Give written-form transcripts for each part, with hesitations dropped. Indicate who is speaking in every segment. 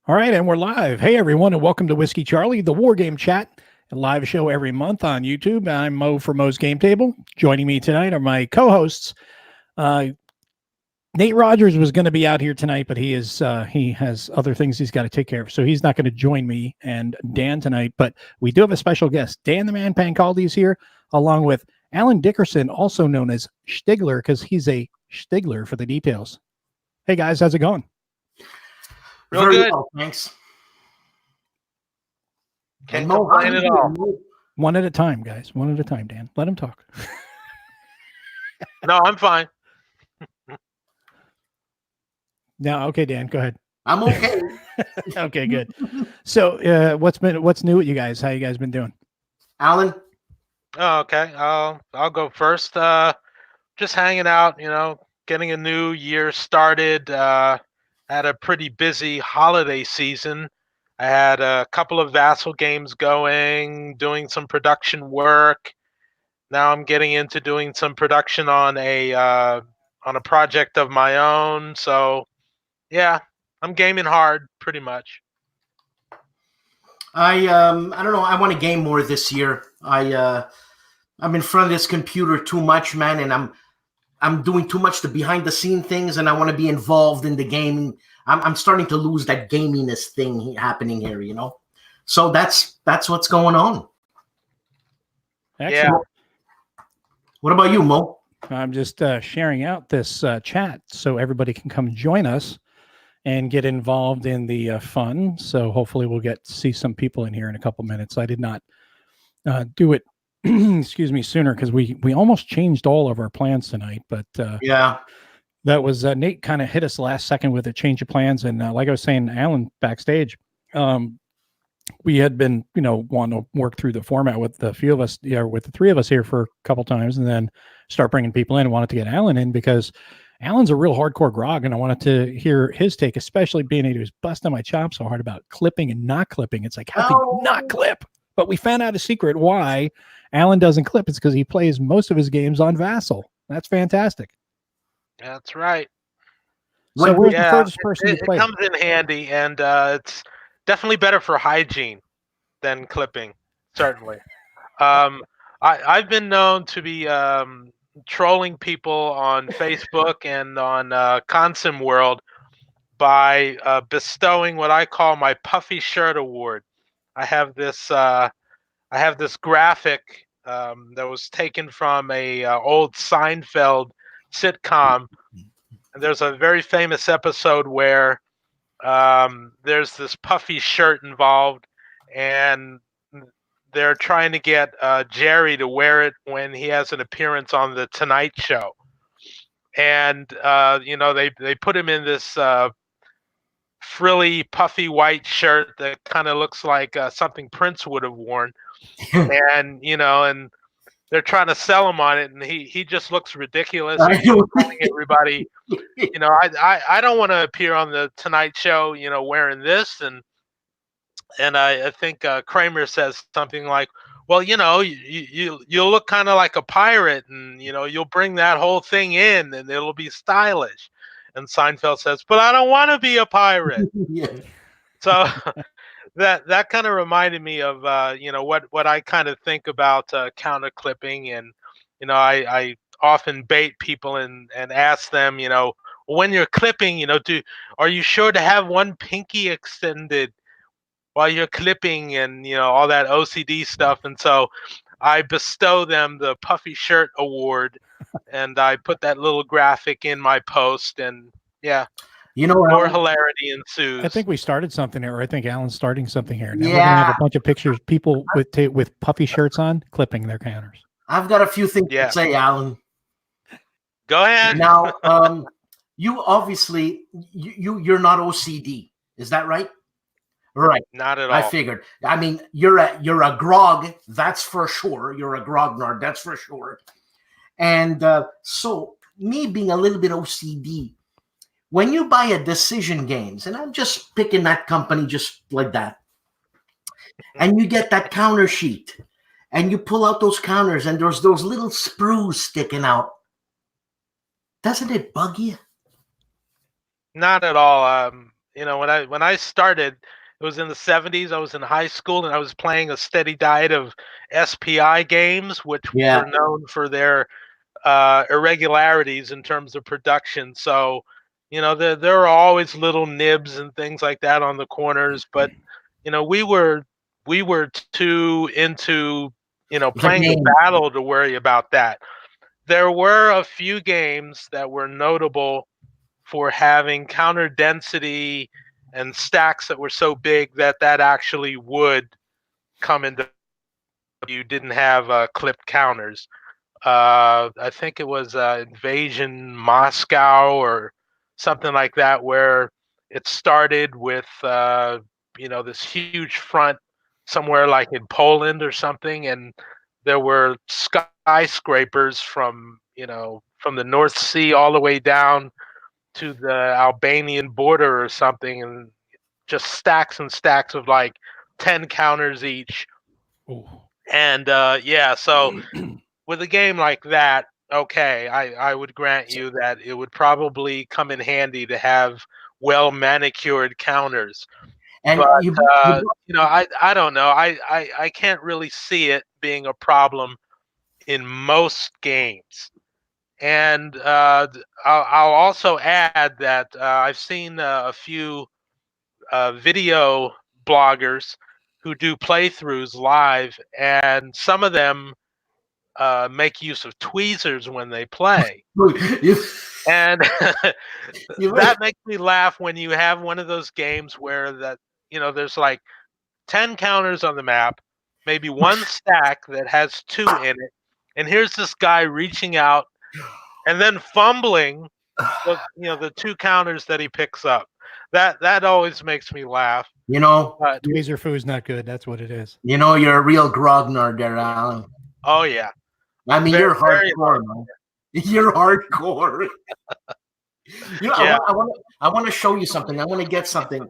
Speaker 1: All right, and we're live. Hey, everyone, and welcome to Whiskey Charlie, the Wargame chat, a live show every month on YouTube. I'm Mo for Mo's Game Table. Joining me tonight are my co-hosts. Nate Rogers was going to be out here tonight, but he has other things he's got to take care of, so he's not going to join me and Dan tonight. But we do have a special guest. Dan the Man Pancaldi is here, along with Alan Dickerson, also known as Stigler, because he's a Stigler for the details. Hey, guys, how's it going?
Speaker 2: Real good. Well,
Speaker 3: thanks.
Speaker 2: Can't complain at all.
Speaker 1: One at a time, guys. One at a time, Dan. Let him talk.
Speaker 2: No, I'm fine.
Speaker 1: No, okay, Dan, go ahead.
Speaker 3: I'm okay.
Speaker 1: Okay, good. So, what's new with you guys? How you guys been doing?
Speaker 3: Alan?
Speaker 2: Oh, okay. I'll go first. Just hanging out, getting a new year started. Had a pretty busy holiday season. I had a couple of Vassal games going, doing some production work. Now I'm getting into doing some production on a project of my own. So, yeah, I'm gaming hard pretty much.
Speaker 3: I don't know. I want to game more this year. I'm in front of this computer too much, man, and I'm doing too much the behind the scene things, and I want to be involved in the gaming. I'm starting to lose that gaminess thing happening here, So that's what's going on.
Speaker 1: Excellent.
Speaker 2: Yeah.
Speaker 3: What about you, Mo?
Speaker 1: I'm just sharing out this chat so everybody can come join us and get involved in the fun. So hopefully we'll get to see some people in here in a couple minutes. I did not do it excuse me, sooner, because we almost changed all of our plans tonight, but
Speaker 3: yeah,
Speaker 1: that was Nate kind of hit us last second with a change of plans. And like I was saying, Alan backstage, we had been wanting to work through the format with the few of us, with the three of us here for a couple times, and then start bringing people in. Wanted to get Alan in because Alan's a real hardcore grog, and I wanted to hear his take, especially being he was busting my chops so hard about clipping and not clipping. It's like, how can you not clip? But we found out a secret why Alan doesn't clip. It's because he plays most of his games on Vassal. That's fantastic.
Speaker 2: That's right.
Speaker 1: So we're the furthest person
Speaker 2: it comes in handy, and it's definitely better for hygiene than clipping, certainly. I've been known to be trolling people on Facebook and on Consim World by bestowing what I call my puffy shirt award. I have this graphic that was taken from a old Seinfeld sitcom, and there's a very famous episode where there's this puffy shirt involved, and they're trying to get Jerry to wear it when he has an appearance on the Tonight Show, and they put him in this frilly, puffy white shirt that kind of looks like something Prince would have worn, and and they're trying to sell him on it, and he just looks ridiculous. He's telling everybody, I don't want to appear on the Tonight Show, wearing this, and I think Kramer says something like, well, you'll look kind of like a pirate, and you'll bring that whole thing in, and it'll be stylish. And Seinfeld says, but I don't want to be a pirate.
Speaker 3: Yeah.
Speaker 2: So that kind of reminded me of what I kind of think about counter clipping, and I often bait people and ask them, when you're clipping, are you sure to have one pinky extended while you're clipping, and all that OCD stuff. And so I bestow them the puffy shirt award, and I put that little graphic in my post, and more hilarity ensues.
Speaker 1: I think we started something here, or I think Alan's starting something here. Now we're gonna have a bunch of pictures, people with puffy shirts on, clipping their counters.
Speaker 3: I've got a few things to say, Alan.
Speaker 2: Go ahead.
Speaker 3: Now, you obviously you're not OCD, is that right? Right.
Speaker 2: Not at all.
Speaker 3: I figured. I mean, you're a grog, that's for sure. You're a grognard, that's for sure. And so me being a little bit OCD, when you buy a Decision Games, and I'm just picking that company just like that, and you get that counter sheet, and you pull out those counters, and there's those little sprues sticking out, doesn't it bug you?
Speaker 2: Not at all. when I started, it was in the 70s. I was in high school and I was playing a steady diet of SPI games, which
Speaker 3: Yeah.
Speaker 2: were known for their irregularities in terms of production. So, there are always little nibs and things like that on the corners, but we were too into
Speaker 3: The
Speaker 2: playing the
Speaker 3: game.
Speaker 2: battle to worry about that. There were a few games that were notable for having counter density and stacks that were so big that actually would come into you didn't have clipped counters. I think it was Invasion Moscow or something like that, where it started with this huge front somewhere like in Poland or something, and there were skyscrapers from the North Sea all the way down to the Albanian border or something, and just stacks and stacks of like 10 counters each.
Speaker 1: Ooh.
Speaker 2: And so with a game like that, okay, I would grant you that it would probably come in handy to have well manicured counters.
Speaker 3: And
Speaker 2: But
Speaker 3: you
Speaker 2: I don't know. I can't really see it being a problem in most games. And I'll also add that I've seen a few video bloggers who do playthroughs live, and some of them make use of tweezers when they play.
Speaker 3: you,
Speaker 2: And
Speaker 3: you
Speaker 2: that makes me laugh when you have one of those games where there's like 10 counters on the map, maybe one stack that has 2 in it, and here's this guy reaching out and then fumbling the 2 counters that he picks up. That always makes me laugh. But,
Speaker 1: Tweezer foo is not good. That's what it is.
Speaker 3: You're a real grognard there, Alan.
Speaker 2: oh yeah,
Speaker 3: I mean,
Speaker 2: Very,
Speaker 3: you're
Speaker 2: very
Speaker 3: hardcore, man. You're hardcore.
Speaker 2: Yeah.
Speaker 3: I want to show you something. I want to get something.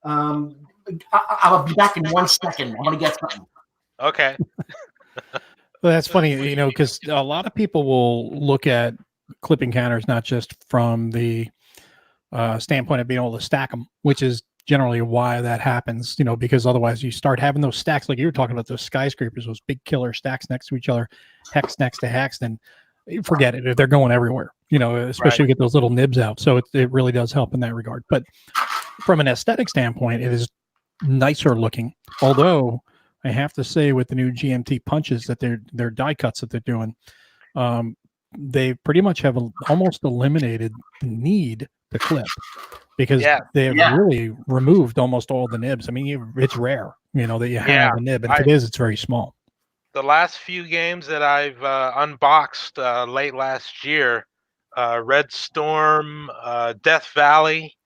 Speaker 3: I'll be back in 1 second. I want to get something.
Speaker 2: okay.
Speaker 1: Well, that's funny, because a lot of people will look at clipping counters not just from the standpoint of being able to stack them, which is generally why that happens, because otherwise you start having those stacks like you were talking about, those skyscrapers, those big killer stacks next to each other, hex next to hex, then forget it. They're going everywhere, especially
Speaker 2: Right.
Speaker 1: get those little nibs out. So it really does help in that regard. But from an aesthetic standpoint, it is nicer looking. Although I have to say, with the new GMT punches that they're die cuts that they're doing, they pretty much have almost eliminated the need to clip, because they have really removed almost all the nibs. I mean, it's rare, that you have a nib, and if it is, it's very small.
Speaker 2: The last few games that I've unboxed late last year, Red Storm, Death Valley,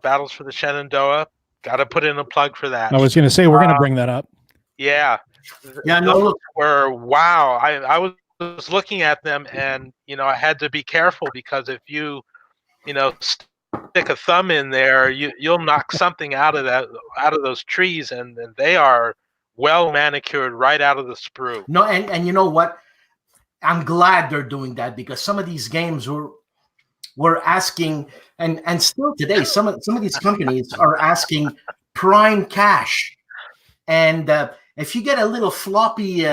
Speaker 2: Battles for the Shenandoah. Got to put in a plug for that.
Speaker 1: I was going to say, we're going to bring that up.
Speaker 3: Yeah,
Speaker 2: those were wow. I was looking at them, and I had to be careful, because if you stick a thumb in there, you'll knock something out of those trees, and they are well manicured right out of the sprue.
Speaker 3: No, and you know what? I'm glad they're doing that, because some of these games were asking, and still today, some of these companies are asking prime cash, and if you get a little floppy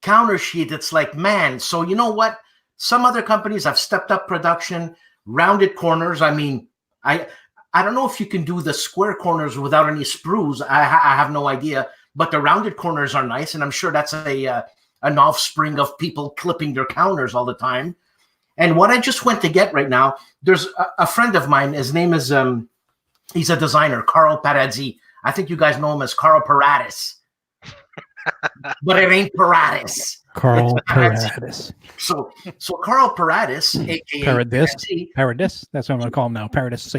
Speaker 3: counter sheet, it's like, man. So you know what? Some other companies have stepped up production, rounded corners. I mean, I don't know if you can do the square corners without any sprues. I have no idea, but the rounded corners are nice, and I'm sure that's an offspring of people clipping their counters all the time. And what I just went to get right now, there's a friend of mine. His name is he's a designer, Carl Paradis. I think you guys know him as Carl Paradis, but it ain't Paradis.
Speaker 1: Carl Paradis.
Speaker 3: So Carl Paradis, aka
Speaker 1: Paradis. That's what I'm going to call him now. Paradis.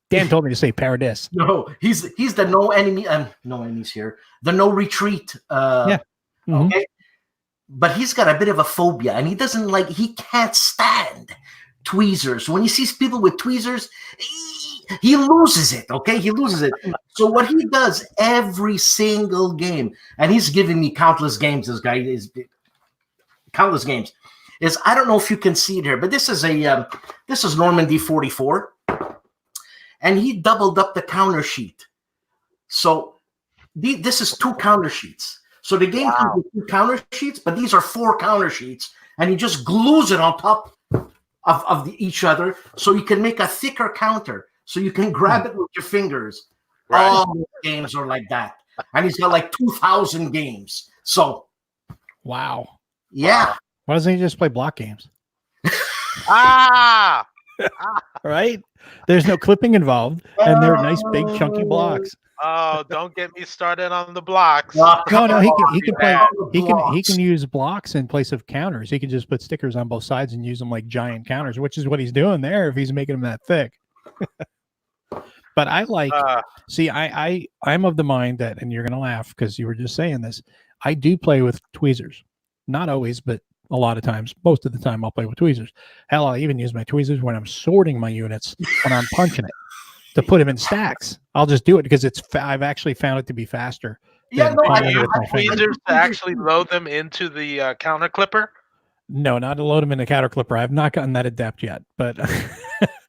Speaker 1: Dan told me to say Paradis.
Speaker 3: No, he's the no enemies here. The no retreat. Okay. But he's got a bit of a phobia, and he can't stand tweezers. When he sees people with tweezers, he loses it. Okay, he loses it. So what he does every single game, and he's giving me countless games. This guy is countless games. Is, I don't know if you can see it here, but this is Normandy 44, and he doubled up the counter sheet. So this is 2 counter sheets. So the game comes with 2 counter sheets, but these are 4 counter sheets, and he just glues it on top of each other, so you can make a thicker counter, so you can grab it with your fingers.
Speaker 2: Right.
Speaker 3: All the games are like that, and he's got like 2,000 games. So,
Speaker 1: Wow.
Speaker 3: yeah.
Speaker 1: Why doesn't he just play block games?
Speaker 2: Ah,
Speaker 1: Right? There's no clipping involved, and they're nice big chunky blocks.
Speaker 2: oh, don't get me started on the blocks.
Speaker 3: Oh,
Speaker 1: No, he can play.
Speaker 2: bad.
Speaker 1: He can use blocks in place of counters. He can just put stickers on both sides and use them like giant counters, which is what he's doing there if he's making them that thick. But I like. See, I'm of the mind that, and you're gonna laugh because you were just saying this. I do play with tweezers, not always, but a lot of times. Most of the time, I'll play with tweezers. Hell, I even use my tweezers when I'm sorting my units when I'm punching it to put them in stacks. I'll just do it because I've actually found it to be faster.
Speaker 3: Yeah,
Speaker 1: than
Speaker 3: no, I
Speaker 1: punching
Speaker 2: Do you
Speaker 1: with my
Speaker 2: use
Speaker 1: fingers.
Speaker 2: tweezers to actually load them into the counter clipper?
Speaker 1: No, not to load them in a counter clipper. I've not gotten that adept yet, but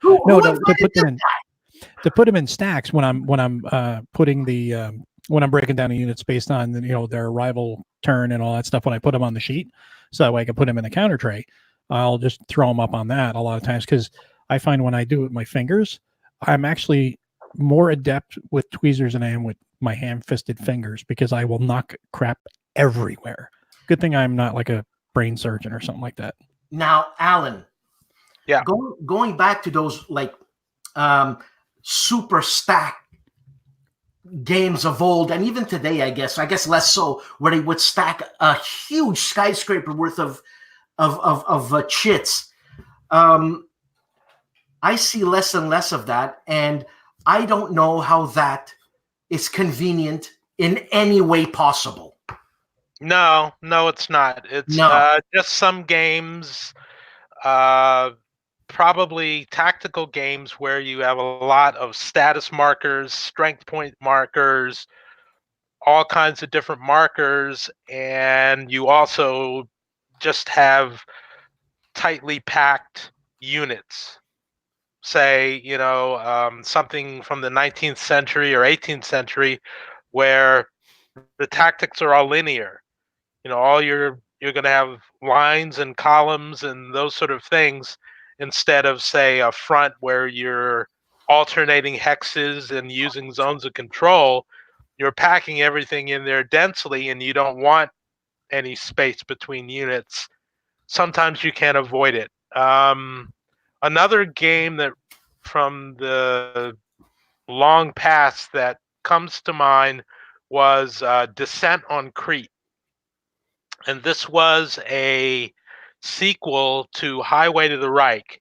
Speaker 3: Who
Speaker 1: to put
Speaker 3: invited
Speaker 1: them in stacks when I'm putting the when I'm breaking down the units based on their arrival turn and all that stuff. When I put them on the sheet, so that way I can put them in the counter tray, I'll just throw them up on that a lot of times because I find when I do it with my fingers, I'm actually more adept with tweezers than I am with my ham-fisted fingers because I will knock crap everywhere. Good thing I'm not like a brain surgeon or something like that.
Speaker 3: Now, Alan.
Speaker 2: Yeah.
Speaker 3: Going back to those like super stack games of old, and even today, I guess less so, where they would stack a huge skyscraper worth of chits. I see less and less of that, and I don't know how that is convenient in any way possible.
Speaker 2: No, it's not. It's just some games, probably tactical games where you have a lot of status markers, strength point markers, all kinds of different markers, and you also just have tightly packed units. Say, something from the 19th century or 18th century where the tactics are all linear. All you're going to have lines and columns and those sort of things instead of, say, a front where you're alternating hexes and using zones of control. You're packing everything in there densely, and you don't want any space between units. Sometimes you can't avoid it. Another game that from the long past that comes to mind was Descent on Crete. And this was a sequel to Highway to the Reich.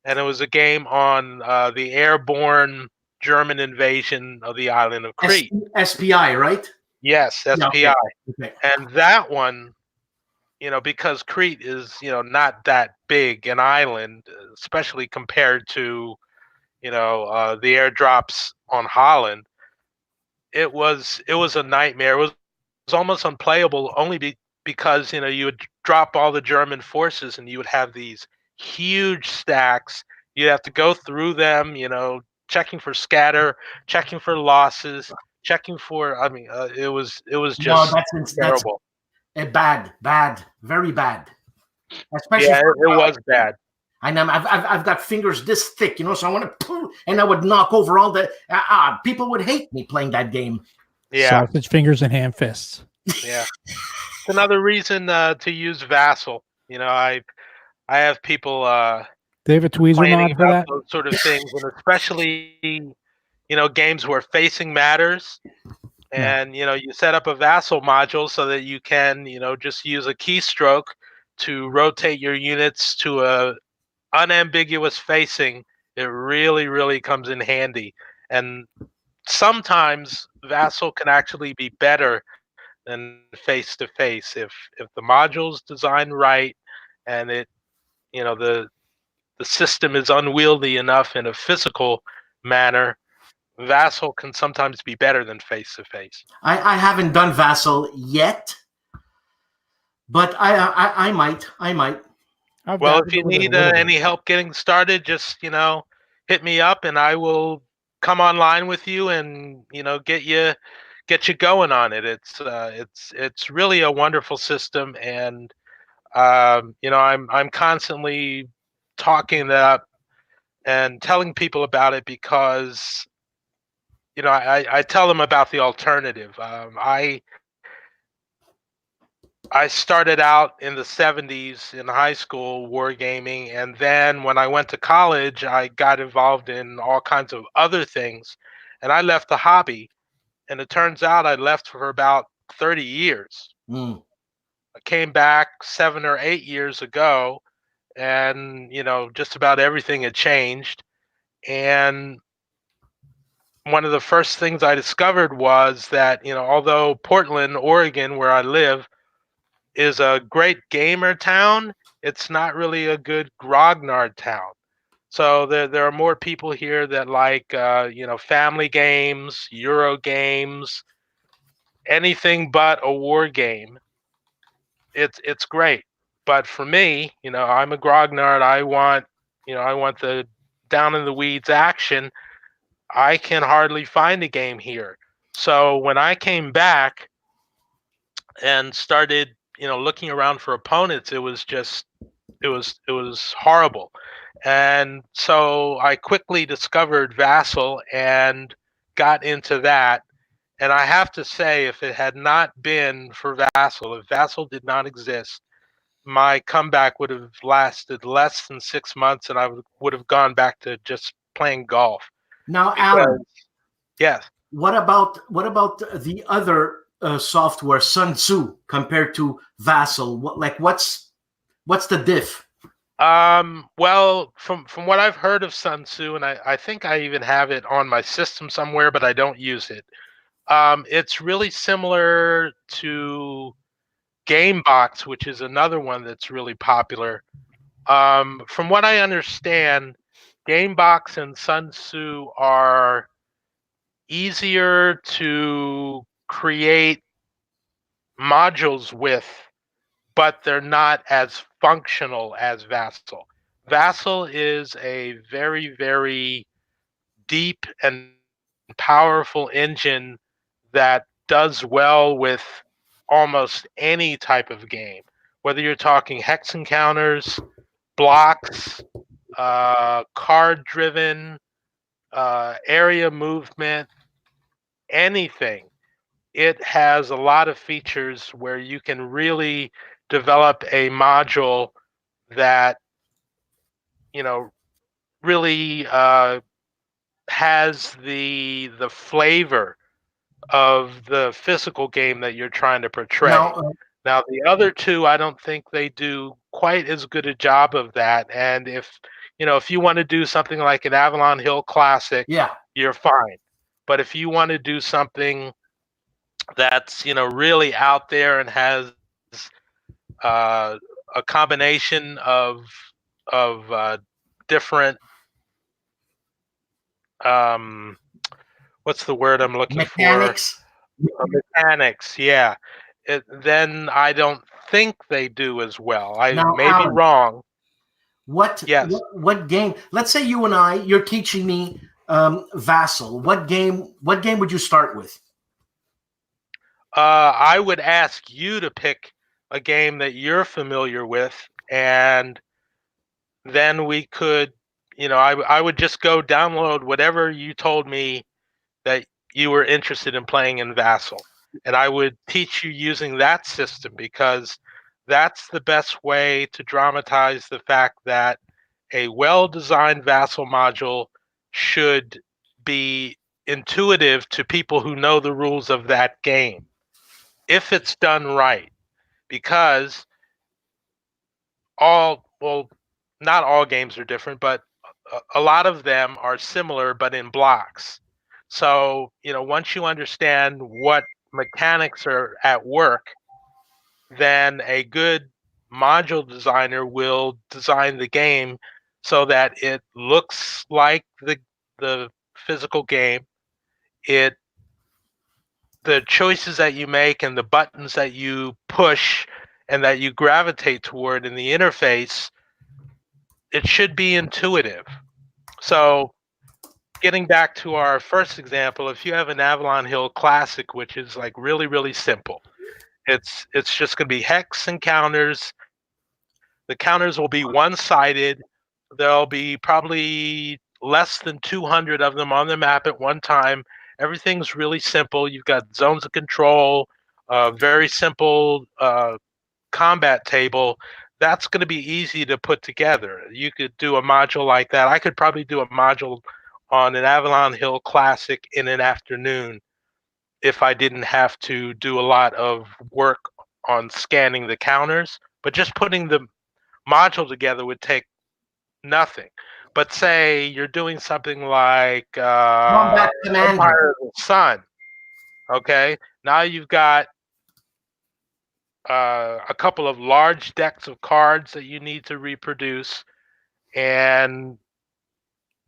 Speaker 2: And it was a game on the airborne German invasion of the island of Crete.
Speaker 3: SPI, right?
Speaker 2: Yes, SPI.
Speaker 3: Yeah, okay.
Speaker 2: And that one, because Crete is, not that big an island, especially compared to, the airdrops on Holland. It was a nightmare. It was almost unplayable only because, you would drop all the German forces and you would have these huge stacks. You'd have to go through them, checking for scatter, checking for losses, checking for, it was just terrible.
Speaker 3: Bad, very bad. Especially
Speaker 2: it was bad.
Speaker 3: And I've got fingers this thick, so I want to pull, and I would knock over all the. People would hate me playing that game.
Speaker 2: Yeah,
Speaker 1: sausage fingers and ham fists.
Speaker 2: Yeah, it's another reason to use Vassal. I have people.
Speaker 1: They have a tweezer mod for that.
Speaker 2: Those sort of things, and especially games where facing matters. And you set up a Vassal module so that you can just use a keystroke to rotate your units to a unambiguous facing. It really, really comes in handy. And sometimes Vassal can actually be better than face to face if the module's designed right and it the system is unwieldy enough in a physical manner. Vassal can sometimes be better than face to face.
Speaker 3: I haven't done Vassal yet, but I might.
Speaker 2: Well, if you need any help getting started, just hit me up and I will come online with you and get you going on it. It's really a wonderful system, and I'm constantly talking that up and telling people about it because I tell them about the alternative. I started out in the 70s in high school wargaming, and then when I went to college, I got involved in all kinds of other things, and I left the hobby. And it turns out I left for about 30 years.
Speaker 3: Mm.
Speaker 2: I came back 7 or 8 years ago, and just about everything had changed. And one of the first things I discovered was that although Portland, Oregon, where I live, is a great gamer town, it's not really a good grognard town. So there are more people here that like family games, Euro games, anything but a war game. It's great. But for me, I'm a grognard. I want the down in the weeds action. I can hardly find a game here. So when I came back and started, looking around for opponents, it was horrible. And so I quickly discovered Vassal and got into that. And I have to say, if it had not been for Vassal, if Vassal did not exist, my comeback would have lasted less than 6 months, and I would have gone back to just playing golf.
Speaker 3: Now,
Speaker 2: Because,
Speaker 3: Alan,
Speaker 2: yes.
Speaker 3: what about the other software, Sun Tzu, compared to Vassal? What's the diff?
Speaker 2: Well, from what I've heard of Sun Tzu, and I think I even have it on my system somewhere, but I don't use it. It's really similar to Gamebox, which is another one that's really popular. From what I understand, Gamebox and Sun Tzu are easier to create modules with, but they're not as functional as Vassal. Vassal is a very, very deep and powerful engine that does well with almost any type of game, whether you're talking hex encounters, blocks, card driven, area movement, anything. It has a lot of features where you can really develop a module that really has the flavor of the physical game that you're trying to portray. Now, the other two, I don't think they do quite as good a job of that. And if you want to do something like an Avalon Hill Classic, you're fine. But if you want to do something that's really out there and has a combination of different what's the word I'm looking
Speaker 3: Mechanics?
Speaker 2: for? Mechanics, yeah. Then I don't think they do as well. I may be wrong.
Speaker 3: What game? Let's say you and you're teaching me Vassal. What game would you start with?
Speaker 2: I would ask you to pick a game that you're familiar with, and then we could, I would just go download whatever you told me that you were interested in playing in Vassal, and I would teach you using that system, because that's the best way to dramatize the fact that a well-designed Vassal module should be intuitive to people who know the rules of that game, if it's done right. Because not all games are different, but a lot of them are similar, but in blocks. So, once you understand what mechanics are at work, then a good module designer will design the game so that it looks like the physical game. The choices that you make and the buttons that you push and that you gravitate toward in the interface, it should be intuitive. So getting back to our first example, if you have an Avalon Hill Classic, which is like really, really simple, it's just going to be hex and counters. The counters will be one-sided. There'll be probably less than 200 of them on the map at one time. Everything's really simple. You've got zones of control, very simple combat table. That's going to be easy to put together. You could do a module like that. I could probably do a module on an Avalon Hill Classic in an afternoon if I didn't have to do a lot of work on scanning the counters. But just putting the module together would take nothing. But say you're doing something like
Speaker 3: Combat Commander.
Speaker 2: Empire of the Sun. Okay, now you've got a couple of large decks of cards that you need to reproduce, and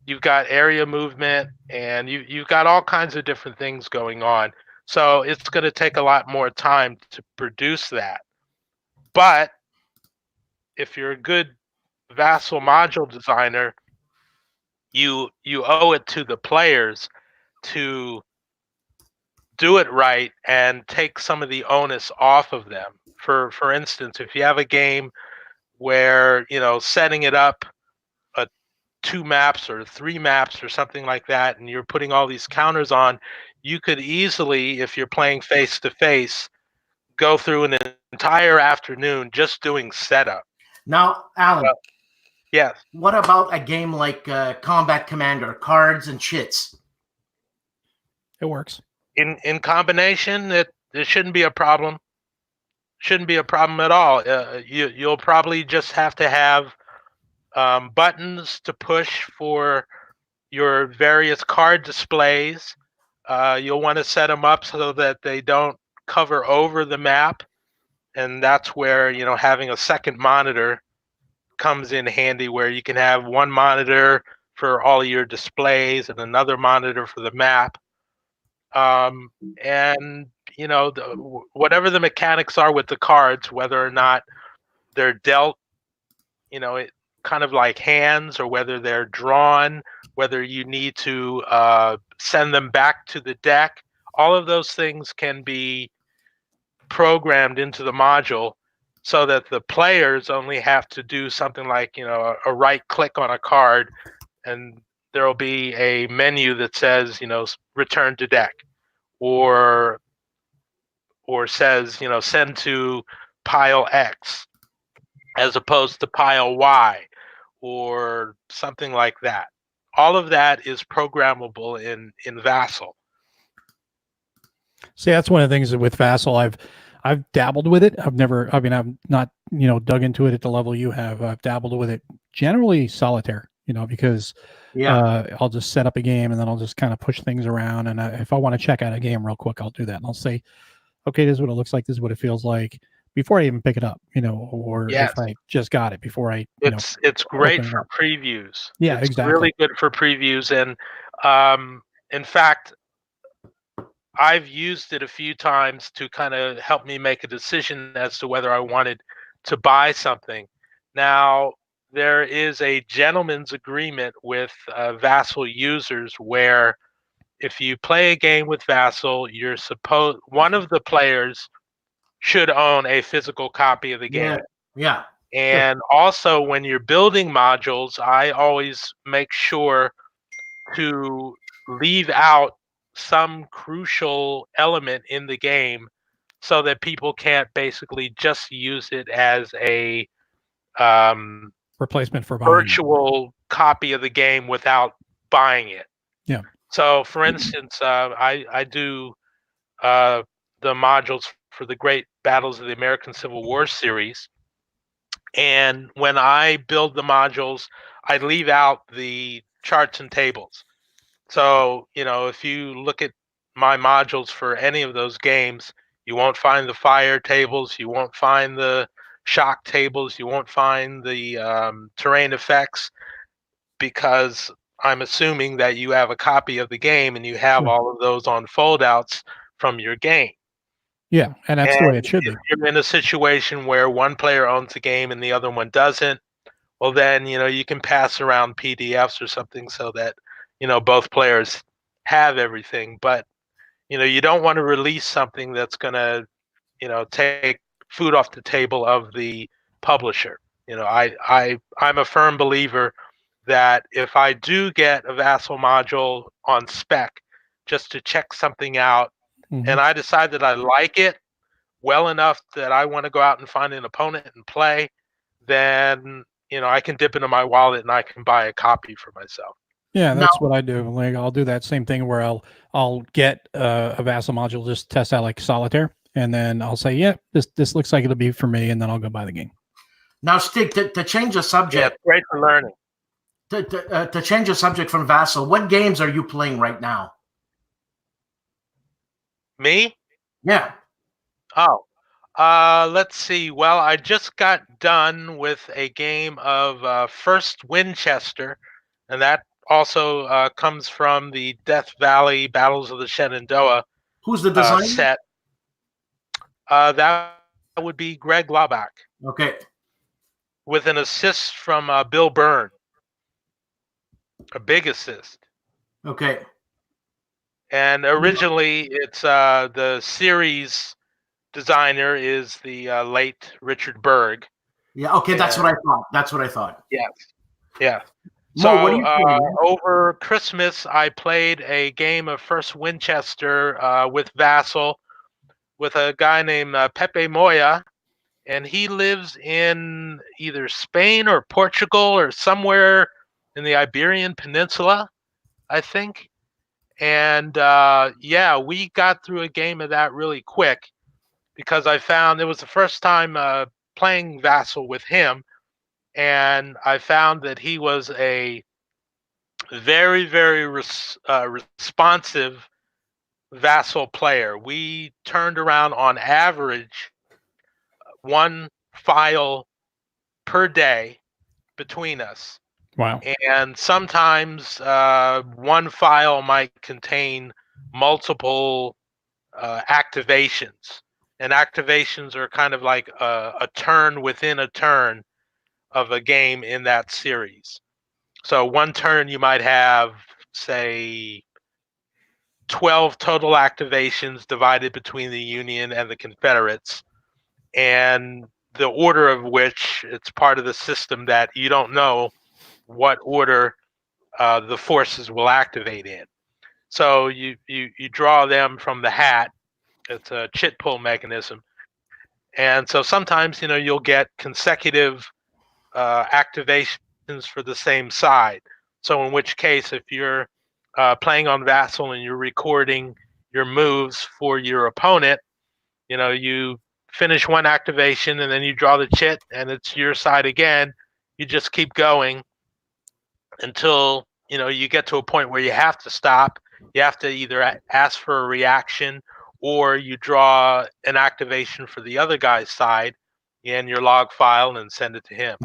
Speaker 2: you've got area movement, and you've got all kinds of different things going on. So it's going to take a lot more time to produce that. But if you're a good Vassal module designer, you owe it to the players to do it right and take some of the onus off of them. For instance, if you have a game where, you know, setting it up 2 maps or 3 maps or something like that, and you're putting all these counters on, you could easily, if you're playing face to face, go through an entire afternoon just doing setup.
Speaker 3: Now, Alan,
Speaker 2: Yes.
Speaker 3: what about a game like Combat Commander, cards and shits?
Speaker 1: It works.
Speaker 2: In combination, it shouldn't be a problem. Shouldn't be a problem at all. You'll probably just have to have buttons to push for your various card displays. You'll want to set them up so that they don't cover over the map, and that's where, you know, having a second monitor comes in handy, where you can have one monitor for all of your displays and another monitor for the map. And you know, whatever the mechanics are with the cards, whether or not they're dealt, you know, it kind of like hands, or whether they're drawn, whether you need to send them back to the deck, all of those things can be programmed into the module so that the players only have to do something like, you know, a right click on a card, and there will be a menu that says, you know, return to deck, or says, you know, send to pile X as opposed to pile Y, or something like that. All of that is programmable in Vassal.
Speaker 1: See, that's one of the things with Vassal. I've dabbled with it. I've not, you know, dug into it at the level you have. I've dabbled with it, generally Solitaire, you know, because I'll just set up a game and then I'll just kind of push things around. And if I want to check out a game real quick, I'll do that. And I'll say, okay, this is what it looks like. This is what it feels like, before I even pick it up, you know, or if I just got it before I,
Speaker 2: it's great for previews.
Speaker 1: Yeah,
Speaker 2: it's
Speaker 1: exactly.
Speaker 2: Really good for previews. And in fact, I've used it a few times to kind of help me make a decision as to whether I wanted to buy something. Now, there is a gentleman's agreement with Vassal users where if you play a game with Vassal, one of the players should own a physical copy of the game.
Speaker 3: Yeah.
Speaker 2: And also, when you're building modules, I always make sure to leave out some crucial element in the game so that people can't basically just use it as a
Speaker 1: replacement for
Speaker 2: virtual copy of the game without buying it.
Speaker 1: Yeah.
Speaker 2: So, for instance, I do the modules for the Great Battles of the American Civil War series. And when I build the modules, I leave out the charts and tables. So, you know, if you look at my modules for any of those games, you won't find the fire tables, you won't find the shock tables, you won't find the terrain effects, because I'm assuming that you have a copy of the game and you have all of those on foldouts from your game.
Speaker 1: Yeah, and that's the way it should be.
Speaker 2: If you're in a situation where one player owns the game and the other one doesn't, well then, you know, you can pass around PDFs or something so that, both players have everything. But you don't want to release something that's going to take food off the table of the publisher. I'm a firm believer that if I do get a Vassal module on spec just to check something out, and I decide that I like it well enough that I want to go out and find an opponent and play, then I can dip into my wallet and I can buy a copy for myself.
Speaker 1: Yeah, that's what I do. Like I'll do that same thing where I'll get a Vassal module, just test out like Solitaire, and then I'll say, yeah, this looks like it'll be for me, and then I'll go buy the game.
Speaker 3: Now, Stig, to change the subject.
Speaker 2: Yeah, great for learning.
Speaker 3: To change the subject from Vassal, what games are you playing right now?
Speaker 2: Me?
Speaker 3: Yeah.
Speaker 2: Oh, let's see. Well, I just got done with a game of First Winchester, and that also comes from the Death Valley Battles of the Shenandoah
Speaker 3: Who's the designer?
Speaker 2: set. That would be Greg Laubach.
Speaker 3: Okay.
Speaker 2: With an assist from Bill Byrne. A big assist.
Speaker 3: Okay.
Speaker 2: And originally, it's the series designer is the late Richard Berg.
Speaker 3: Yeah. Okay, that's what I thought.
Speaker 2: Yes. Yeah.
Speaker 3: Mo, what are you playing?
Speaker 2: Over Christmas, I played a game of First Winchester with Vassal with a guy named Pepe Moya, and he lives in either Spain or Portugal or somewhere in the Iberian Peninsula, I think. And we got through a game of that really quick because I found it was the first time playing Vassal with him, and I found that he was a very, very responsive Vassal player. We turned around on average one file per day between us.
Speaker 1: Wow.
Speaker 2: And sometimes one file might contain multiple activations. And activations are kind of like a turn within a turn of a game in that series. So one turn you might have, say, 12 total activations divided between the Union and the Confederates. And the order of which, it's part of the system that you don't know what order the forces will activate in. So you draw them from the hat. It's a chit pull mechanism. And so sometimes, you'll get consecutive activations for the same side. So in which case, if you're playing on Vassal and you're recording your moves for your opponent, you finish one activation and then you draw the chit and it's your side again. You just keep going until you get to a point where you have to stop. You have to either ask for a reaction or you draw an activation for the other guy's side in your log file and send it to him.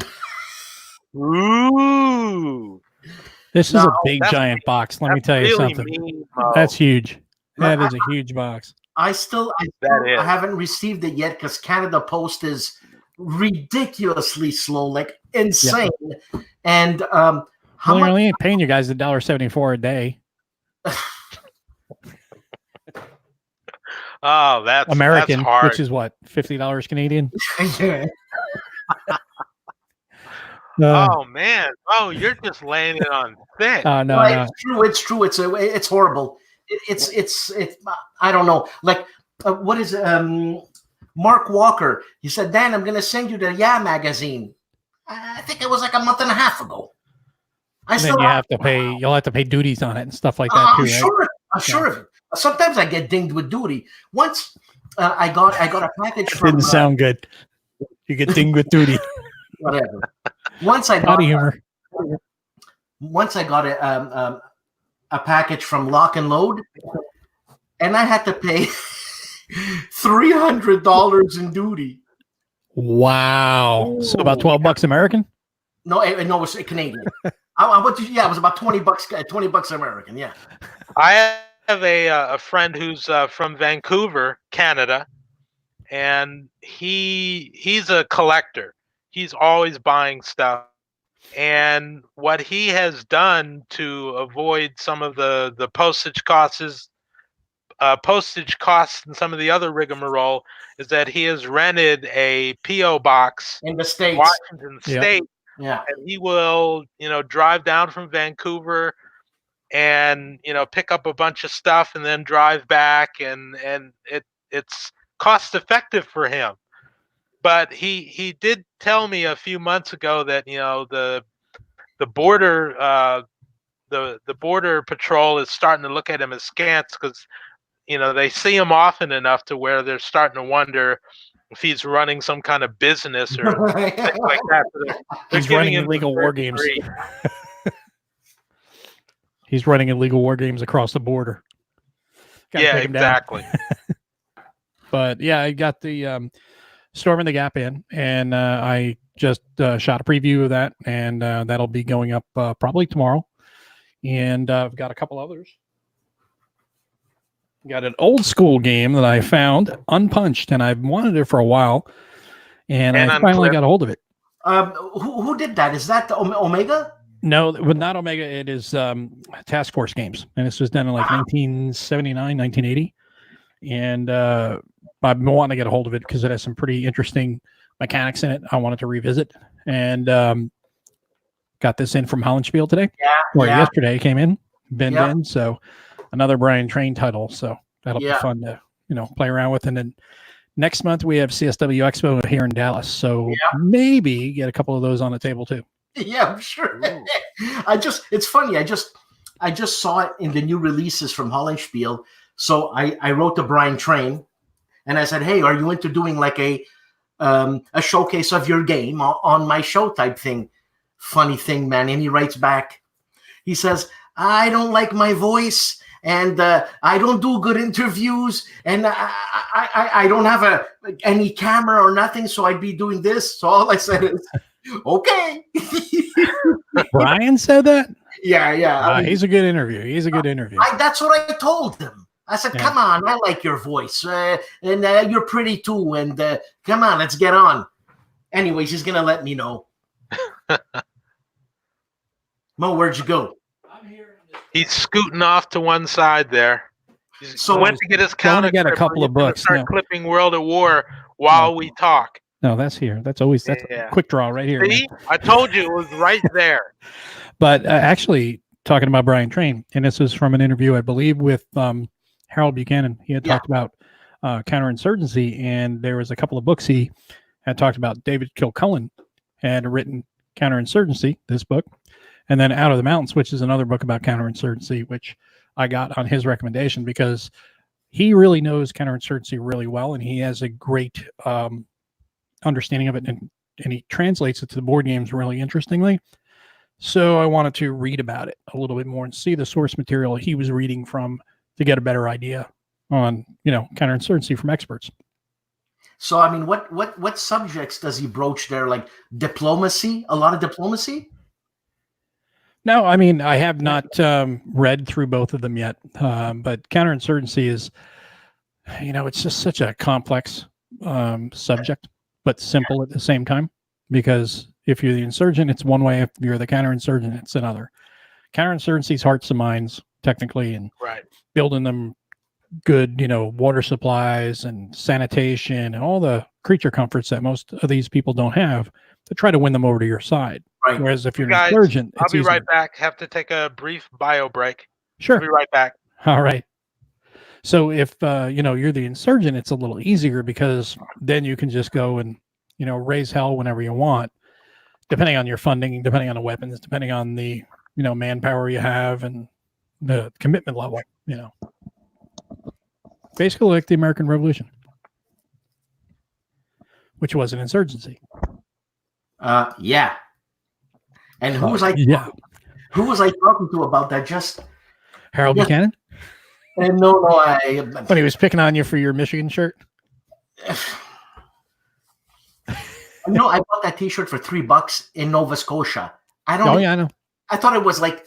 Speaker 2: Ooh.
Speaker 1: This is a big giant box. Let me tell you
Speaker 2: really
Speaker 1: something.
Speaker 2: Mean,
Speaker 1: that's huge. That is a huge box.
Speaker 3: I haven't received it yet because Canada Post is ridiculously slow, like insane. Yeah. And
Speaker 1: how much? Only ain't paying you guys $1.74 a day.
Speaker 2: Oh, that's
Speaker 1: American,
Speaker 2: that's hard.
Speaker 1: Which is what, $50 Canadian?
Speaker 2: Oh man! Oh, you're just laying it on thick.
Speaker 1: No,
Speaker 3: It's true. It's horrible. It's I don't know. Like what is Mark Walker? He said, Dan, I'm gonna send you the Yeah magazine. I think it was like a month and a half ago.
Speaker 1: You'll have to pay duties on it and stuff like that too.
Speaker 3: I'm sure of it. Sometimes I get dinged with duty. Once I got a package from.
Speaker 1: Didn't sound good. You get dinged with duty.
Speaker 3: Whatever. Once I got a package from Lock and Load, and I had to pay $300 in duty.
Speaker 1: Wow! So about $12 American?
Speaker 3: No, it was Canadian. It was about $20 American. Yeah.
Speaker 2: I have a friend who's from Vancouver, Canada, and he's a collector. He's always buying stuff, And what he has done to avoid some of the postage costs and some of the other rigmarole is that he has rented a PO box
Speaker 3: In the
Speaker 2: in
Speaker 3: States.
Speaker 2: Washington
Speaker 1: Yep.
Speaker 2: State,
Speaker 3: Yeah.
Speaker 2: and he will, drive down from Vancouver and pick up a bunch of stuff and then drive back, and it's cost effective for him. But he did tell me a few months ago that the border the border patrol is starting to look at him askance because they see him often enough to where they're starting to wonder if he's running some kind of business or things like that. So they're
Speaker 1: He's
Speaker 2: giving
Speaker 1: running
Speaker 2: him the
Speaker 1: illegal
Speaker 2: third
Speaker 1: war games.
Speaker 2: degree.
Speaker 1: He's running illegal war games across the border. Gotta
Speaker 2: Yeah,
Speaker 1: take him down.
Speaker 2: exactly.
Speaker 1: But yeah, I got the Storm in the Gap in, and I just shot a preview of that, and that'll be going up probably tomorrow. And I've got a couple others. Got an old school game that I found unpunched, and I've wanted it for a while, and I finally
Speaker 2: unclipped.
Speaker 1: got a hold of it.
Speaker 3: Who did that? Is that the Omega?
Speaker 1: No, but not Omega. It is Task Force Games, and this was done in like 1979, 1980. And I've been wanting to get a hold of it because it has some pretty interesting mechanics in it. I wanted to revisit, and got this in from Hollandspiel today. Yesterday it came in, in. So another Brian Train title. So that'll be fun to play around with. And then next month we have CSW Expo here in Dallas. So maybe get a couple of those on the table too.
Speaker 3: Yeah, I'm sure. It's funny. I just saw it in the new releases from Hollandspiel. So I wrote to Brian Train and I said, hey, are you into doing like a showcase of your game on my show type thing? Funny thing, man. And he writes back. He says, I don't like my voice, and I don't do good interviews, and I don't have any camera or nothing, so I'd be doing this. So all I said is, okay.
Speaker 1: Brian said that?
Speaker 3: Yeah. I mean,
Speaker 1: he's a good interview.
Speaker 3: That's what I told him. I said, come on, I like your voice, and you're pretty too, and come on, let's get on. Anyways, he's going to let me know. Mo, where'd you go?
Speaker 1: I'm here.
Speaker 2: He's scooting off to one side there. He went to get his
Speaker 1: going to
Speaker 2: counter.
Speaker 1: get a couple of books.
Speaker 2: Start clipping World at War while we talk.
Speaker 1: No, that's here. That's a quick draw right here.
Speaker 2: See? I told you it was right there.
Speaker 1: But actually, talking about Brian Train, and this is from an interview, I believe, with Harold Buchanan. He had talked about counterinsurgency, and there was a couple of books he had talked about. David Kilcullen had written Counterinsurgency, this book, and then Out of the Mountains, which is another book about counterinsurgency, which I got on his recommendation because he really knows counterinsurgency really well, and he has a great understanding of it, and he translates it to the board games really interestingly. So I wanted to read about it a little bit more and see the source material he was reading from to get a better idea on, counterinsurgency from experts.
Speaker 3: So, I mean, what subjects does he broach there? Like diplomacy? A lot of diplomacy?
Speaker 1: No, I mean, I have not read through both of them yet, but counterinsurgency is, it's just such a complex subject, but simple at the same time, because if you're the insurgent, it's one way. If you're the counterinsurgent, it's another. Counterinsurgency is hearts and minds, technically, and building them good, water supplies and sanitation and all the creature comforts that most of these people don't have to try to win them over to your side.
Speaker 3: Right.
Speaker 1: Whereas if you're an insurgent,
Speaker 2: I'll be right back. Have to take a brief bio break.
Speaker 1: Sure.
Speaker 2: I'll be right back.
Speaker 1: All right. So if, you're the insurgent, it's a little easier because then you can just go and, raise hell whenever you want, depending on your funding, depending on the weapons, depending on the, manpower you have and the commitment level, Basically like the American Revolution, which was an insurgency.
Speaker 3: Yeah. And who was who was I talking to about that? Just
Speaker 1: Harold Buchanan?
Speaker 3: And no,
Speaker 1: when he was picking on you for your Michigan shirt?
Speaker 3: No, I bought that T-shirt for $3 in Nova Scotia.
Speaker 1: I know.
Speaker 3: I thought it was like,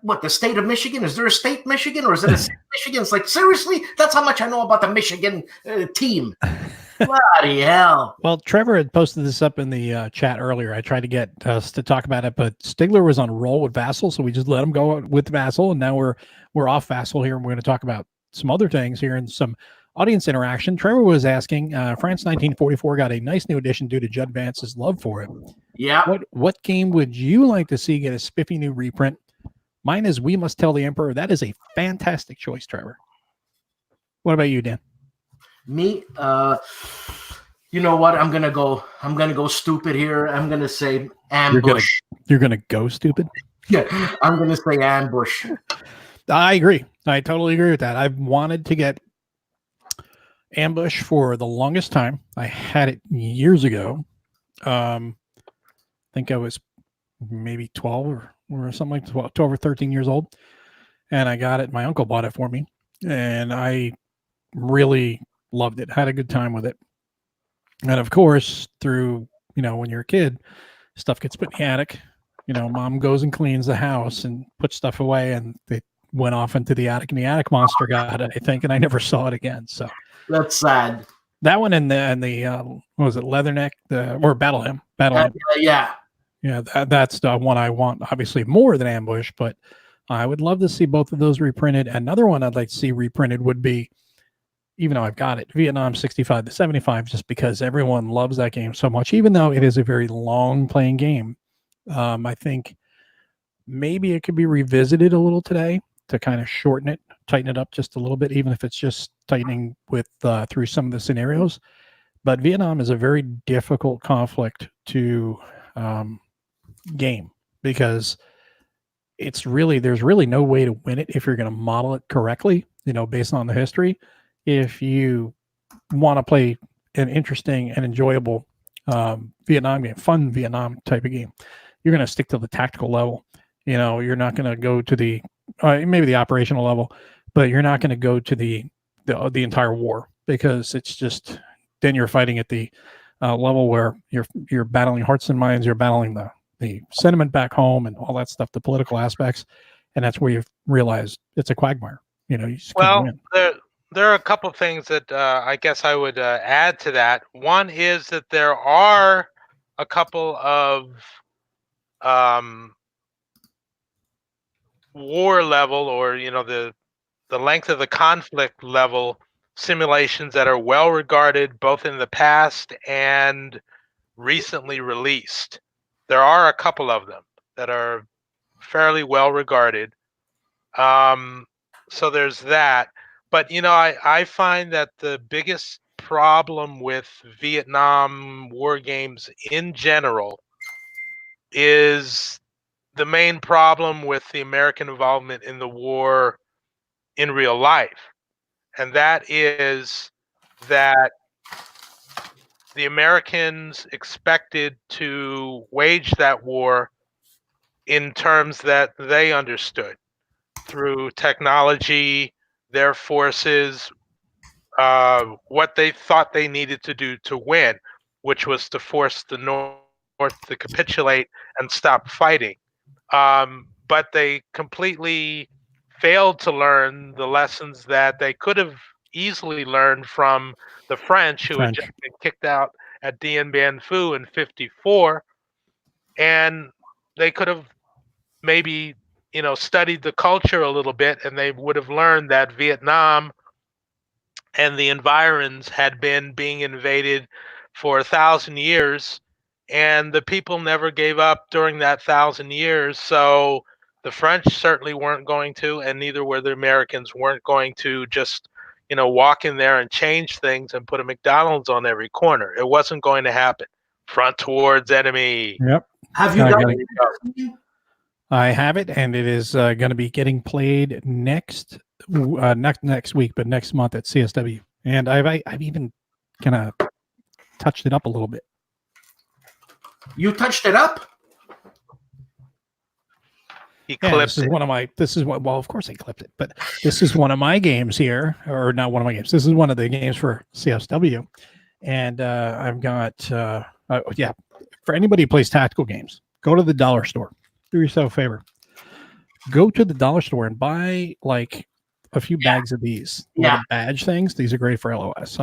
Speaker 3: what, the state of Michigan? Is there a state Michigan or is it a state Michigan? It's like, seriously? That's how much I know about the Michigan team. Bloody hell.
Speaker 1: Well, Trevor had posted this up in the chat earlier. I tried to get us to talk about it, but Stigler was on a roll with Vassal, so we just let him go with Vassal, and now we're off Vassal here, and we're going to talk about some other things here and some audience interaction. Trevor was asking, France 1944 got a nice new addition due to Judd Vance's love for it.
Speaker 3: Yeah.
Speaker 1: What game would you like to see get a spiffy new reprint? Mine is We Must Tell the Emperor. That is a fantastic choice, Trevor. What about you, Dan?
Speaker 3: Me, you know what? I'm gonna go stupid here. I'm gonna say ambush.
Speaker 1: You're gonna go stupid?
Speaker 3: Yeah, I'm gonna say ambush.
Speaker 1: I agree. I totally agree with that. I've wanted to get ambush for the longest time. I had it years ago. I think I was maybe 12 or something like 12 or 13 years old. And I got it. My uncle bought it for me. And I really loved it. Had a good time with it. And of course, through, when you're a kid, stuff gets put in the attic. Mom goes and cleans the house and puts stuff away, and they went off into the attic, and the attic monster got it, I think, and I never saw it again. So
Speaker 3: that's sad.
Speaker 1: That one and the what was it, Leatherneck, or Battle Hymn?
Speaker 3: Yeah.
Speaker 1: That's the one I want, obviously more than Ambush, but I would love to see both of those reprinted. Another one I'd like to see reprinted would be, even though I've got it, Vietnam 65 to 75, just because everyone loves that game so much, even though it is a very long playing game. I think maybe it could be revisited a little today to kind of shorten it, tighten it up just a little bit, even if it's just tightening with through some of the scenarios. But Vietnam is a very difficult conflict to game, because there's really no way to win it if you're going to model it correctly, based on the history. If you want to play an interesting and enjoyable Vietnam game, fun Vietnam type of game, you're going to stick to the tactical level. You're not going to go to the maybe the operational level, but you're not going to go to the entire war, because it's just, then you're fighting at the level where you're battling hearts and minds, you're battling the sentiment back home and all that stuff, the political aspects, and that's where you realize it's a quagmire. You just can't win.
Speaker 2: There are a couple of things that I guess I would add to that. One is that there are a couple of war level, or the length of the conflict level simulations that are well regarded both in the past and recently released. There are a couple of them that are fairly well regarded. So there's that. But I find that the biggest problem with Vietnam war games in general is the main problem with the American involvement in the war in real life. And that is that the Americans expected to wage that war in terms that they understood, through technology, their forces, what they thought they needed to do to win, which was to force the North to capitulate and stop fighting. But they completely failed to learn the lessons that they could have easily learned from the French, who had just been kicked out at Dien Bien Phu in 1954. And they could have maybe studied the culture a little bit, and they would have learned that Vietnam and the environs had been being invaded for 1,000 years, and the people never gave up during that 1,000 years. So the French certainly weren't going to, and neither were the Americans, weren't going to just walk in there and change things and put a McDonald's on every corner. It wasn't going to happen. Front towards enemy.
Speaker 1: Yep.
Speaker 3: Have you done it?
Speaker 1: I have it, and it is going to be getting played next week, but next month at CSW. And I've even kind of touched it up a little bit.
Speaker 3: You touched it up?
Speaker 2: He clipped
Speaker 1: it. Well, of course I clipped it, but this is one of my games here, or not one of my games. This is one of the games for CSW. And I've got, for anybody who plays tactical games, go to the dollar store. Do yourself a favor. Go to the dollar store and buy like a few bags of these little badge things. These are great for LOS.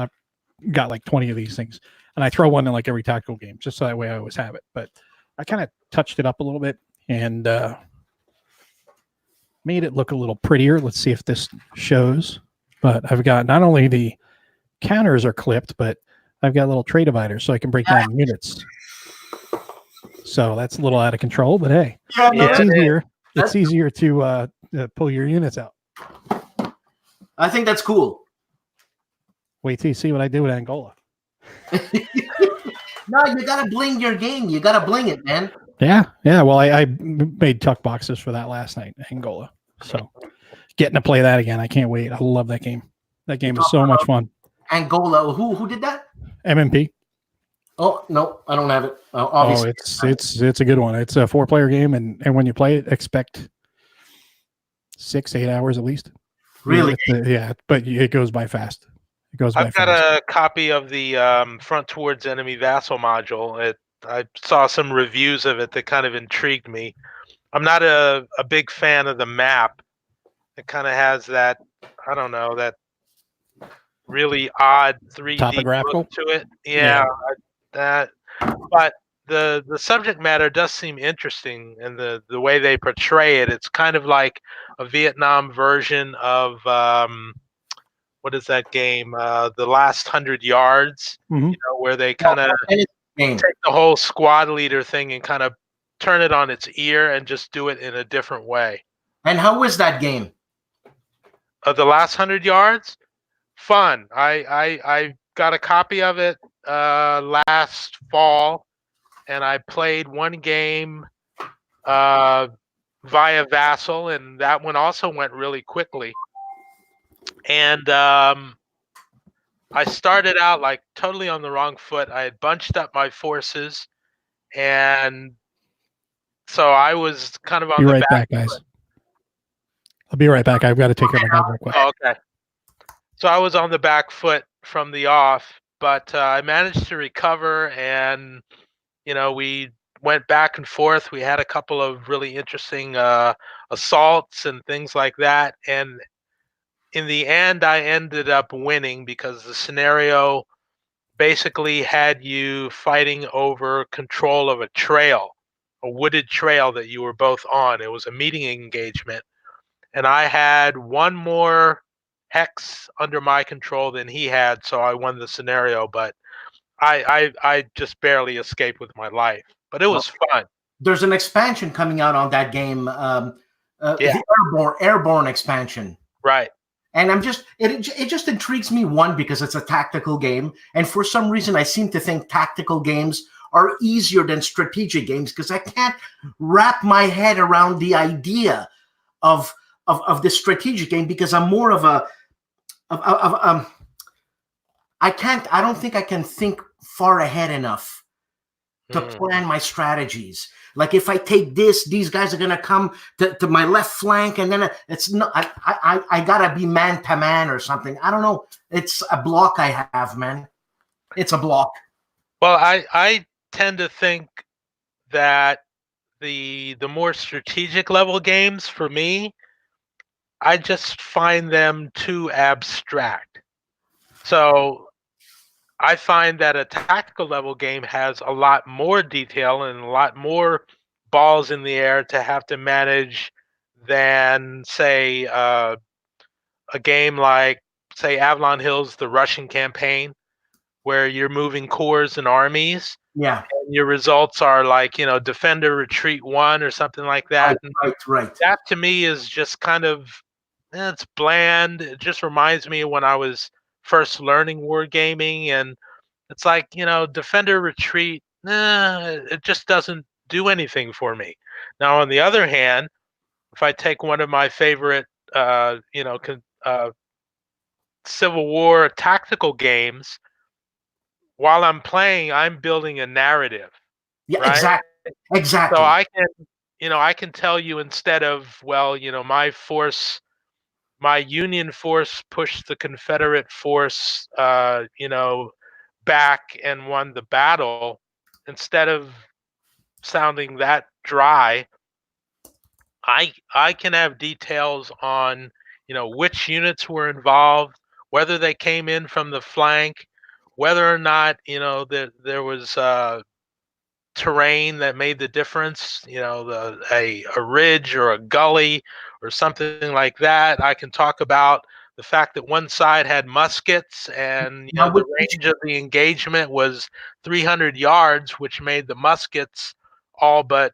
Speaker 1: got like 20 of these things, and I throw one in like every tactical game, just so that way I always have it. But I kind of touched it up a little bit and made it look a little prettier. Let's see if this shows. But I've got not only the counters are clipped, but I've got little tray dividers so I can break down units. So that's a little out of control, but hey, it's easier. It's easier to pull your units out.
Speaker 3: I think that's cool.
Speaker 1: Wait till you see what I do with Angola.
Speaker 3: No, you gotta bling your game. You gotta bling it, man.
Speaker 1: Yeah. Well, I made tuck boxes for that last night, Angola. So getting to play that again, I can't wait. I love that game. That game is so much fun.
Speaker 3: Angola. Who did that?
Speaker 1: MMP.
Speaker 3: Oh no, I don't have it. Obviously,
Speaker 1: it's a good one. It's a 4-player game, and when you play it, expect 6-8 hours at least.
Speaker 3: Really?
Speaker 1: Yeah, but it goes by fast. It goes by
Speaker 2: I've got a copy of the Front Towards Enemy Vassal module. I saw some reviews of it that kind of intrigued me. I'm not a big fan of the map. It kind of has that, I don't know, that really odd 3D
Speaker 1: topographical
Speaker 2: look to it. Yeah. That. But the subject matter does seem interesting, and the way they portray it, it's kind of like a Vietnam version of what is that game? The Last 100 Yards.
Speaker 1: Mm-hmm.
Speaker 2: You know, where they kind of take the whole squad leader thing and kind of turn it on its ear and just do it in a different way.
Speaker 3: And how was that game?
Speaker 2: The Last 100 Yards, fun. I got a copy of it last fall, and I played one game via Vassal, and that one also went really quickly. And I started out like totally on the wrong foot. I had bunched up my forces, and so I was kind of on
Speaker 1: the
Speaker 2: back
Speaker 1: guys.
Speaker 2: foot.
Speaker 1: I'll be right back. I've got to take care of my dog real quick.
Speaker 2: Oh, okay. So I was on the back foot from the off, but I managed to recover, and we went back and forth. We had a couple of really interesting assaults and things like that, and in the end, I ended up winning because the scenario basically had you fighting over control of a trail, a wooded trail that you were both on. It was a meeting engagement, and I had one more hex under my control than he had, so I won the scenario. But I just barely escaped with my life. But it was fun.
Speaker 3: There's an expansion coming out on that game, the Airborne expansion.
Speaker 2: Right.
Speaker 3: And it just intrigues me, one, because it's a tactical game. And for some reason, I seem to think tactical games are easier than strategic games because I can't wrap my head around the idea of the strategic game because I'm more of I don't think I can think far ahead enough to plan my strategies. Like if I take this, these guys are gonna come to my left flank, and then it's not. I gotta be man to man or something. I don't know. It's a block I have, man. It's a block.
Speaker 2: Well, I tend to think that the more strategic level games for me, I just find them too abstract. So I find that a tactical level game has a lot more detail and a lot more balls in the air to have to manage than, say, a game like, say, Avalon Hill's The Russian Campaign, where you're moving corps and armies.
Speaker 3: Yeah.
Speaker 2: And your results are like, defender retreat 1 or something like that.
Speaker 3: Right.
Speaker 2: That to me is just kind of, it's bland. It just reminds me of when I was first learning wargaming, and it's like, defender retreat, it just doesn't do anything for me. Now, on the other hand, if I take one of my favorite, Civil War tactical games, while I'm playing, I'm building a narrative.
Speaker 3: Yeah,
Speaker 2: right?
Speaker 3: Exactly.
Speaker 2: So I can tell you, instead of, my Union force pushed the Confederate force, back and won the battle, instead of sounding that dry, I can have details on, which units were involved, whether they came in from the flank, whether or not there was terrain that made the difference, a ridge or a gully or something like that. I can talk about the fact that one side had muskets and the range of the engagement was 300 yards, which made the muskets all but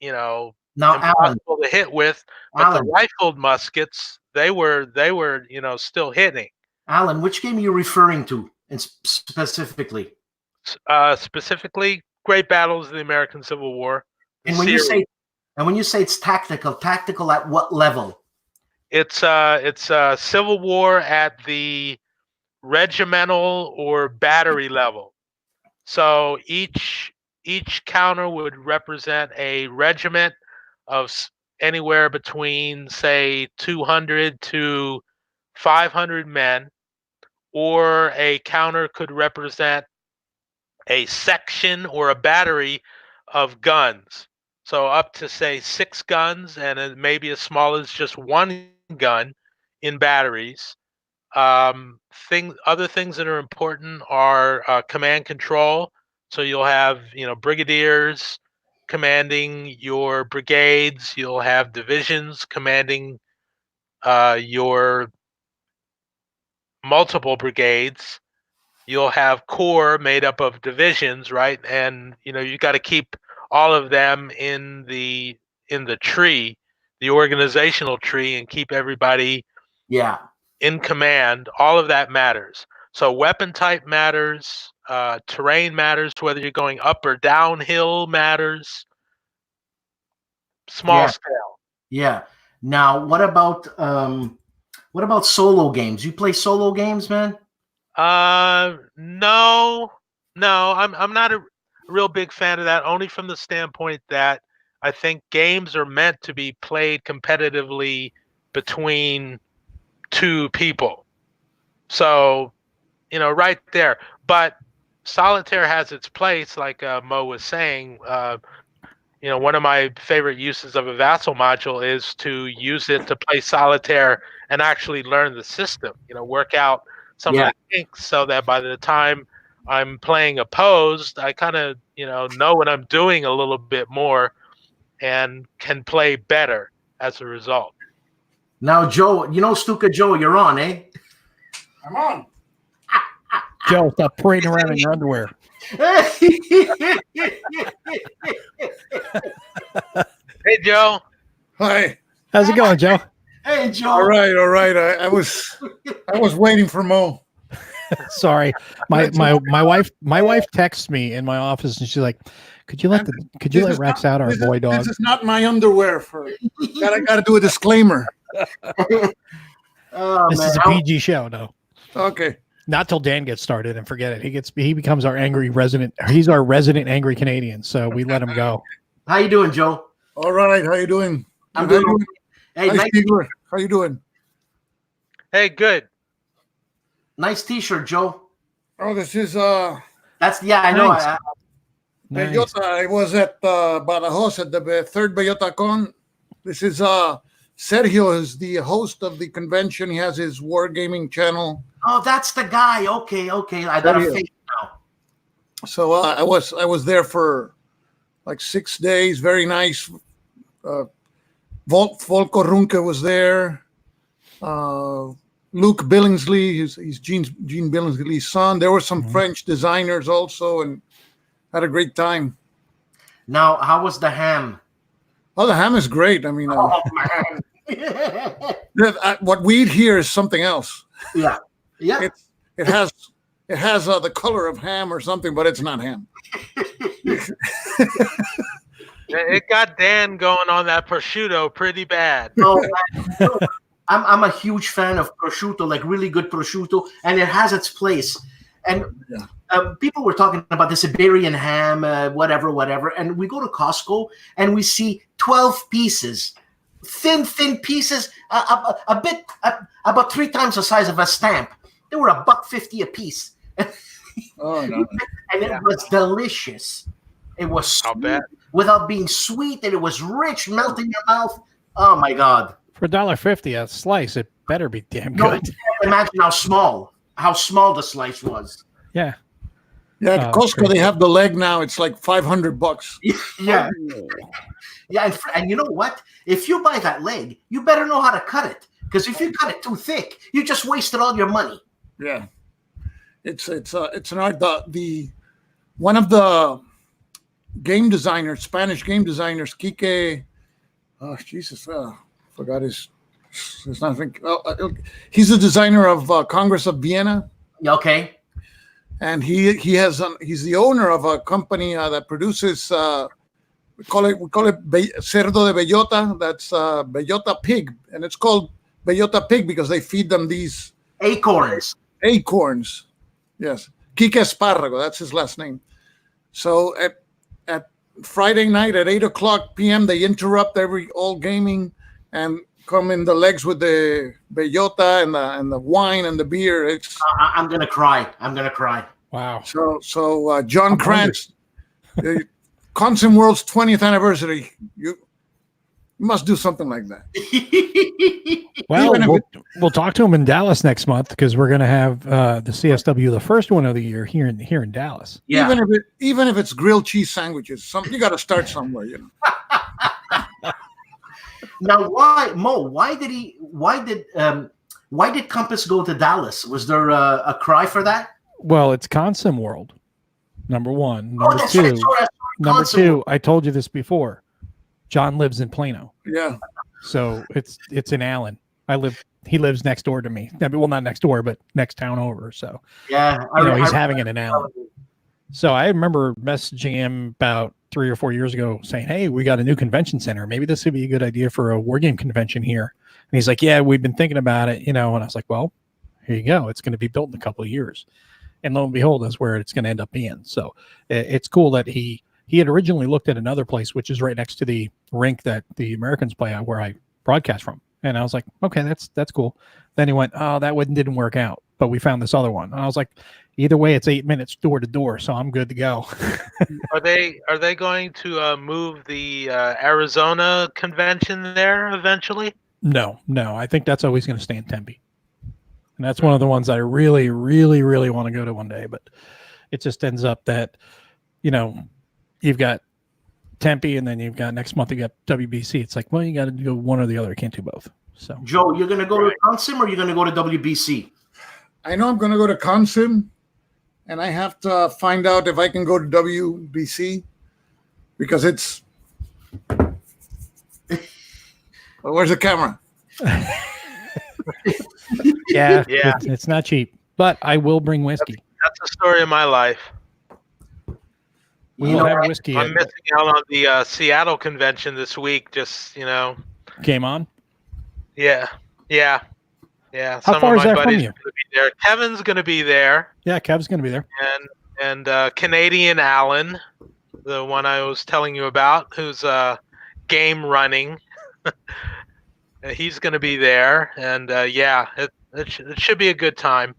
Speaker 3: now,
Speaker 2: impossible to hit with. But
Speaker 3: Alan,
Speaker 2: the rifled muskets, they were still hitting.
Speaker 3: Alan, which game are you referring to, and specifically?
Speaker 2: Specifically, Great Battles of the American Civil War.
Speaker 3: And when you say it's tactical at what level?
Speaker 2: It's Civil War at the regimental or battery level. So each counter would represent a regiment of anywhere between, say, 200 to 500 men, or a counter could represent a section or a battery of guns. So up to, say, 6 guns, and maybe as small as just 1 gun in batteries. Other things that are important are command control. So you'll have brigadiers commanding your brigades. You'll have divisions commanding your multiple brigades. You'll have corps made up of divisions, right? And you got to keep all of them in the tree, the organizational tree, and keep everybody in command. All of that matters. So weapon type matters, terrain matters, whether you're going up or downhill matters, small scale.
Speaker 3: Yeah. Now, what about solo games? You play solo games, man?
Speaker 2: No, I'm not a real big fan of that, only from the standpoint that I think games are meant to be played competitively between 2 people. So, right there. But Solitaire has its place, like Mo was saying. One of my favorite uses of a Vassal module is to use it to play Solitaire and actually learn the system, work out some of the kinks, so that by the time I'm playing opposed, I kind of, know what I'm doing a little bit more and can play better as a result.
Speaker 3: Now, Joe, Stuka Joe, you're on, eh?
Speaker 4: I'm on.
Speaker 1: Joe, stop parading around in your underwear.
Speaker 2: Hey, Joe.
Speaker 4: Hi.
Speaker 1: How's it going, Joe?
Speaker 3: Hey, Joe.
Speaker 4: All right. I was waiting for Mo.
Speaker 1: Sorry, my wife texts me in my office and she's like, "Could you let Rex out, our boy dog?"
Speaker 4: This is not my underwear. I got to do a disclaimer.
Speaker 1: This is a PG show, no.
Speaker 4: Okay.
Speaker 1: Not till Dan gets started, and forget it. He becomes our he's our resident angry Canadian, so we let him go.
Speaker 3: How you doing, Joe?
Speaker 4: All right. How you doing?
Speaker 3: I'm good. Hey,
Speaker 4: nice how you doing?
Speaker 2: Hey, good.
Speaker 3: Nice T-shirt, Joe.
Speaker 4: Oh, this is
Speaker 3: That's I know.
Speaker 1: Nice.
Speaker 4: Bellota. I was at Badajoz at the 3rd Bellota Con. This is Sergio is the host of the convention. He has his wargaming channel.
Speaker 3: Oh, that's the guy. Okay. I got a face now.
Speaker 4: So I was there for like 6 days. Very nice. Volko Runke was there. Luke Billingsley, he's Gene Billingsley's son. There were some French designers also, and had a great time.
Speaker 3: Now, how was the ham?
Speaker 4: Oh, the ham is great. I mean,
Speaker 3: man.
Speaker 4: What we eat here is something else.
Speaker 3: Yeah.
Speaker 4: It has the color of ham or something, but it's not ham.
Speaker 2: It got Dan going on that prosciutto pretty bad.
Speaker 3: No, I'm a huge fan of prosciutto, like really good prosciutto, and it has its place. And people were talking about the Siberian ham, whatever. And we go to Costco and we see 12 pieces, thin pieces, about 3 times the size of a stamp. They were $1.50 a piece.
Speaker 4: Oh no!
Speaker 3: And it was delicious. It was sweet, without being sweet, and it was rich, melt in your mouth. Oh my God!
Speaker 1: For $1.50 a slice, it better be damn good.
Speaker 3: Imagine how small the slice was.
Speaker 1: Yeah.
Speaker 4: Yeah, at Costco
Speaker 1: crazy.
Speaker 4: they have the leg now. It's like $500.
Speaker 3: Yeah. Yeah, and you know what? If you buy that leg, you better know how to cut it. Because if you cut it too thick, you just wasted all your money.
Speaker 4: Yeah, it's an art. The one of the game designers, Spanish game designers, Quique. Oh Jesus, forgot his nothing. He's the designer of Congress of Vienna.
Speaker 3: Okay.
Speaker 4: And he's the owner of a company that produces we call it cerdo de bellota. That's bellota pig, and it's called bellota pig because they feed them these
Speaker 3: acorns.
Speaker 4: Acorns, yes. Quique Esparrago, that's his last name. So at Friday night at 8:00 p.m. they interrupt all gaming and come in the legs with the bellota and the wine and the beer. It's
Speaker 3: I'm gonna cry.
Speaker 1: Wow.
Speaker 4: So John Krantz, Consim World's 20th anniversary. You must do something like that.
Speaker 1: Well, we'll talk to him in Dallas next month because we're going to have the CSW, the first one of the year, here in Dallas.
Speaker 3: Yeah.
Speaker 4: Even if it's grilled cheese sandwiches, you got to start somewhere, you know.
Speaker 3: Now, why did Compass go to Dallas? Was there a cry for that?
Speaker 1: Well, it's Consim World, number one. Number
Speaker 3: that's
Speaker 1: two,
Speaker 3: right. Sorry,
Speaker 1: number
Speaker 3: Consim
Speaker 1: two.
Speaker 3: World.
Speaker 1: I told you this before. John lives in Plano,
Speaker 4: Yeah.
Speaker 1: so it's in Allen. He lives next door to me. Well, not next door, but next town over. So
Speaker 3: Yeah,
Speaker 1: he's having it in Allen. So I remember messaging him about 3 or 4 years ago saying, "Hey, we got a new convention center. Maybe this would be a good idea for a Wargame convention here." And he's like, "Yeah, we've been thinking about it, And I was like, "Well, here you go. It's going to be built in a couple of years." And lo and behold, that's where it's going to end up being. So it's cool that he had originally looked at another place, which is right next to the rink that the Americans play at, where I broadcast from. And I was like, okay, that's cool. Then he went, oh, that one didn't work out, but we found this other one. And I was like, either way, it's 8 minutes door to door, so I'm good to go.
Speaker 2: Are they going to move the Arizona convention there eventually?
Speaker 1: No. I think that's always going to stay in Tempe. And that's one of the ones I really, really, really want to go to one day. But it just ends up that, you've got Tempe and then you've got next month, you got WBC. It's like, well, you got to go one or the other. You can't do both. So,
Speaker 3: Joe, you're going to go to Consim or you're going to go to WBC?
Speaker 4: I know I'm going to go to Consim, and I have to find out if I can go to WBC because it's. Well, where's the camera?
Speaker 1: yeah. It's not cheap, but I will bring whiskey.
Speaker 2: That's the story of my life.
Speaker 1: We will have whiskey.
Speaker 2: I'm missing out on the Seattle convention this week. Just
Speaker 1: Game on.
Speaker 2: Yeah.
Speaker 1: How
Speaker 2: Some
Speaker 1: far
Speaker 2: of
Speaker 1: is
Speaker 2: my
Speaker 1: that from
Speaker 2: buddies
Speaker 1: you?
Speaker 2: are going to be there. Kevin's going to be there,
Speaker 1: Yeah, Kev's going to be there.
Speaker 2: and Canadian Alan, the one I was telling you about, who's game running. He's going to be there, and it should be a good time.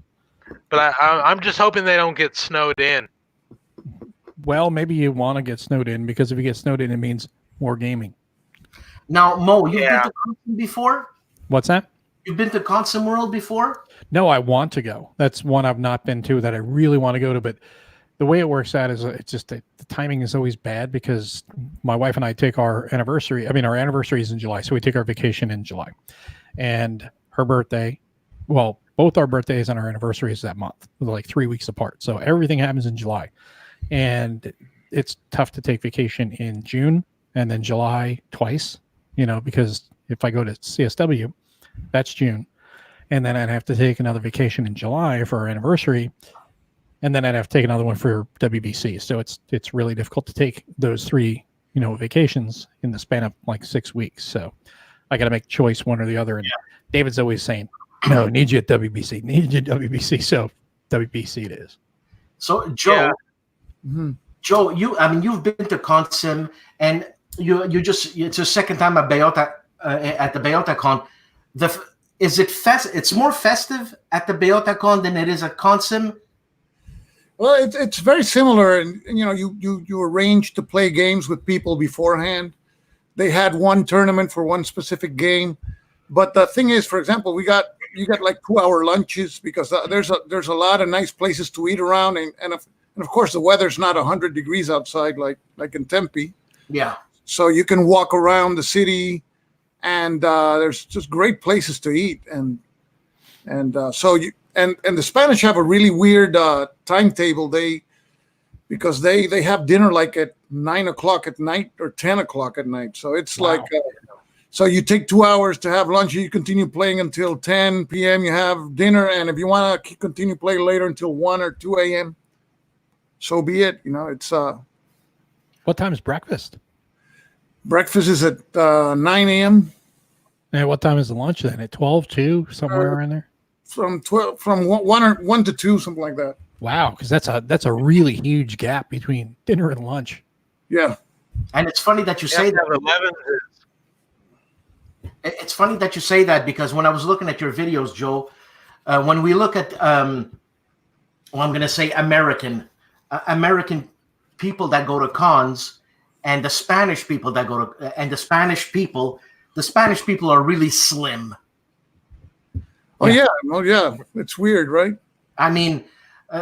Speaker 2: But I'm just hoping they don't get snowed in.
Speaker 1: Well, maybe you want to get snowed in because if you get snowed in, it means more gaming.
Speaker 3: Now, Mo, you've been to Consim before?
Speaker 1: What's that?
Speaker 3: You've been to Consim World before?
Speaker 1: No, I want to go. That's one I've not been to that I really want to go to. But the way it works out is it's just the timing is always bad because my wife and I take our anniversary. I mean, our anniversary is in July. So we take our vacation in July. And her birthday, well, both our birthdays and our anniversary is that month. They're like 3 weeks apart. So everything happens in July. And it's tough to take vacation in June and then July twice, because if I go to CSW, that's June. And then I'd have to take another vacation in July for our anniversary. And then I'd have to take another one for WBC. So it's really difficult to take those 3, vacations in the span of like 6 weeks. So I got to make a choice, one or the other. And David's always saying, no, need you at WBC, need you at WBC. So WBC it is.
Speaker 3: So Joe, Joe, you've been to Consim, and it's your second time at Bellota at the Bellota Con. It's more festive at the Bellota Con than it is at Consim.
Speaker 4: Well, it's very similar, and you arrange to play games with people beforehand. They had one tournament for one specific game, but the thing is, for example, we got you get like 2-hour lunches because there's a lot of nice places to eat around, and of course the weather's not 100 degrees outside like in Tempe.
Speaker 3: Yeah.
Speaker 4: So you can walk around the city, and there's just great places to eat, and so you and the Spanish have a really weird timetable. Because they have dinner like at 9 o'clock at night or 10 o'clock at night. So it's like, so you take 2 hours to have lunch. You continue playing until 10 p.m. You have dinner. And if you want to continue playing later until 1 or 2 a.m., so be it. It's.
Speaker 1: What time is breakfast?
Speaker 4: Breakfast is at 9 a.m.
Speaker 1: And what time is the lunch then? At 12, 2, somewhere around there?
Speaker 4: From 1 to 2, something like that.
Speaker 1: Wow, because that's a really huge gap between dinner and lunch.
Speaker 4: Yeah,
Speaker 3: and it's funny that you say that.
Speaker 2: 11.
Speaker 3: It's funny that you say that because when I was looking at your videos, Joe, when we look at, I'm going to say American people that go to cons, and the Spanish people that go to, and the Spanish people are really slim.
Speaker 4: Oh yeah, it's weird, right?
Speaker 3: I mean.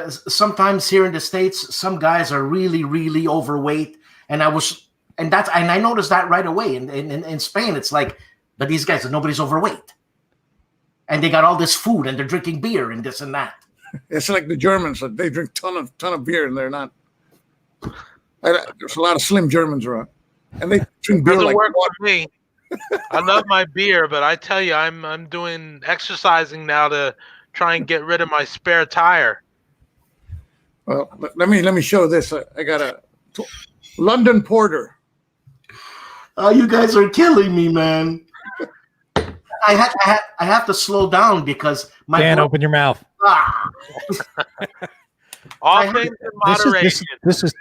Speaker 3: Sometimes here in the States, some guys are really, really overweight, and I noticed that right away. In Spain, it's like, but these guys, nobody's overweight, and they got all this food, and they're drinking beer and this and that.
Speaker 4: It's like the Germans; they drink ton of beer, and they're not. There's a lot of slim Germans around, and they drink beer
Speaker 2: Doesn't
Speaker 4: like
Speaker 2: work
Speaker 4: water.
Speaker 2: for me. I love my beer, but I tell you, I'm doing exercising now to try and get rid of my spare tire.
Speaker 4: Well, let me show this. I got a London Porter.
Speaker 3: Oh, you guys are killing me, man. I have to slow down because my
Speaker 1: Dan, open your mouth.
Speaker 2: All things in moderation.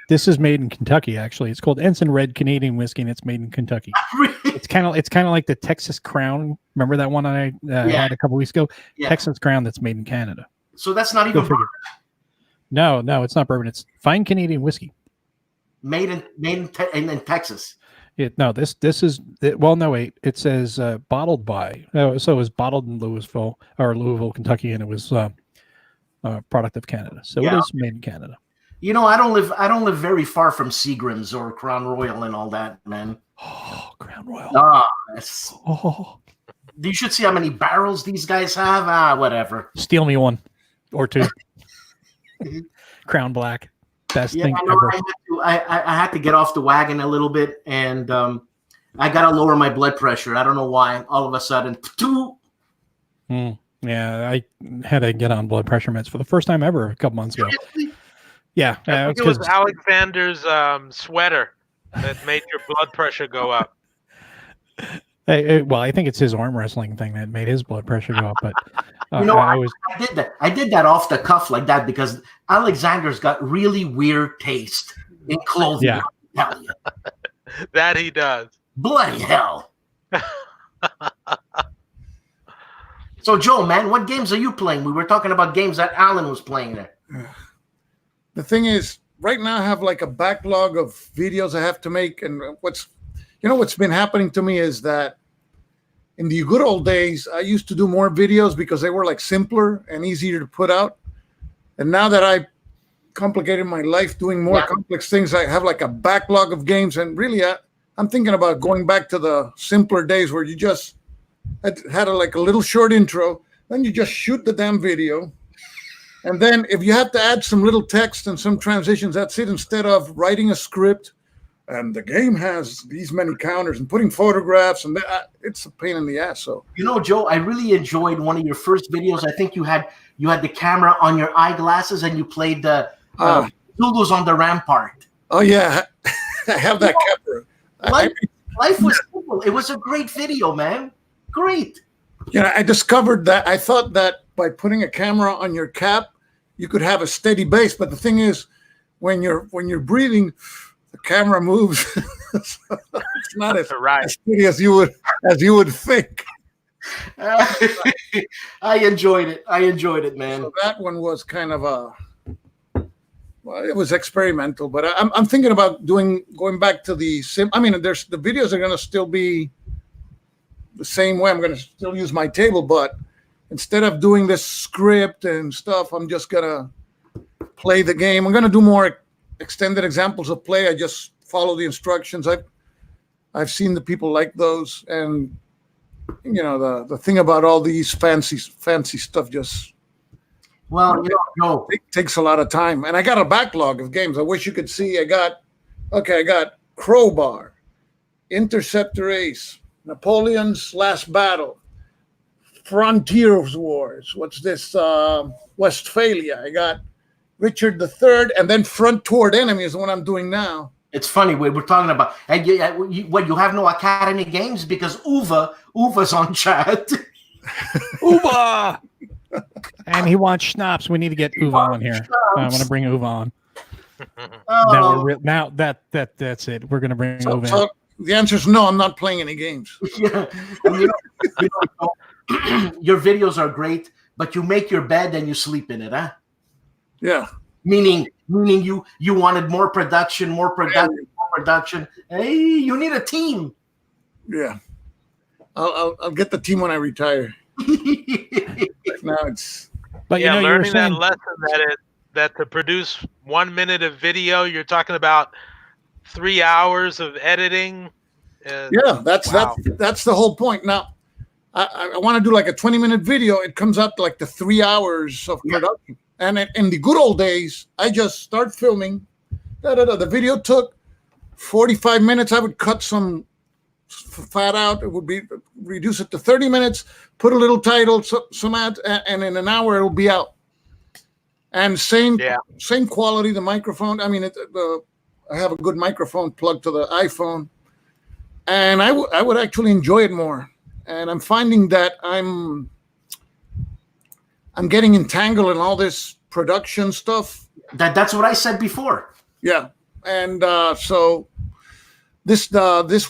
Speaker 1: This is made in Kentucky. Actually, it's called Ensign Red Canadian whiskey, and it's made in Kentucky. It's kind of like the Texas Crown. Remember that one I had a couple weeks ago?
Speaker 3: Yeah.
Speaker 1: Texas Crown that's made in Canada.
Speaker 3: So that's not even bourbon.
Speaker 1: No, it's not bourbon. It's fine Canadian whiskey.
Speaker 3: Made in Texas.
Speaker 1: This is well, no, wait. It says bottled by. So it was bottled in Louisville, Kentucky, and it was a product of Canada. So it is made in Canada.
Speaker 3: I don't live very far from Seagram's or Crown Royal and all that, man.
Speaker 1: Oh, Crown Royal.
Speaker 3: You should see how many barrels these guys have. Whatever.
Speaker 1: Steal me one or two. Crown Black, best thing ever.
Speaker 3: I had to get off the wagon a little bit, and I got to lower my blood pressure. I don't know why. All of a sudden,
Speaker 1: yeah, I had to get on blood pressure meds for the first time ever a couple months ago. Yeah,
Speaker 2: I think it was Alexander's sweater that made your blood pressure go up.
Speaker 1: Well, I think it's his arm wrestling thing that made his blood pressure go up. But
Speaker 3: I did that. I did that off the cuff like that because Alexander's got really weird taste in clothing.
Speaker 1: Yeah.
Speaker 3: Tell you.
Speaker 2: That he does.
Speaker 3: Bloody hell. So, Joe, man, what games are you playing? We were talking about games that Alan was playing there.
Speaker 4: The thing is, right now I have like a backlog of videos I have to make, and what's been happening to me is that in the good old days, I used to do more videos because they were like simpler and easier to put out. And now that I complicated my life doing more complex things, I have like a backlog of games. And really, I'm thinking about going back to the simpler days where you just had a little short intro, then you just shoot the damn video. And then if you have to add some little text and some transitions, that's it, instead of writing a script. And the game has these many counters and putting photographs, and it's a pain in the ass. So
Speaker 3: Joe, I really enjoyed one of your first videos. I think you had the camera on your eyeglasses and you played the Zulus on the Rampart.
Speaker 4: Oh yeah, I have that camera.
Speaker 3: Life was simple. It was a great video, man. Great.
Speaker 4: I discovered that. I thought that by putting a camera on your cap, you could have a steady base. But the thing is, when you're breathing, the camera moves. So it's not as steady as you would think.
Speaker 3: I enjoyed it, man.
Speaker 4: So that one was kind of it was experimental, but I'm thinking about going back to the sim. I mean, the videos are going to still be the same way. I'm going to still use my table, but instead of doing this script and stuff, I'm just gonna play the game. I'm gonna do more extended examples of play. I just follow the instructions. I've seen the people like those, and you know the thing about all these fancy stuff just it takes a lot of time. And I got a backlog of games. I wish you could see. I got Crowbar, Interceptor Ace, Napoleon's Last Battle, Frontiers Wars. What's this? Westphalia. I got Richard III, and then Front Toward Enemy is the one I'm doing now.
Speaker 3: It's funny we're talking about. And you have no Academy games because Uva's on chat.
Speaker 1: Uva, and he wants schnapps. We need to get Uva on here. I want to bring Uva on. Now that's it. We're gonna bring Uva.
Speaker 4: So the answer is no. I'm not playing any games.
Speaker 3: Yeah. Your videos are great, but you make your bed and you sleep in it, huh?
Speaker 4: Yeah.
Speaker 3: Meaning you wanted more production. Hey, you need a team.
Speaker 4: Yeah. I'll get the team when I retire. Now it's.
Speaker 1: But
Speaker 2: yeah,
Speaker 1: you know,
Speaker 2: learning
Speaker 1: you were saying,
Speaker 2: that lesson that to produce 1 minute of video, you're talking about 3 hours of editing.
Speaker 4: Yeah, that's the whole point. Now, I want to do like a 20-minute video. It comes out to like the 3 hours of production. And in the good old days, I just start filming. The video took 45 minutes. I would cut some fat out. It would be reduce it to 30 minutes, put a little title, some ads, and in an hour it'll be out. And same quality, the microphone. I mean, I have a good microphone plugged to the iPhone, and I would actually enjoy it more. And I'm finding that I'm getting entangled in all this production stuff.
Speaker 3: That's what I said before.
Speaker 4: Yeah, and so this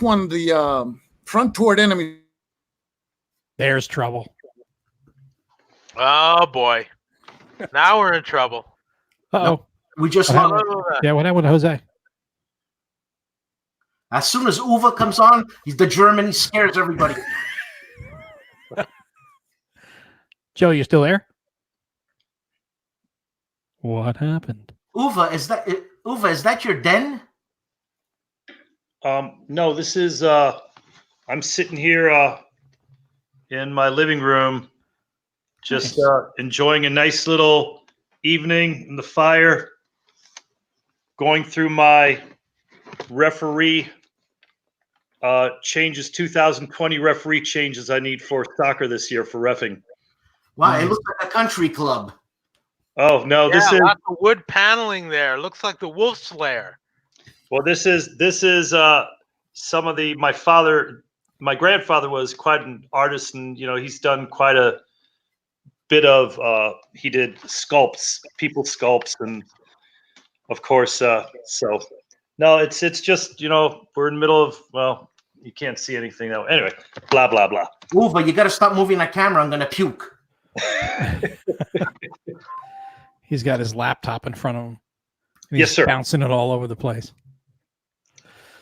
Speaker 4: one, the Front Toward Enemy.
Speaker 1: there's trouble.
Speaker 2: Oh boy, now we're in trouble.
Speaker 1: Uh-oh.
Speaker 3: We just
Speaker 1: What
Speaker 3: lost.
Speaker 1: Yeah, what happened to Jose?
Speaker 3: As soon as Uva comes on, he's the German. He scares everybody.
Speaker 1: Joe, you still there? What happened?
Speaker 3: Uva, is that your den?
Speaker 5: No, this is I'm sitting here in my living room, just enjoying a nice little evening in the fire, going through my referee changes, 2020 referee changes I need for soccer this year for reffing.
Speaker 3: Wow, it looks like a country club.
Speaker 5: Oh no, this is
Speaker 2: lots of wood paneling there. Looks like the Wolf's Lair.
Speaker 5: well, this is some of my grandfather was quite an artist, and you know he's done quite a bit of he did people sculpts, and of course so no, it's just, you know, we're in the middle of, well, you can't see anything though. Anyway, blah blah blah.
Speaker 3: Uva, you got to stop moving that camera. I'm gonna puke.
Speaker 1: He's got his laptop in front of him. And
Speaker 5: Yes,
Speaker 1: he's
Speaker 5: sir.
Speaker 1: Bouncing it all over the place.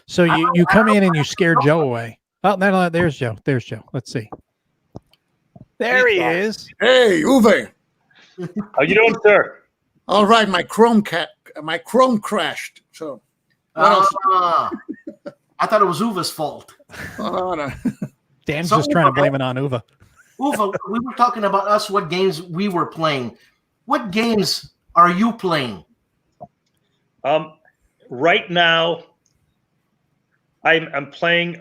Speaker 1: So you come in and you scare Joe away. Oh, no, there's Joe. There's Joe. Let's see. There he is.
Speaker 4: Hey, Uwe.
Speaker 5: How you doing, sir?
Speaker 4: All right, my Chrome crashed. So what else?
Speaker 3: I thought it was Uva's fault.
Speaker 4: No.
Speaker 1: Dan's
Speaker 3: So
Speaker 1: just trying to blame it on Uva.
Speaker 3: Uva, we were talking about what games we were playing. What games are you playing?
Speaker 5: Right now, I'm playing.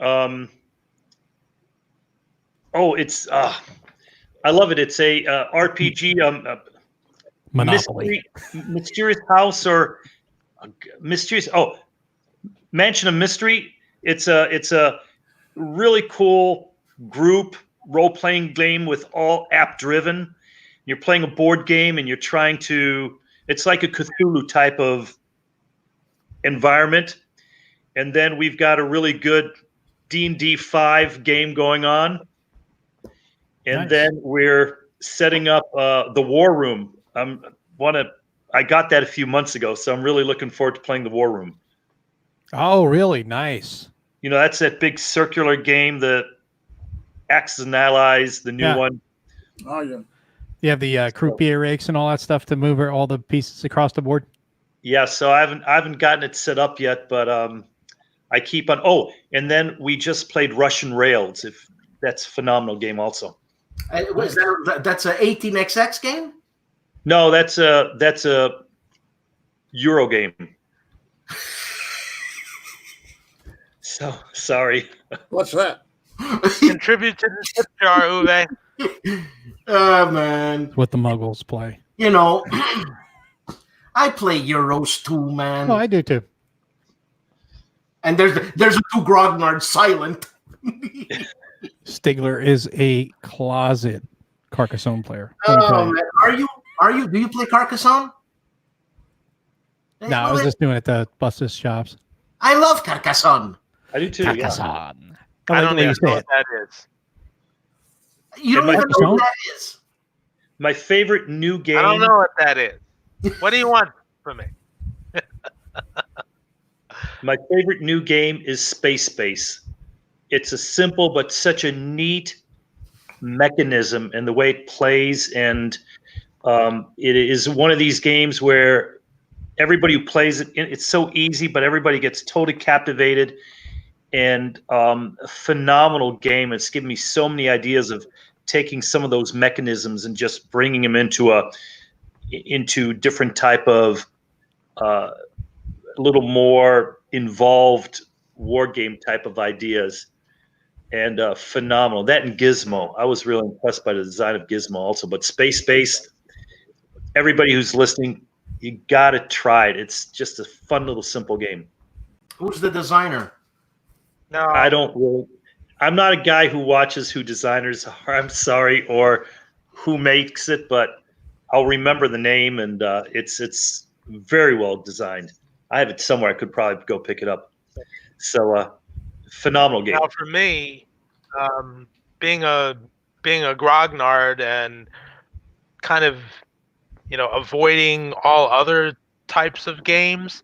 Speaker 5: It's I love it. It's a RPG.
Speaker 1: Monopoly.
Speaker 5: Mysterious House or Mysterious. Oh, Mansion of Mystery. It's a really cool group role-playing game with all app-driven. You're playing a board game and you're trying to. It's like a Cthulhu type of environment, and then we've got a really good D&D 5 game going on, and
Speaker 1: Nice.
Speaker 5: then we're setting up the War Room. I got that a few months ago, so I'm really looking forward to playing the War Room.
Speaker 1: Oh, really? Nice.
Speaker 5: You know, that's that big circular game, the Axis and Allies, the new
Speaker 1: Yeah.
Speaker 5: one.
Speaker 4: Oh yeah.
Speaker 1: You have the croupier rakes and all that stuff to move all the pieces across the board.
Speaker 5: Yeah, so I haven't gotten it set up yet, but I keep on. Oh, and then we just played Russian Rails. If that's a phenomenal game, also.
Speaker 3: That's a 18xx game.
Speaker 5: No, that's a Euro game. So sorry.
Speaker 4: What's that?
Speaker 2: Contribute to the tip jar, Uwe.
Speaker 3: Oh man,
Speaker 1: It's what the Muggles play.
Speaker 3: you know, I play Euros too, man.
Speaker 1: Oh, I do too.
Speaker 3: And there's a two grognard silent.
Speaker 1: Stigler is a closet Carcassonne player. Let me tell
Speaker 3: Oh
Speaker 1: you.
Speaker 3: man, are you? Do you play Carcassonne?
Speaker 1: No, I was just doing it to bust his chops.
Speaker 3: I love Carcassonne.
Speaker 5: I do too. Yeah.
Speaker 1: Carcassonne.
Speaker 2: I don't
Speaker 1: even
Speaker 2: even know what that is.
Speaker 3: You don't
Speaker 5: Am I
Speaker 3: even know what that is.
Speaker 5: My favorite new game.
Speaker 2: I don't know what that is. What do you want from me?
Speaker 5: My favorite new game is Space Base. It's a simple but such a neat mechanism and the way it plays, and it is one of these games where everybody who plays it, it's so easy, but everybody gets totally captivated. And a phenomenal game. It's given me so many ideas of taking some of those mechanisms and just bringing them into different type of a little more involved war game type of ideas. And phenomenal. That and Gizmo. I was really impressed by the design of Gizmo also. But Space Base, everybody who's listening, you got to try it. It's just a fun little simple game.
Speaker 3: Who's the designer?
Speaker 2: No,
Speaker 5: I don't really. I'm not a guy who watches who designers are. I'm sorry, or who makes it, but I'll remember the name, and it's very well designed. I have it somewhere. I could probably go pick it up. So, phenomenal game.
Speaker 2: Now, for me, being a grognard and kind of, avoiding all other types of games,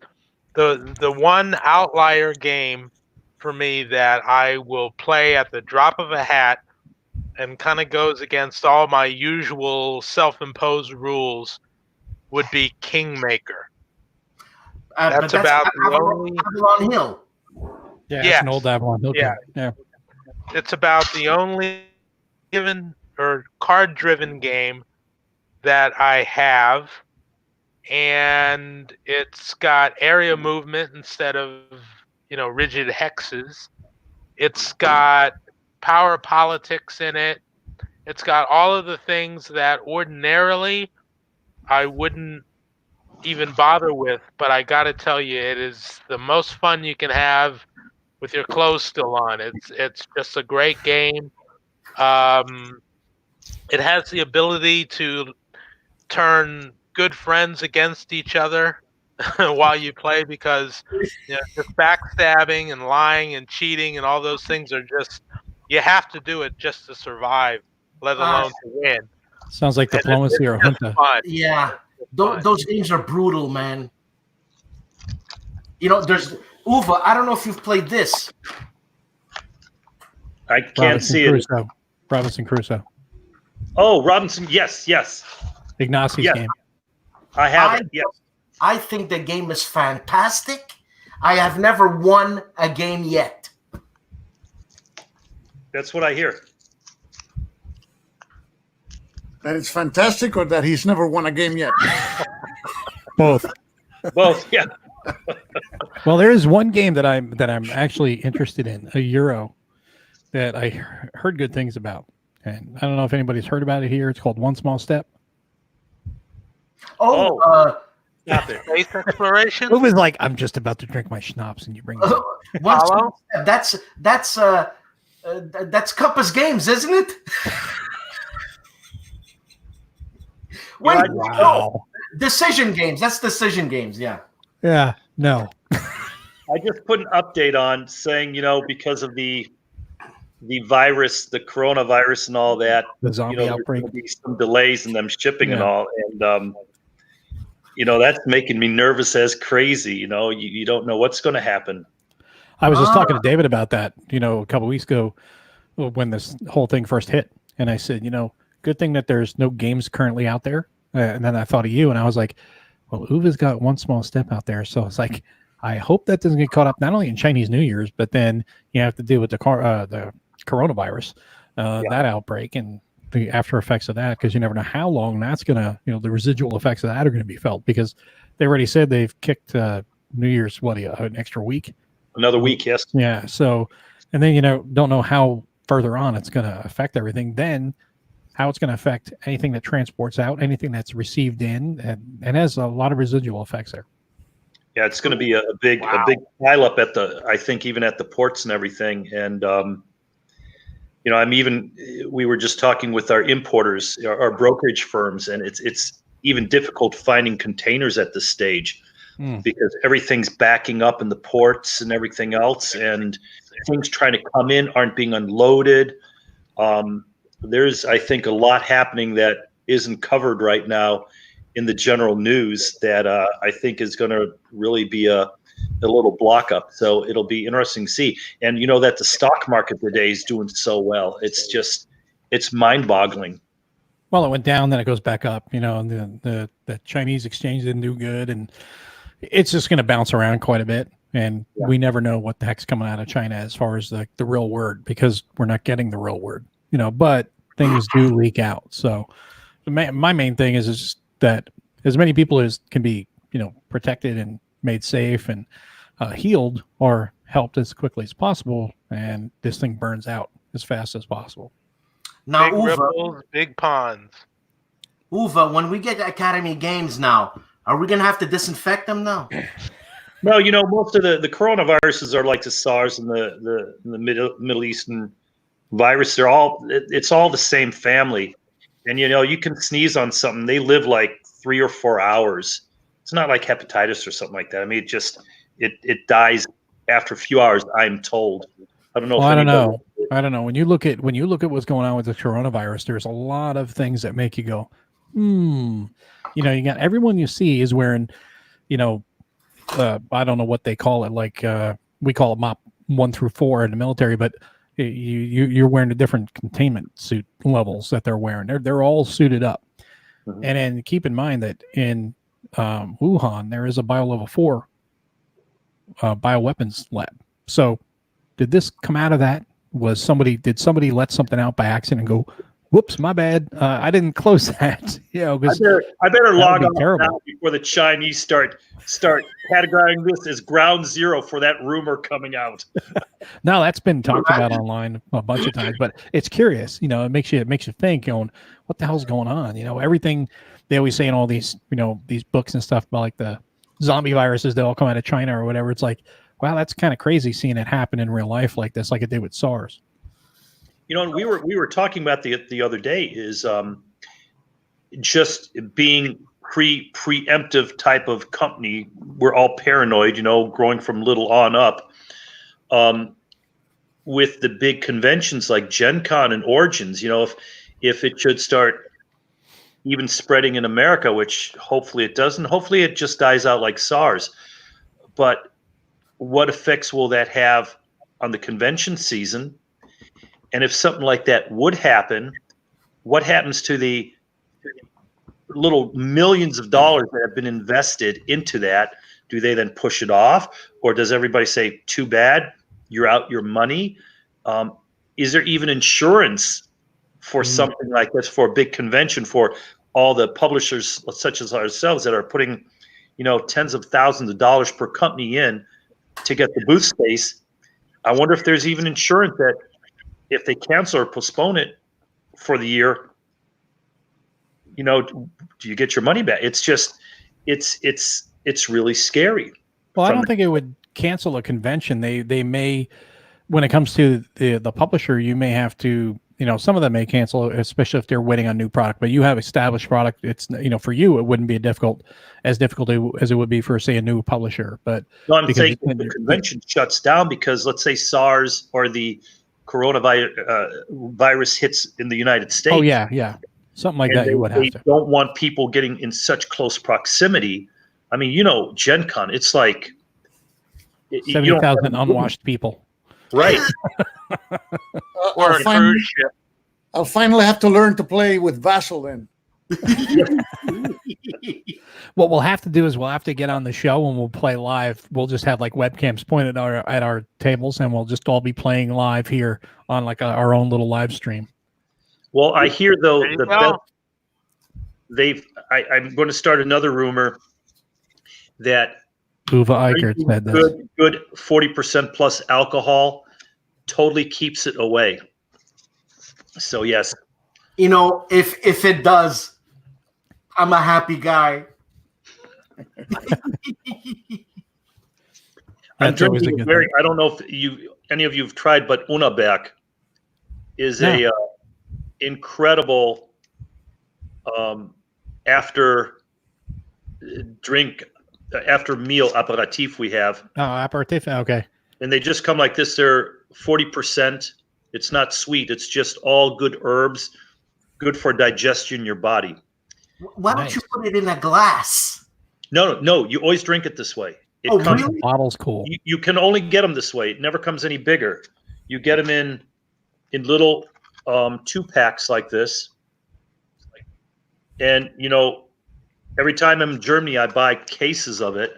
Speaker 2: the one outlier game for me that I will play at the drop of a hat and kind of goes against all my usual self-imposed rules would be Kingmaker. That's about the only.
Speaker 3: Avalon Hill.
Speaker 1: Yeah,
Speaker 2: Yes.
Speaker 1: it's an old Avalon. Okay.
Speaker 2: Yeah.
Speaker 1: Yeah.
Speaker 2: It's about the only given or card-driven game that I have, and it's got area movement instead of rigid hexes. It's got power politics in it. It's got all of the things that ordinarily I wouldn't even bother with, but I got to tell you, it is the most fun you can have with your clothes still on. It's just a great game. It has the ability to turn good friends against each other while you play, because just backstabbing and lying and cheating and all those things are just, you have to do it just to survive, let alone to win.
Speaker 1: Sounds like
Speaker 2: And
Speaker 1: diplomacy or
Speaker 2: just
Speaker 1: junta.
Speaker 2: fun.
Speaker 3: Yeah, those games are brutal, man. There's Uwe. I don't know if you've played this.
Speaker 5: I can't see it.
Speaker 1: Robinson Crusoe.
Speaker 5: Oh, Robinson. Yes.
Speaker 1: Ignacio's
Speaker 5: Yeah.
Speaker 1: game.
Speaker 5: I have it. Yes.
Speaker 3: I think the game is fantastic. I have never won a game yet.
Speaker 5: That's what I hear.
Speaker 4: That it's fantastic, or that he's never won a game yet.
Speaker 1: Both.
Speaker 5: Well, yeah.
Speaker 1: Well, there is one game that I'm actually interested in, a Euro, that I heard good things about, and I don't know if anybody's heard about it here. It's called One Small Step.
Speaker 5: Stop it.
Speaker 2: Space exploration.
Speaker 1: It was like, I'm just about to drink my schnapps, and you bring it up.
Speaker 2: Follow?
Speaker 3: That's Compass Games, isn't it? Wait,
Speaker 1: Wow.
Speaker 3: Decision Games. That's Decision Games. Yeah.
Speaker 1: Yeah. No.
Speaker 5: I just put an update on saying, because of the virus, the coronavirus and all that,
Speaker 1: The zombie
Speaker 5: there's
Speaker 1: outbreak.
Speaker 5: going to be some delays in them shipping and
Speaker 1: Yeah.
Speaker 5: all. And, that's making me nervous as crazy. You don't know what's going to happen.
Speaker 1: I was just talking to David about that, a couple weeks ago when this whole thing first hit. And I said, good thing that there's no games currently out there. And then I thought of you, and I was like, well, Uva's got one small step out there. So it's like, I hope that doesn't get caught up not only in Chinese New Year's, but then you have to deal with the coronavirus, that outbreak and the after effects of that, because you never know how long that's going to, the residual effects of that are going to be felt, because they already said they've kicked New Year's, an extra week?
Speaker 5: Another week, yes.
Speaker 1: Yeah. So, and then, don't know how further on it's going to affect everything. Then how it's going to affect anything that transports out, anything that's received in, and has a lot of residual effects there.
Speaker 5: Yeah, it's going to be a big pile up I think even at the ports and everything. And, we were just talking with our importers, our brokerage firms, and it's even difficult finding containers at this stage because everything's backing up in the ports and everything else, and things trying to come in aren't being unloaded. There's, I think, a lot happening that isn't covered right now in the general news that I think is going to really be a little block up. So it'll be interesting to see. And that the stock market today is doing so well. It's mind-boggling.
Speaker 1: Well, it went down, then it goes back up. And the Chinese exchange didn't do good, and it's just going to bounce around quite a bit. And we never know what the heck's coming out of China as far as the real word, because we're not getting the real word. But things do leak out. So my main thing is just that as many people as can be, protected and made safe and healed are helped as quickly as possible, and this thing burns out as fast as possible.
Speaker 3: Now,
Speaker 2: big ripples, big ponds.
Speaker 3: Uva, when we get Academy Games now, are we going to have to disinfect them now?
Speaker 5: No, most of the coronaviruses are like the SARS and the Middle Eastern virus. It's all the same family. And, you can sneeze on something. They live like 3 or 4 hours. It's not like hepatitis or something like that. I mean, it dies after a few hours, I'm told. I don't know.
Speaker 1: Well, I don't know. When you look at what's going on with the coronavirus, there's a lot of things that make you go, you got everyone you see is wearing, I don't know what they call it. Like we call it MOP 1 through 4 in the military, but you're wearing the different containment suit levels that they're wearing. They're all suited up. Mm-hmm. And then keep in mind that in Wuhan, there is a bio-level 4 bioweapons lab. So did this come out of that? Did somebody let something out by accident and go, whoops, my bad. I didn't close that.
Speaker 5: I better log on now before the Chinese start categorizing this as ground zero for that rumor coming out.
Speaker 1: No, that's been talked about online a bunch of times, but it's curious. It makes you think, going, what the hell's going on? Everything they always say in all these, these books and stuff about like the zombie viruses that all come out of China or whatever. It's like, wow, that's kind of crazy seeing it happen in real life like this, like it did with SARS.
Speaker 5: And we were talking about the other day is just being preemptive type of company. We're all paranoid, growing from little on up. With the big conventions like Gen Con and Origins, if it should start even spreading in America, which hopefully it doesn't, hopefully it just dies out like SARS. But what effects will that have on the convention season? And if something like that would happen, what happens to the little millions of dollars that have been invested into that? Do they then push it off? Or does everybody say, too bad, you're out your money? Is there even insurance for something like this, for a big convention, for all the publishers such as ourselves that are putting, tens of thousands of dollars per company in to get the booth space? I wonder if there's even insurance that if they cancel or postpone it for the year, do you get your money back? It's just, it's really scary.
Speaker 1: Well, I don't think it would cancel a convention. They may, when it comes to the publisher, you may have to, some of them may cancel, especially if they're waiting on new product. But you have established product. It's, for you, it wouldn't be as difficult as it would be for, say, a new publisher. But
Speaker 5: no, I'm saying if the convention shuts down because, let's say, SARS or the coronavirus hits in the United States.
Speaker 1: Oh yeah, something like that. You would have to.
Speaker 5: They don't want people getting in such close proximity. I mean, Gen Con, it's like
Speaker 1: 70,000 unwashed people.
Speaker 5: Right.
Speaker 2: Or a cruise ship.
Speaker 4: I'll finally have to learn to play with Vassal then.
Speaker 1: What we'll have to do is we'll have to get on the show and we'll play live. We'll just have like webcams pointed at our tables, and we'll just all be playing live here on like our own little live stream.
Speaker 5: Well, I hear though
Speaker 2: There you
Speaker 5: the
Speaker 2: go.
Speaker 5: I'm going to start another rumor that
Speaker 1: Uwe Eickert said this.
Speaker 5: good 40% plus alcohol totally keeps it away. So yes,
Speaker 3: You know, if it does, I'm a happy guy.
Speaker 5: I'm
Speaker 1: That's always a
Speaker 5: drinking
Speaker 1: good
Speaker 5: very.
Speaker 1: thing.
Speaker 5: I don't know if any of you have tried, but Unaback is a incredible after meal aperitif we have,
Speaker 1: Oh, aperitif. Okay.
Speaker 5: and they just come like this. They're 40%. It's not sweet. It's just all good herbs, good for digestion in your body.
Speaker 3: Why don't you put it in a glass?
Speaker 5: No. You always drink it this way. It
Speaker 3: Oh,
Speaker 5: comes.
Speaker 3: really?
Speaker 1: Bottle's cool.
Speaker 5: You can only get them this way. It never comes any bigger. You get them in little 2-packs like this. And every time I'm in Germany, I buy cases of it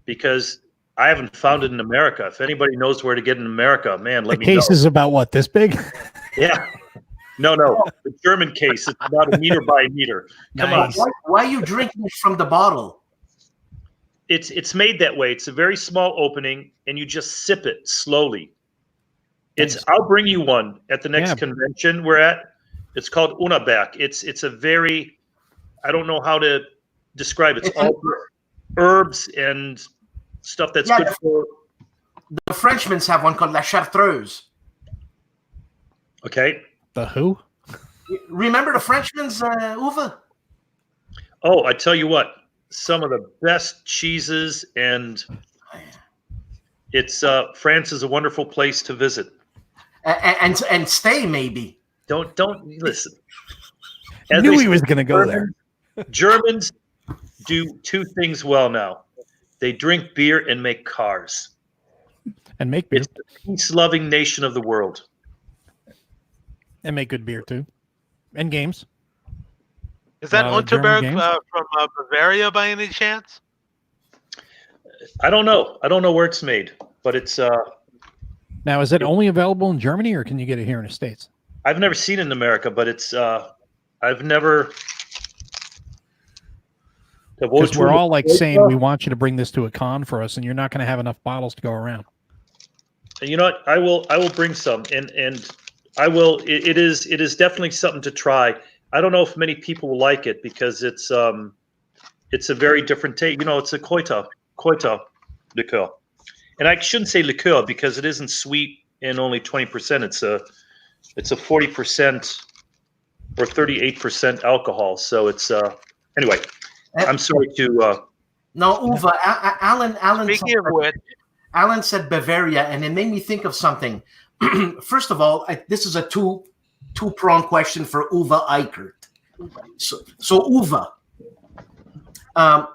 Speaker 5: because I haven't found it in America. If anybody knows where to get it in America, man, let
Speaker 1: The
Speaker 5: me
Speaker 1: case
Speaker 5: know.
Speaker 1: is about what, this big?
Speaker 5: Yeah. No. The German case. It's about a meter by a meter. Come
Speaker 1: Nice.
Speaker 5: on.
Speaker 3: Why are you drinking it from the bottle?
Speaker 5: It's made that way. It's a very small opening, and you just sip it slowly.
Speaker 1: Nice.
Speaker 5: I'll bring you one at the next
Speaker 1: Yeah.
Speaker 5: convention we're at. It's called Unaback. It's a very, I don't know how to describe it. It's all herbs and stuff that's
Speaker 3: Yeah,
Speaker 5: good for.
Speaker 3: The Frenchmen have one called La Chartreuse.
Speaker 5: Okay.
Speaker 1: The who?
Speaker 3: Remember the Frenchmen's, Uwe?
Speaker 5: Oh, I tell you what, some of the best cheeses, and it's France is a wonderful place to visit.
Speaker 3: And stay, maybe.
Speaker 5: Don't listen.
Speaker 1: I
Speaker 5: As
Speaker 1: knew
Speaker 5: they
Speaker 1: he was going to go there.
Speaker 5: Germans do two things well now. They drink beer and make cars.
Speaker 1: And make beer.
Speaker 5: It's the peace-loving nation of the world.
Speaker 1: And make good beer, too. And games.
Speaker 2: Is that
Speaker 1: German
Speaker 2: Unterberg
Speaker 1: games?
Speaker 2: from Bavaria by any chance?
Speaker 5: I don't know. I don't know where it's made, but it's.
Speaker 1: Now, is it only available in Germany, or can you get it here in the States?
Speaker 5: I've never seen it in America, but it's. I've never.
Speaker 1: Because we're all like saying we want you to bring this to a con for us, and you're not going to have enough bottles to go around.
Speaker 5: You know what? I will bring some, and I will. It is definitely something to try. I don't know if many people will like it because it's a very different taste. It's a Kräuter liqueur, and I shouldn't say liqueur because it isn't sweet and only 20%. It's a 40% or 38% alcohol. So it's anyway. I'm sorry to.
Speaker 3: No, Uwe, Alan.
Speaker 2: Speaking of which,
Speaker 3: Alan said Bavaria, and it made me think of something. First of all, this is a two-pronged question for Uwe Eickert. So Uwe,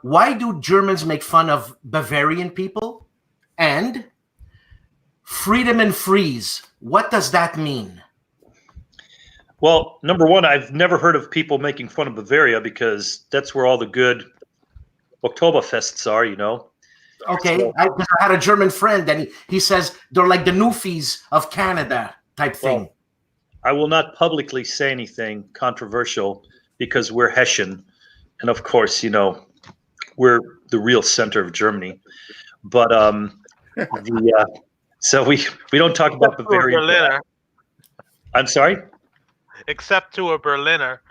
Speaker 3: why do Germans make fun of Bavarian people? And freedom and freeze, what does that mean?
Speaker 5: Well, number one, I've never heard of people making fun of Bavaria because that's where all the good Oktoberfests are,
Speaker 3: Okay, I had a German friend, and he says they're like the Newfies of Canada type thing.
Speaker 5: Well, I will not publicly say anything controversial because we're Hessian, and of course, we're the real center of Germany. But so we don't talk about
Speaker 2: except to a
Speaker 5: Bavaria.
Speaker 2: Berliner.
Speaker 5: I'm sorry.
Speaker 2: Except to a Berliner.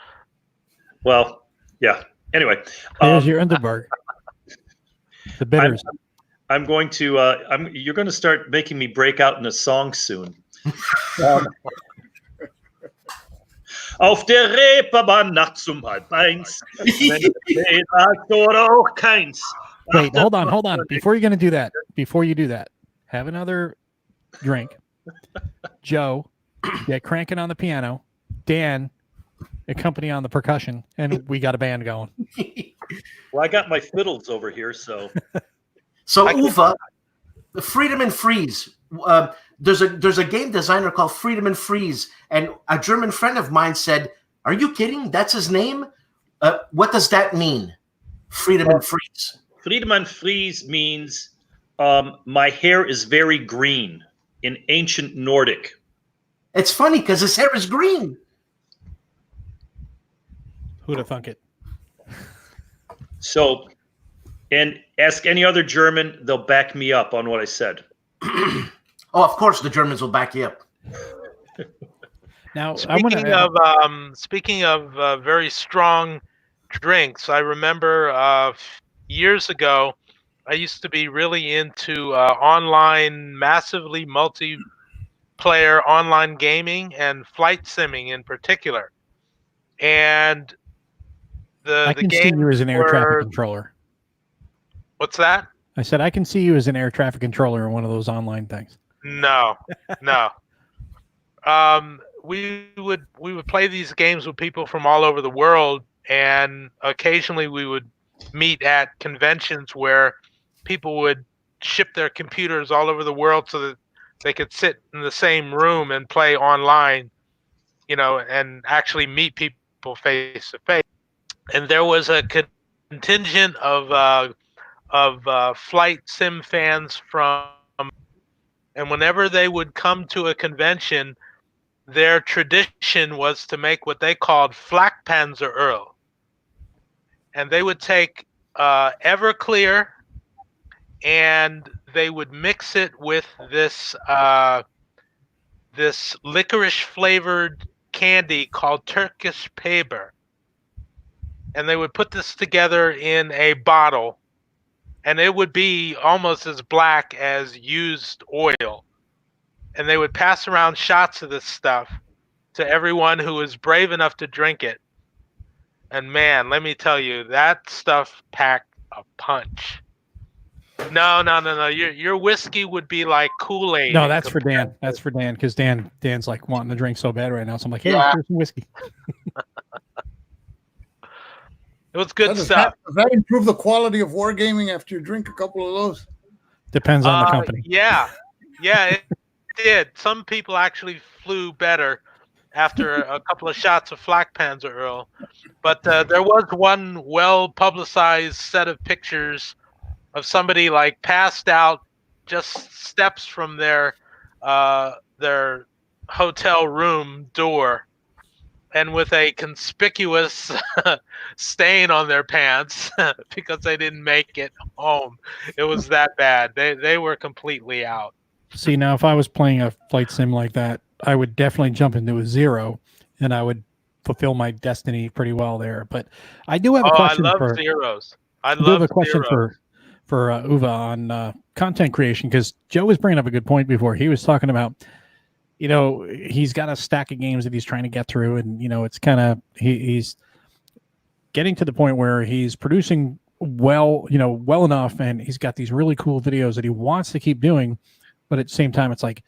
Speaker 5: Well, yeah. Anyway,
Speaker 1: There's your Underberg. The bitters.
Speaker 5: I'm going to. You're going to start making me break out in a song soon. Auf der Reeperbahn nachts 1:30. Wenn es sagt oder auch keins.
Speaker 1: Wait, hold on. Before you're going to do that, have another drink. Joe, get cranking on the piano. Dan, accompany on the percussion, and we got a band going.
Speaker 5: Well, I got my fiddles over here, so.
Speaker 3: So Uwe, the freedom and freeze. there's a game designer called Friedemann Fries, and a German friend of mine said, "Are you kidding? That's his name? What does that mean?" Friedemann Fries.
Speaker 5: Friedemann Fries means my hair is very green in ancient Nordic.
Speaker 3: It's funny because his hair is green.
Speaker 1: Who'd have thunk it?
Speaker 5: So, and ask any other German, they'll back me up on what I said.
Speaker 3: Oh, of course, the Germans will back you up.
Speaker 1: Now,
Speaker 2: speaking of very strong drinks, I remember years ago, I used to be really into online, massively multiplayer online gaming and flight simming in particular. And
Speaker 1: I can see you as an air traffic controller.
Speaker 2: What's that?
Speaker 1: I said I can see you as an air traffic controller in one of those online things.
Speaker 2: No, no. We would play these games with people from all over the world, and occasionally we would meet at conventions where people would ship their computers all over the world so that they could sit in the same room and play online, and actually meet people face to face. And there was a contingent of flight sim fans and whenever they would come to a convention, their tradition was to make what they called Flakpanzer Earl. And they would take Everclear and they would mix it with this licorice flavored candy called Turkish Paper. And they would put this together in a bottle, and it would be almost as black as used oil. And they would pass around shots of this stuff to everyone who was brave enough to drink it. And man, let me tell you, that stuff packed a punch. No. Your whiskey would be like Kool-Aid.
Speaker 1: No, that's for Dan. That's for Dan, because Dan's like wanting to drink so bad right now. So I'm like, hey, here's some whiskey.
Speaker 2: It was good stuff.
Speaker 4: Does that improve the quality of wargaming after you drink a couple of those?
Speaker 1: Depends on the company.
Speaker 2: Yeah, it did. Some people actually flew better after a couple of shots of Flakpanzer Earl. But there was one well-publicized set of pictures of somebody like passed out just steps from their hotel room door, and with a conspicuous stain on their pants because they didn't make it home. It was that bad. They were completely out.
Speaker 1: See, now if I was playing a flight sim like that, I would definitely jump into a zero, and I would fulfill my destiny pretty well there. But I do have a question.
Speaker 2: I love zeros.
Speaker 1: I do have a question for Uwe on content creation, because Joe was bringing up a good point before. He was talking about, he's got a stack of games that he's trying to get through, and it's kind of he's getting to the point where he's producing well enough, and he's got these really cool videos that he wants to keep doing, but at the same time, it's like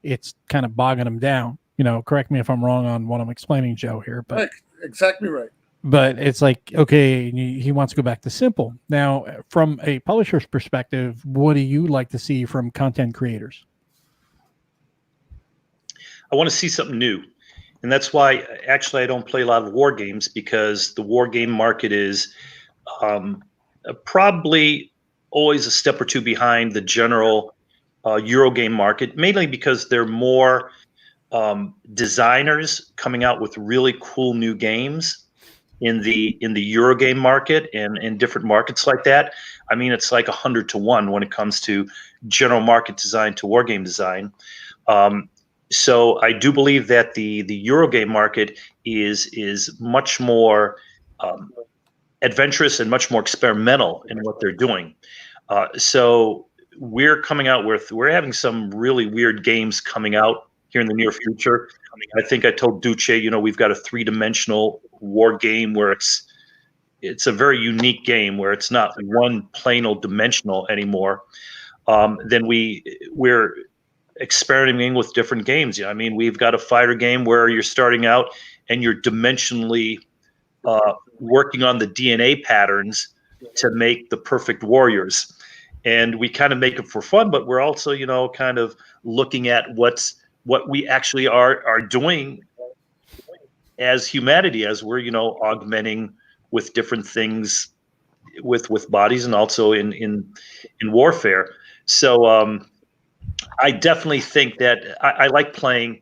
Speaker 1: it's kind of bogging him down. Correct me if I'm wrong on what I'm explaining, Joe, here, but
Speaker 4: right. Exactly right.
Speaker 1: But it's like, okay, he wants to go back to simple. Now, from a publisher's perspective, what do you like to see from content creators?
Speaker 5: I want to see something new. And that's why actually I don't play a lot of war games, because the war game market is probably always a step or two behind the general Eurogame market, mainly because there are more designers coming out with really cool new games in the Eurogame market and in different markets like that. I mean, it's like 100 to 1 when it comes to general market design to wargame design. So I do believe that the Eurogame market is much more adventurous and much more experimental in what they're doing. So we're having some really weird games coming out here in the near future. I think I told Duce, we've got a 3-dimensional war game where it's a very unique game where it's not one plain old dimensional anymore. Then we're experimenting with different games. I mean, we've got a fighter game where you're starting out and you're dimensionally working on the DNA patterns to make the perfect warriors. and we kind of make it for fun, but we're also, you know, kind of looking at what we actually are doing as humanity, as we're, you know, augmenting with different things with bodies, and also in warfare. So I definitely think that I like playing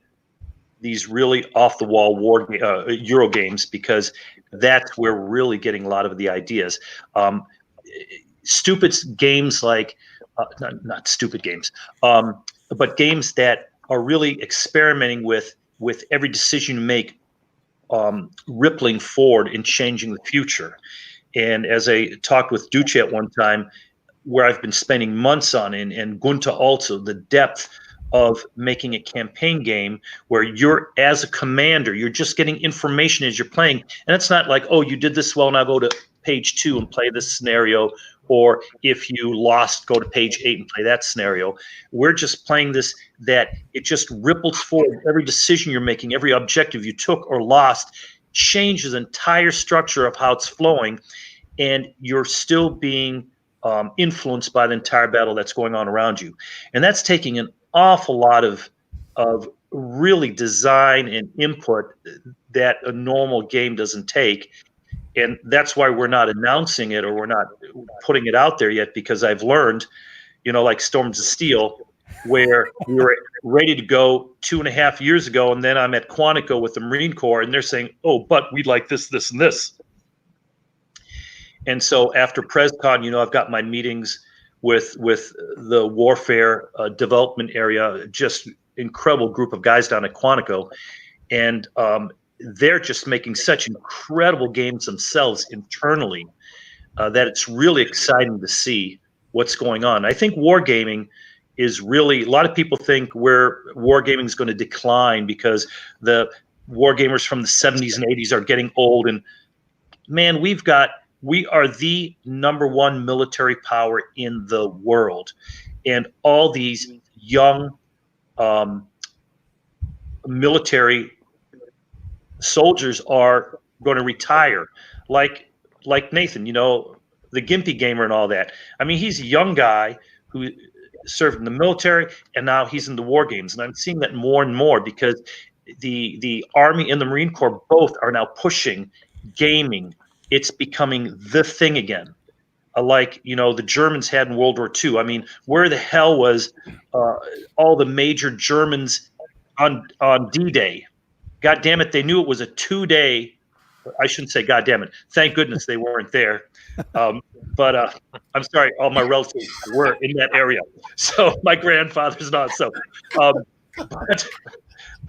Speaker 5: these really off the wall Euro games, because that's where we're really getting a lot of the ideas. Stupid games like not stupid games, but games that are really experimenting with every decision you make, rippling forward and changing the future. And as I talked with Duce at one time, where I've been spending months on, and Gunta also, the depth of making a campaign game where you're, as a commander, you're just getting information as you're playing. And it's not like, oh, you did this well, now go to page 2 and play this scenario. Or if you lost, go to page 8 and play that scenario. We're just playing this, that it just ripples forward. Every decision you're making, every objective you took or lost, changes the entire structure of how it's flowing. And you're still being influenced by the entire battle that's going on around you. And that's taking an awful lot of really design and input that a normal game doesn't take. And that's why we're not announcing it, or we're not putting it out there yet, because I've learned, you know, like Storms of Steel, where we were ready to go 2.5 years ago, and then I'm at Quantico with the Marine Corps, and they're saying, oh, but we'd like this, this, and this. And so after PresCon, you know, I've got my meetings with the warfare development area, just incredible group of guys down at Quantico. And they're just making such incredible games themselves internally that it's really exciting to see what's going on. I think wargaming is really, a lot of people think wargaming is going to decline because the wargamers from the 70s and 80s are getting old. And man, we are the #1 military power in the world. And all these young military soldiers are going to retire, like Nathan, you know, the Gimpy gamer and all that. I mean, he's a young guy who served in the military, and now he's in the war games. And I'm seeing that more and more, because the Army and the Marine Corps both are now pushing gaming. It's becoming the thing again, like, you know, the Germans had in World War II. I mean, where the hell was all the major Germans on D-Day? God damn it, they knew it was a 2-day. I shouldn't say God damn it. Thank goodness they weren't there. But I'm sorry, all my relatives were in that area. So my grandfather's not. So but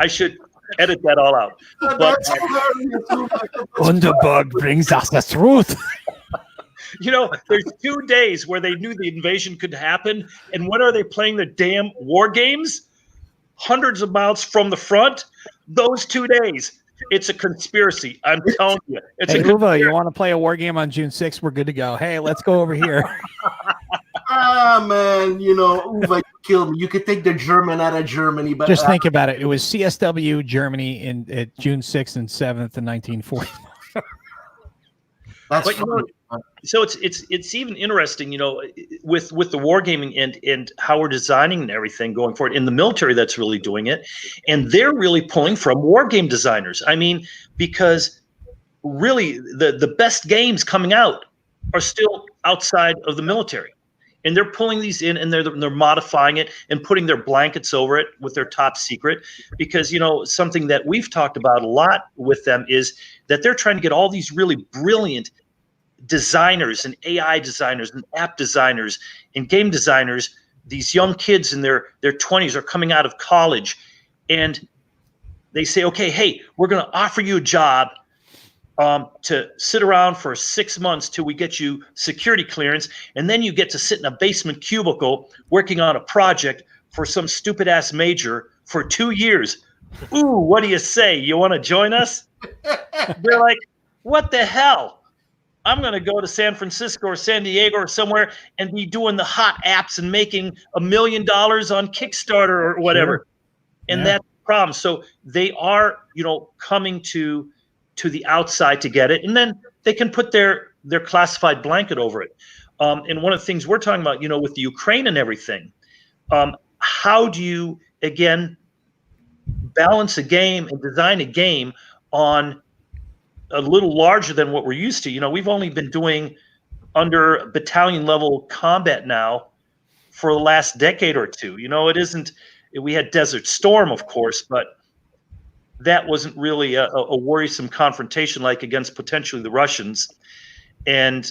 Speaker 5: I should edit that all out. But
Speaker 1: Underbug brings us the truth.
Speaker 5: you know, there's 2 days where they knew the invasion could happen. And when are they playing the damn war games? Hundreds of miles from the front. Those 2 days. It's a conspiracy. I'm telling you.
Speaker 1: Hey, Uva, you want to play a war game on June 6th? We're good to go. Hey, let's go over here.
Speaker 3: Man, you know, Uva, you killed me. You could take the German out of Germany, but
Speaker 1: just think about it. It was CSW Germany at June 6th and 7th in 1940.
Speaker 3: That's
Speaker 5: but, you know, so it's even interesting, you know, with the wargaming and how we're designing and everything going forward. In the military, that's really doing it, and they're really pulling from wargame designers. I mean, because really the best games coming out are still outside of the military, and they're pulling these in, and they're modifying it and putting their blankets over it with their top secret. Because, you know, something that we've talked about a lot with them is that they're trying to get all these really brilliant designers and AI designers and app designers and game designers. These young kids in their 20s are coming out of college, and they say, okay, hey, we're going to offer you a job to sit around for 6 months till we get you security clearance, and then you get to sit in a basement cubicle working on a project for some stupid ass major for 2 years. Ooh, what do you say? You want to join us? They're like, what the hell? I'm going to go to San Francisco or San Diego or somewhere and be doing the hot apps and making $1 million on Kickstarter or whatever. Sure. And that's the problem. So they are, you know, coming to the outside to get it. And then they can put their their classified blanket over it. And one of the things we're talking about, with the Ukraine and everything, how do you, again, balance a game and design a game on a little larger than what we're used to? We've only been doing under battalion level combat now for the last decade or two. It isn't, we had Desert Storm, of course, but that wasn't really a worrisome confrontation like against potentially the Russians. And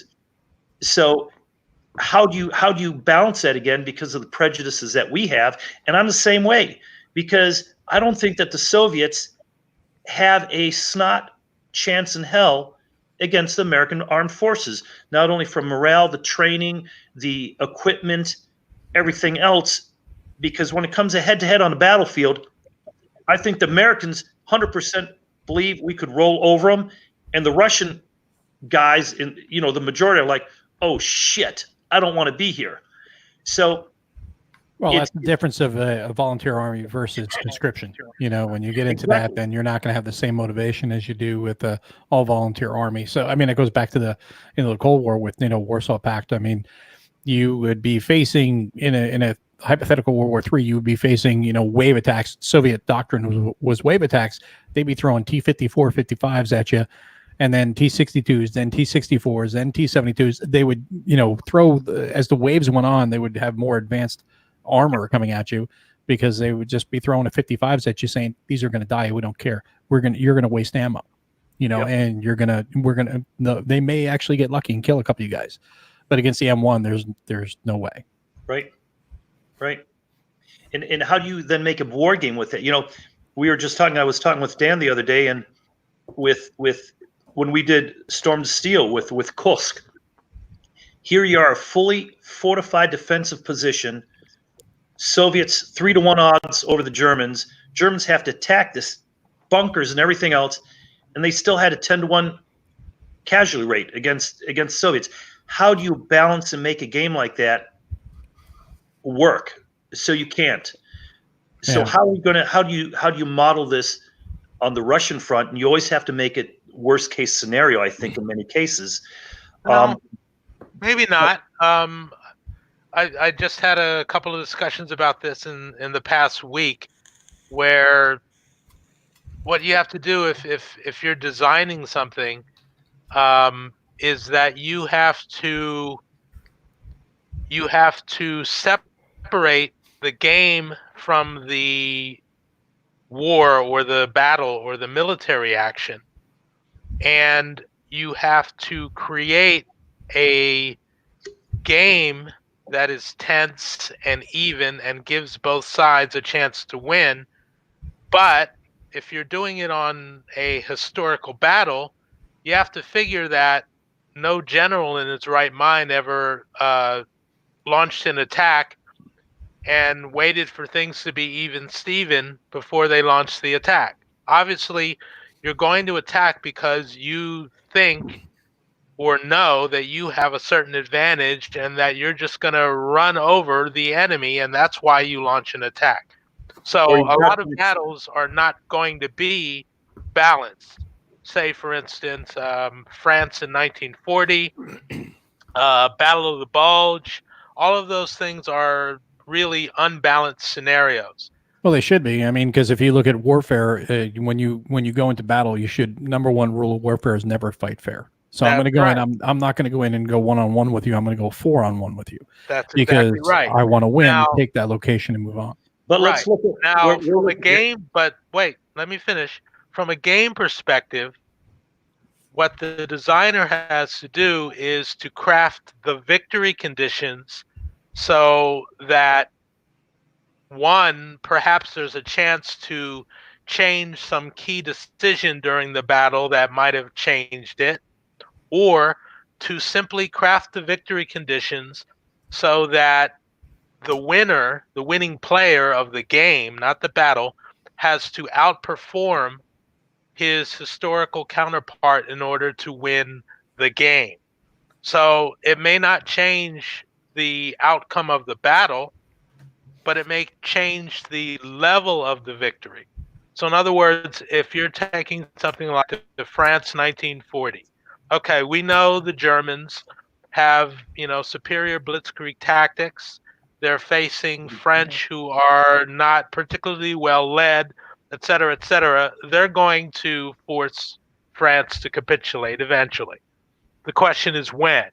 Speaker 5: so how do you balance that again because of the prejudices that we have? And I'm the same way, because I don't think that the Soviets have a snot chance in hell against the American armed forces, not only from morale, the training, the equipment, everything else, because when it comes to head-to-head on the battlefield, I think the Americans 100% believe we could roll over them, and the Russian guys, the majority are like, oh shit, I don't want to be here. So,
Speaker 1: well, that's the difference of a volunteer army versus conscription. When you get into that, then you're not going to have the same motivation as you do with the all volunteer army. So, I mean, it goes back to the the Cold War with Warsaw Pact. I mean, you would be facing in a hypothetical World War III, you would be facing wave attacks. Soviet doctrine was wave attacks. They'd be throwing T-54, 55s at you, and then T-62s, then T-64s, then T-72s. They would throw as the waves went on. They would have more advanced armor coming at you because they would just be throwing a 55s at you, saying these are going to die. We don't care. You're gonna waste ammo,
Speaker 5: Yep.
Speaker 1: and they may actually get lucky and kill a couple of you guys. But against the M1, there's no way.
Speaker 5: Right. And how do you then make a war game with it? We were just talking. I was talking with Dan the other day, and with when we did Storm to Steel with Kursk. Here you are, a fully fortified defensive position. Soviets 3-1 odds over the Germans. Germans have to attack this bunkers and everything else, and they still had a 10-1 casualty rate against Soviets. How do you balance and make a game like that work? So you can't. So
Speaker 1: Yeah.
Speaker 5: how do you model this on the Russian front? And you always have to make it worst case scenario, I think, in many cases.
Speaker 2: No, maybe not. I just had a couple of discussions about this in the past week, where what you have to do if you're designing something is that you have to separate the game from the war or the battle or the military action, and you have to create a game that is tense and even and gives both sides a chance to win. But if you're doing it on a historical battle, you have to figure that no general in his right mind ever launched an attack and waited for things to be even Steven before they launched the attack. Obviously, you're going to attack because you think or know that you have a certain advantage and that you're just going to run over the enemy, and that's why you launch an attack. So a lot of battles are not going to be balanced. Say, for instance, France in 1940, Battle of the Bulge, all of those things are really unbalanced scenarios.
Speaker 1: Well, they should be. I mean, because if you look at warfare, when you go into battle, you should, number one rule of warfare is never fight fair. So I'm going to go in. I'm not going to go in and go 1-on-1 with you. I'm going to go 4-on-1 with you.
Speaker 2: That's
Speaker 1: because
Speaker 2: exactly right.
Speaker 1: I want to win,
Speaker 2: Now,
Speaker 1: take that location and move on.
Speaker 5: But let's look at
Speaker 2: now from a game. But wait, let me finish. From a game perspective, what the designer has to do is to craft the victory conditions so that, one, perhaps there's a chance to change some key decision during the battle that might have changed it, or to simply craft the victory conditions so that the winner, the winning player of the game, not the battle, has to outperform his historical counterpart in order to win the game. So it may not change the outcome of the battle, but it may change the level of the victory. So in other words, if you're taking something like the France 1940, okay, we know the Germans have, superior blitzkrieg tactics. They're facing French who are not particularly well led, et cetera, et cetera. They're going to force France to capitulate eventually. The question is when.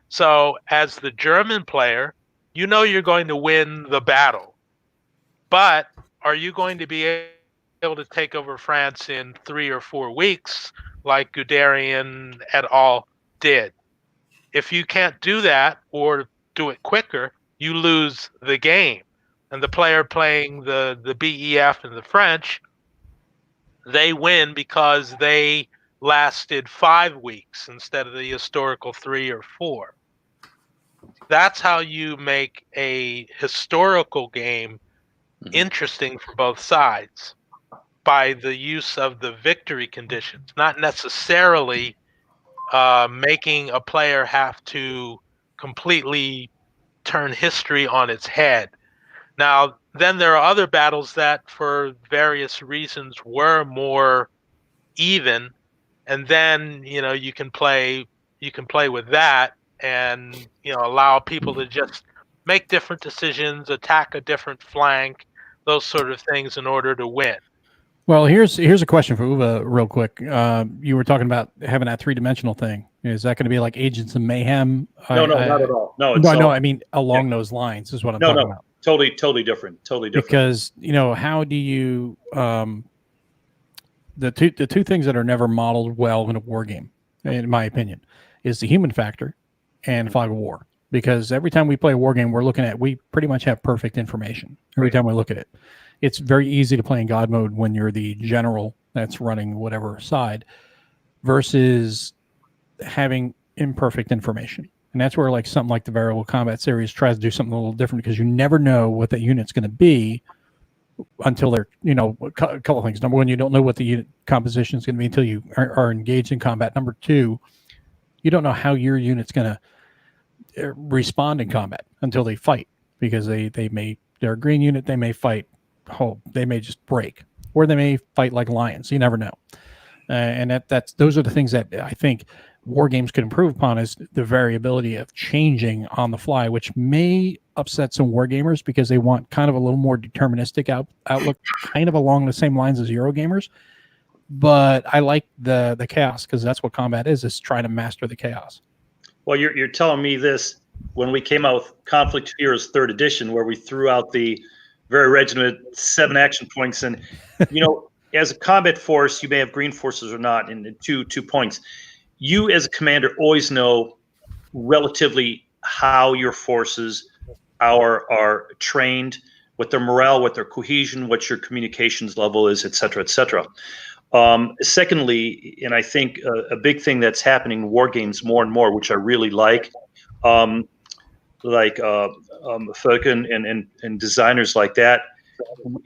Speaker 2: So, as the German player, you know you're going to win the battle, but are you going to be able to take over France in 3 or 4 weeks like Guderian et al. Did? If you can't do that or do it quicker, you lose the game. And the player playing the BEF and the French, they win because they lasted 5 weeks instead of the historical 3 or 4. That's how you make a historical game interesting for both sides, by the use of the victory conditions, not necessarily making a player have to completely turn history on its head. Now, then there are other battles that, for various reasons, were more even, and then you can play with that, and allow people to just make different decisions, attack a different flank, those sort of things in order to win.
Speaker 1: Well, here's a question for Uwe, real quick. You were talking about having that 3-dimensional thing. Is that going to be like Agents of Mayhem?
Speaker 5: No, not at all. No,
Speaker 1: no. I mean, along those lines is what I'm talking about.
Speaker 5: Totally different. Totally different.
Speaker 1: Because how do you the two things that are never modeled well in a war game, in my opinion, is the human factor and fog of war. Because every time we play a war game, we pretty much have perfect information every time we look at it. It's very easy to play in God mode when you're the general that's running whatever side, versus having imperfect information. And that's where something like the Variable Combat series tries to do something a little different, because you never know what that unit's going to be until they're, a couple of things. Number one, you don't know what the unit composition is going to be until you are engaged in combat. Number two, you don't know how your unit's going to respond in combat until they fight, because they're a green unit, they may fight whole, they may just break, or they may fight like lions. You never know. And those are the things that I think war games could improve upon, is the variability of changing on the fly, which may upset some war gamers because they want kind of a little more deterministic outlook, kind of along the same lines as Euro gamers. But I like the chaos, because that's what combat is trying to master the chaos. Well,
Speaker 5: you're telling me this when we came out with Conflict Heroes 3rd edition, where we threw out the very regimented 7 action points. And, as a combat force, you may have green forces or not. And 2 points. You as a commander always know relatively how your forces are trained, what their morale, what their cohesion, what your communications level is, et cetera, et cetera. Secondly, and I think a big thing that's happening in war games more and more, which I really like Falcon and designers like that,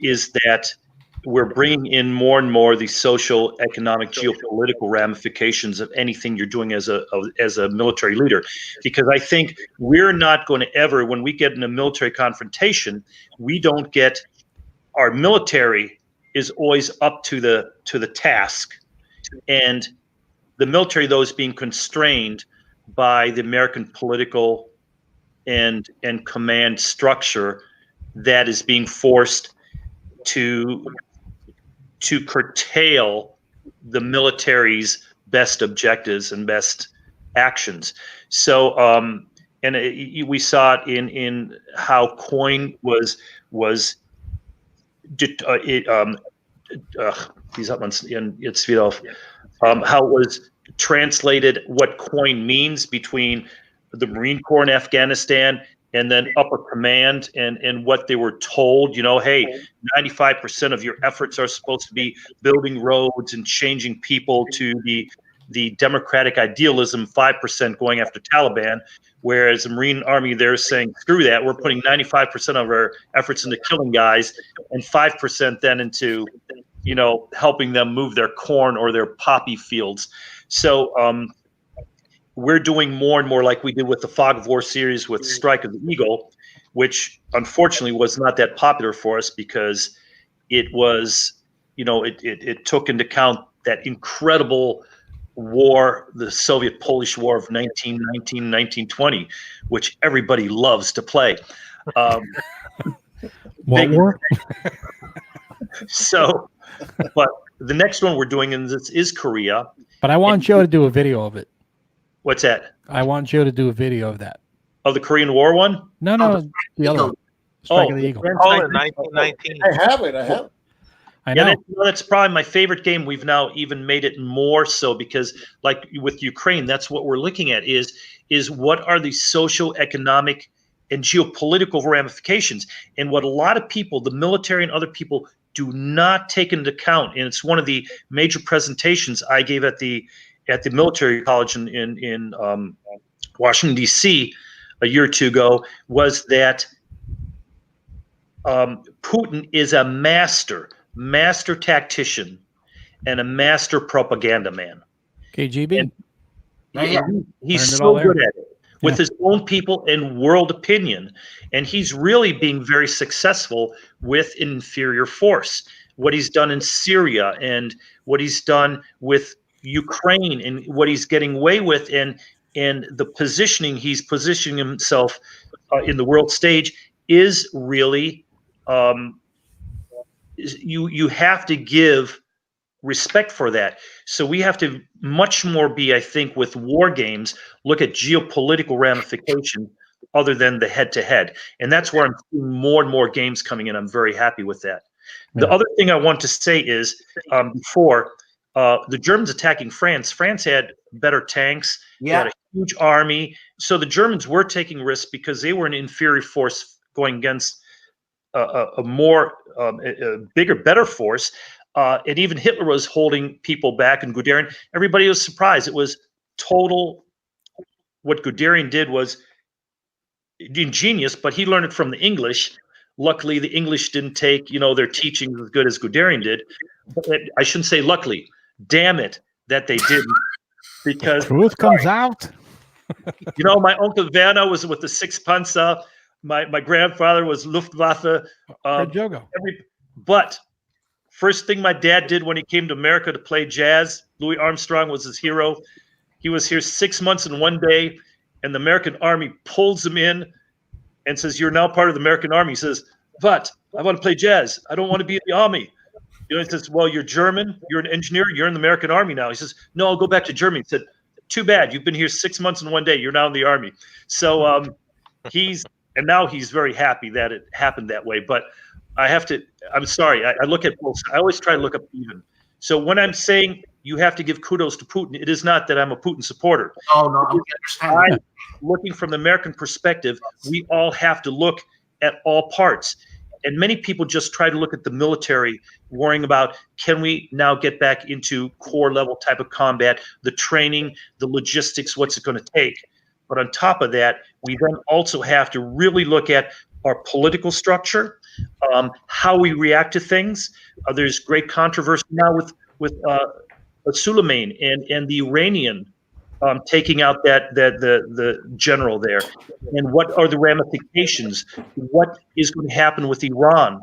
Speaker 5: is that we're bringing in more and more the social, economic, geopolitical ramifications of anything you're doing as a military leader. Because I think we're not going to ever, when we get in a military confrontation, we don't get, our military is always up to the task, and the military, though, is being constrained by the American political and command structure that is being forced to curtail the military's best objectives and best actions. So, we saw it in how coin was how it was translated, what coin means between the Marine Corps in Afghanistan and then upper command, and what they were told, hey, 95% of your efforts are supposed to be building roads and changing people to the democratic idealism, 5% going after Taliban, whereas the Marine Army, they're saying, screw that, we're putting 95% of our efforts into killing guys and 5% then into, helping them move their corn or their poppy fields. So we're doing more and more like we did with the Fog of War series with Strike of the Eagle, which unfortunately was not that popular for us because it was, it took into account that incredible war, the Soviet-Polish War of 1919-1920, which everybody loves to play.
Speaker 1: What war?
Speaker 5: So, but the next one we're doing in this is Korea.
Speaker 1: But I want Joe to do a video of it.
Speaker 5: What's that?
Speaker 1: I want Joe to do a video of that.
Speaker 5: Of the Korean War one?
Speaker 1: No, the other one. Strike of the Eagle.
Speaker 2: Oh, in 1919.
Speaker 4: I have it.
Speaker 1: I know.
Speaker 5: Yeah, that's probably my favorite game. We've now even made it more so because, like with Ukraine, that's what we're looking at is what are the socio-economic and geopolitical ramifications. And what a lot of people, the military and other people, do not take into account, and it's one of the major presentations I gave at the military college in Washington, D.C. a year or two ago, was that Putin is a master tactician and a master propaganda man.
Speaker 1: KGB.
Speaker 5: And he's so good at it with his own people and world opinion. And he's really being very successful with an inferior force. What he's done in Syria and what he's done with Ukraine and what he's getting away with and the positioning he's positioning himself in the world stage is really you have to give respect for that. So we have to much more be, I think, with war games, look at geopolitical ramifications other than the head-to-head. And that's where I'm seeing more and more games coming in. I'm very happy with that. The other thing I want to say is before the Germans attacking France had better tanks, they had a huge army. So the Germans were taking risks because they were an inferior force going against a bigger, better force. And even Hitler was holding people back, and Guderian, everybody was surprised. It was total. What Guderian did was ingenious, but he learned it from the English. Luckily, the English didn't take, their teaching as good as Guderian did. But I shouldn't say luckily. Damn it, that they didn't. Because
Speaker 1: truth comes out.
Speaker 5: My uncle Werner was with the 6th Panzer. My grandfather was Luftwaffe. But first thing my dad did when he came to America to play jazz, Louis Armstrong was his hero. He was here 6 months and 1 day, and the American Army pulls him in and says, "You're now part of the American Army." He says, "But I want to play jazz. I don't want to be in the Army." He says, "Well, you're German. You're an engineer. You're in the American Army now." He says, "No, I'll go back to Germany." He said, "Too bad. You've been here 6 months and 1 day. You're now in the Army." So now he's very happy that it happened that way. But I'm sorry. I look at both. I always try to look up even. So when I'm saying you have to give kudos to Putin, it is not that I'm a Putin supporter.
Speaker 3: Oh, no, I understand.
Speaker 5: Looking from the American perspective, we all have to look at all parts. And many people just try to look at the military, worrying about, can we now get back into core level type of combat, the training, the logistics, what's it going to take? But on top of that, we then also have to really look at our political structure, how we react to things. There's great controversy now with Soleimani and the Iranian taking out the general there, and what are the ramifications? What is going to happen with Iran?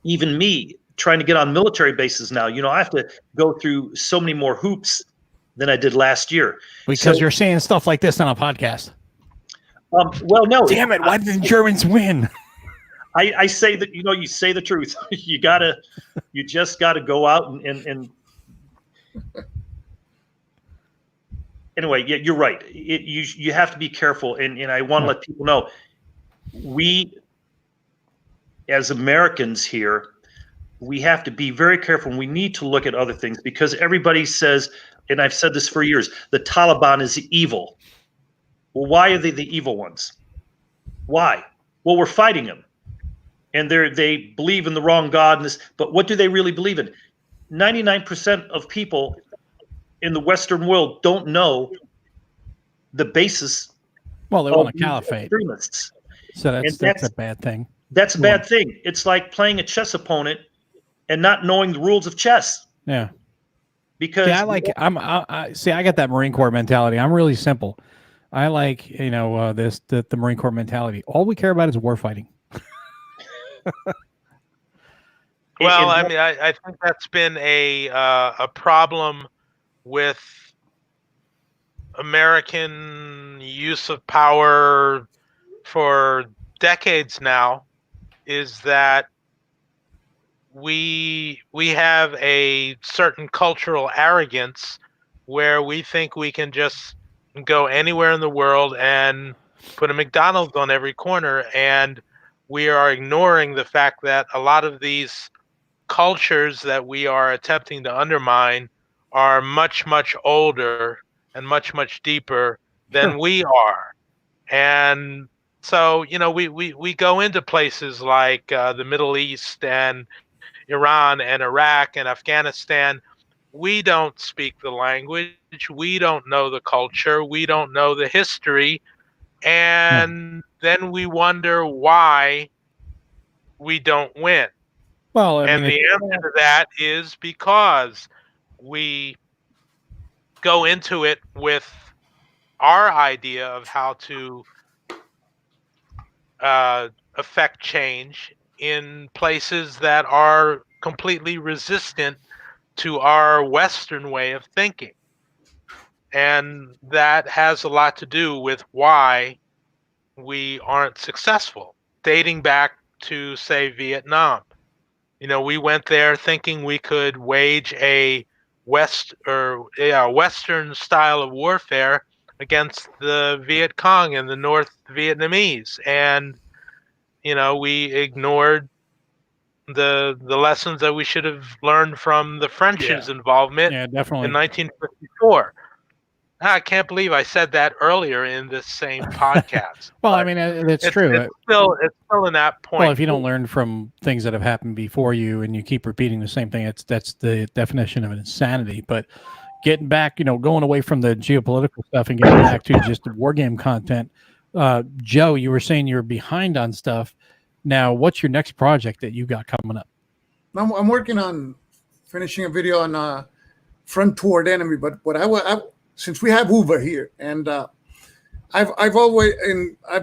Speaker 5: Even me trying to get on military bases now, I have to go through so many more hoops than I did last year.
Speaker 1: Because you're saying stuff like this on a podcast.
Speaker 5: Well, no.
Speaker 1: Damn it! Why did the Germans win?
Speaker 5: I say that you say the truth. You just gotta go out and anyway. Yeah, you're right. You have to be careful, and I want to let people know we as Americans here, we have to be very careful. And we need to look at other things because everybody says, and I've said this for years, the Taliban is evil. Well, why are they the evil ones? Why? Well, we're fighting them. And they believe in the wrong God. But what do they really believe in? 99% of people in the Western world don't know the basis.
Speaker 1: Well, they want a caliphate.
Speaker 5: Extremists.
Speaker 1: So that's a bad thing.
Speaker 5: That's a bad thing. It's like playing a chess opponent and not knowing the rules of chess.
Speaker 1: Yeah.
Speaker 5: Because
Speaker 1: I got that Marine Corps mentality. I'm really simple. I like, the Marine Corps mentality. All we care about is war fighting.
Speaker 2: Well, I mean, I think that's been a problem with American use of power for decades now is that we have a certain cultural arrogance where we think we can just go anywhere in the world and put a McDonald's on every corner, and we are ignoring the fact that a lot of these cultures that we are attempting to undermine are much, much older and much, much deeper than
Speaker 1: Sure.
Speaker 2: we are. And so, we go into places like the Middle East and Iran and Iraq and Afghanistan. We don't speak the language. We don't know the culture. We don't know the history. And then we wonder why we don't win.
Speaker 1: Well, I
Speaker 2: And
Speaker 1: mean,
Speaker 2: the answer to that is because we go into it with our idea of how to affect change in places that are completely resistant to our Western way of thinking. And that has a lot to do with why we aren't successful, dating back to, say, Vietnam. We went there thinking we could wage a Western style of warfare against the Viet Cong and the North Vietnamese, and we ignored the lessons that we should have learned from the French's involvement
Speaker 1: yeah,
Speaker 2: in
Speaker 1: definitely.
Speaker 2: 1954. I can't believe I said that earlier in this same podcast.
Speaker 1: Well, I
Speaker 2: but
Speaker 1: mean, that's true.
Speaker 2: It's still in that point.
Speaker 1: Well, if you don't learn from things that have happened before you and you keep repeating the same thing, that's the definition of insanity. But getting back, going away from the geopolitical stuff and getting back to just the war game content, Joe, you were saying you're behind on stuff. Now, what's your next project that you got coming up?
Speaker 4: I'm working on finishing a video on front toward enemy, but since we have Uber here, and I've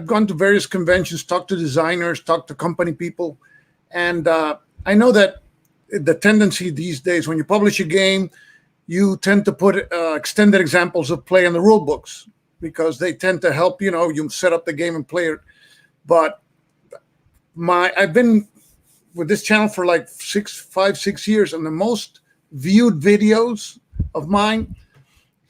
Speaker 4: gone to various conventions, talked to designers, talked to company people, and I know that the tendency these days when you publish a game, you tend to put extended examples of play in the rule books because they tend to help you set up the game and play it. But I've been with this channel for like 6 years, and the most viewed videos of mine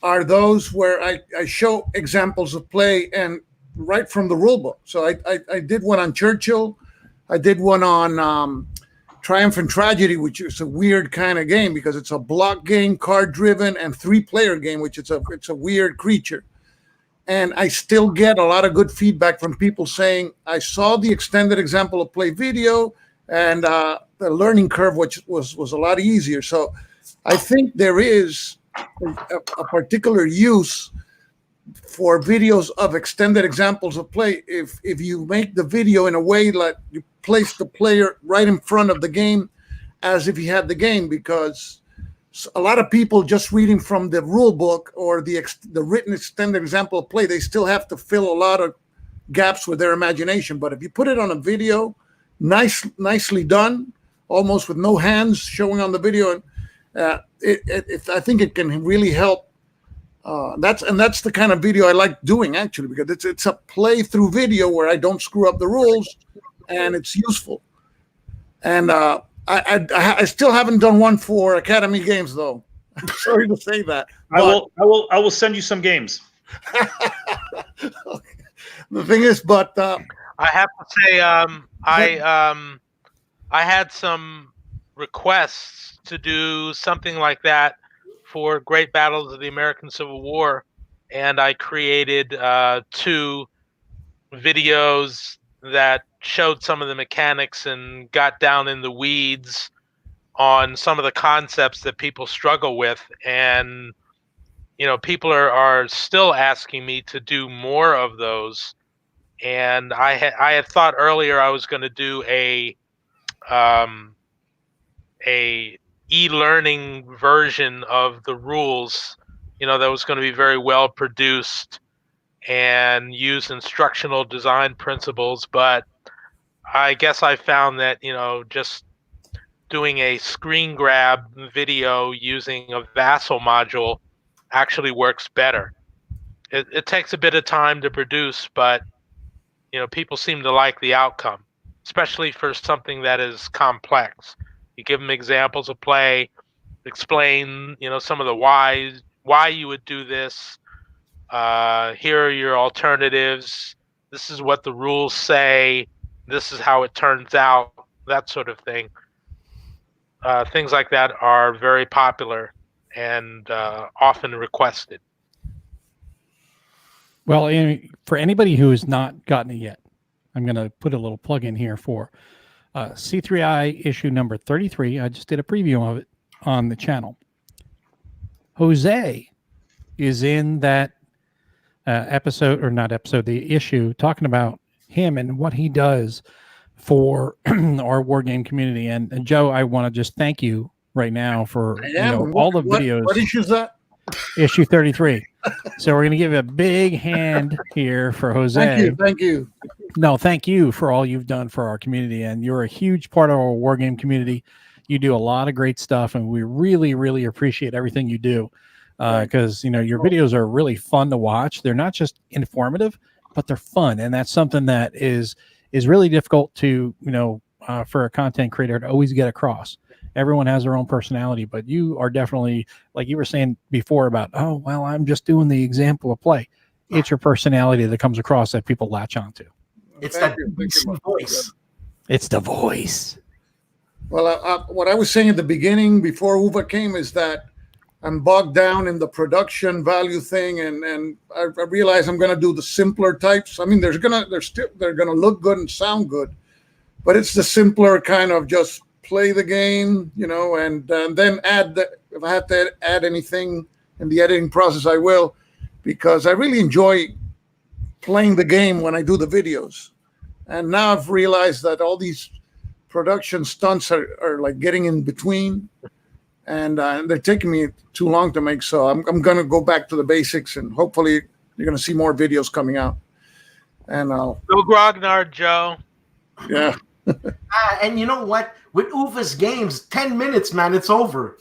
Speaker 4: are those where I show examples of play and right from the rule book. So I did one on Churchill. I did one on Triumph and Tragedy, which is a weird kind of game because it's a block game, card driven, and 3-player game, which it's a weird creature. And I still get a lot of good feedback from people saying, I saw the extended example of play video and the learning curve, which was a lot easier. So I think there is a particular use for videos of extended examples of play if you make the video in a way like you place the player right in front of the game as if he had the game, because a lot of people just reading from the rule book or the written extended example of play, they still have to fill a lot of gaps with their imagination. But if you put it on a video, nicely done, almost with no hands showing on the video, I think it can really help. That's the kind of video I like doing, actually, because it's a playthrough video where I don't screw up the rules and it's useful. And I still haven't done one for Academy Games, though. I'm sorry to say that.
Speaker 5: I will send you some games.
Speaker 4: The thing is, but
Speaker 2: I have to say, I had some requests to do something like that for Great Battles of the American Civil War, and I created 2 videos that showed some of the mechanics and got down in the weeds on some of the concepts that people struggle with. And people are still asking me to do more of those. And I had thought earlier I was going to do a e-learning version of the rules, that was going to be very well produced and use instructional design principles. But I guess I found that, just doing a screen grab video using a Vassal module actually works better. It takes a bit of time to produce, but people seem to like the outcome, especially for something that is complex. You give them examples of play, explain some of the why you would do this. Here are your alternatives. This is what the rules say. This is how it turns out. That sort of thing. Things like that are very popular and often requested.
Speaker 1: Well, for anybody who has not gotten it yet, I'm going to put a little plug in here for C3I issue number 33. I just did a preview of it on the channel. Jose is in that the issue, talking about him and what he does for our war game community. And Joe, I want to just thank you right now for all the videos.
Speaker 4: What issue is that?
Speaker 1: Issue 33. So we're going to give a big hand here for Jose.
Speaker 4: Thank you.
Speaker 1: No, thank you for all you've done for our community. And you're a huge part of our war game community. You do a lot of great stuff, and we really, really appreciate everything you do. Because your videos are really fun to watch. They're not just informative, but they're fun, and that's something that is really difficult to for a content creator to always get across. Everyone has their own personality, but you are definitely, like you were saying before about, oh well, I'm just doing the example of play. It's your personality that comes across that people latch onto.
Speaker 3: It's that voice.
Speaker 1: It's the voice.
Speaker 4: Well, what I was saying at the beginning before Uva came is that I'm bogged down in the production value thing, and I realize I'm going to do the simpler types. I mean, they're gonna look good and sound good, but it's the simpler kind of just play the game, and then add if I have to add anything in the editing process, I will, because I really enjoy playing the game when I do the videos. And now I've realized that all these production stunts are like getting in between. And they're taking me too long to make, so I'm going to go back to the basics, and hopefully you're going to see more videos coming out. And I'll
Speaker 2: go Grognard, Joe.
Speaker 4: Yeah.
Speaker 3: And you know what? With Uva's games, 10 minutes, man, it's over.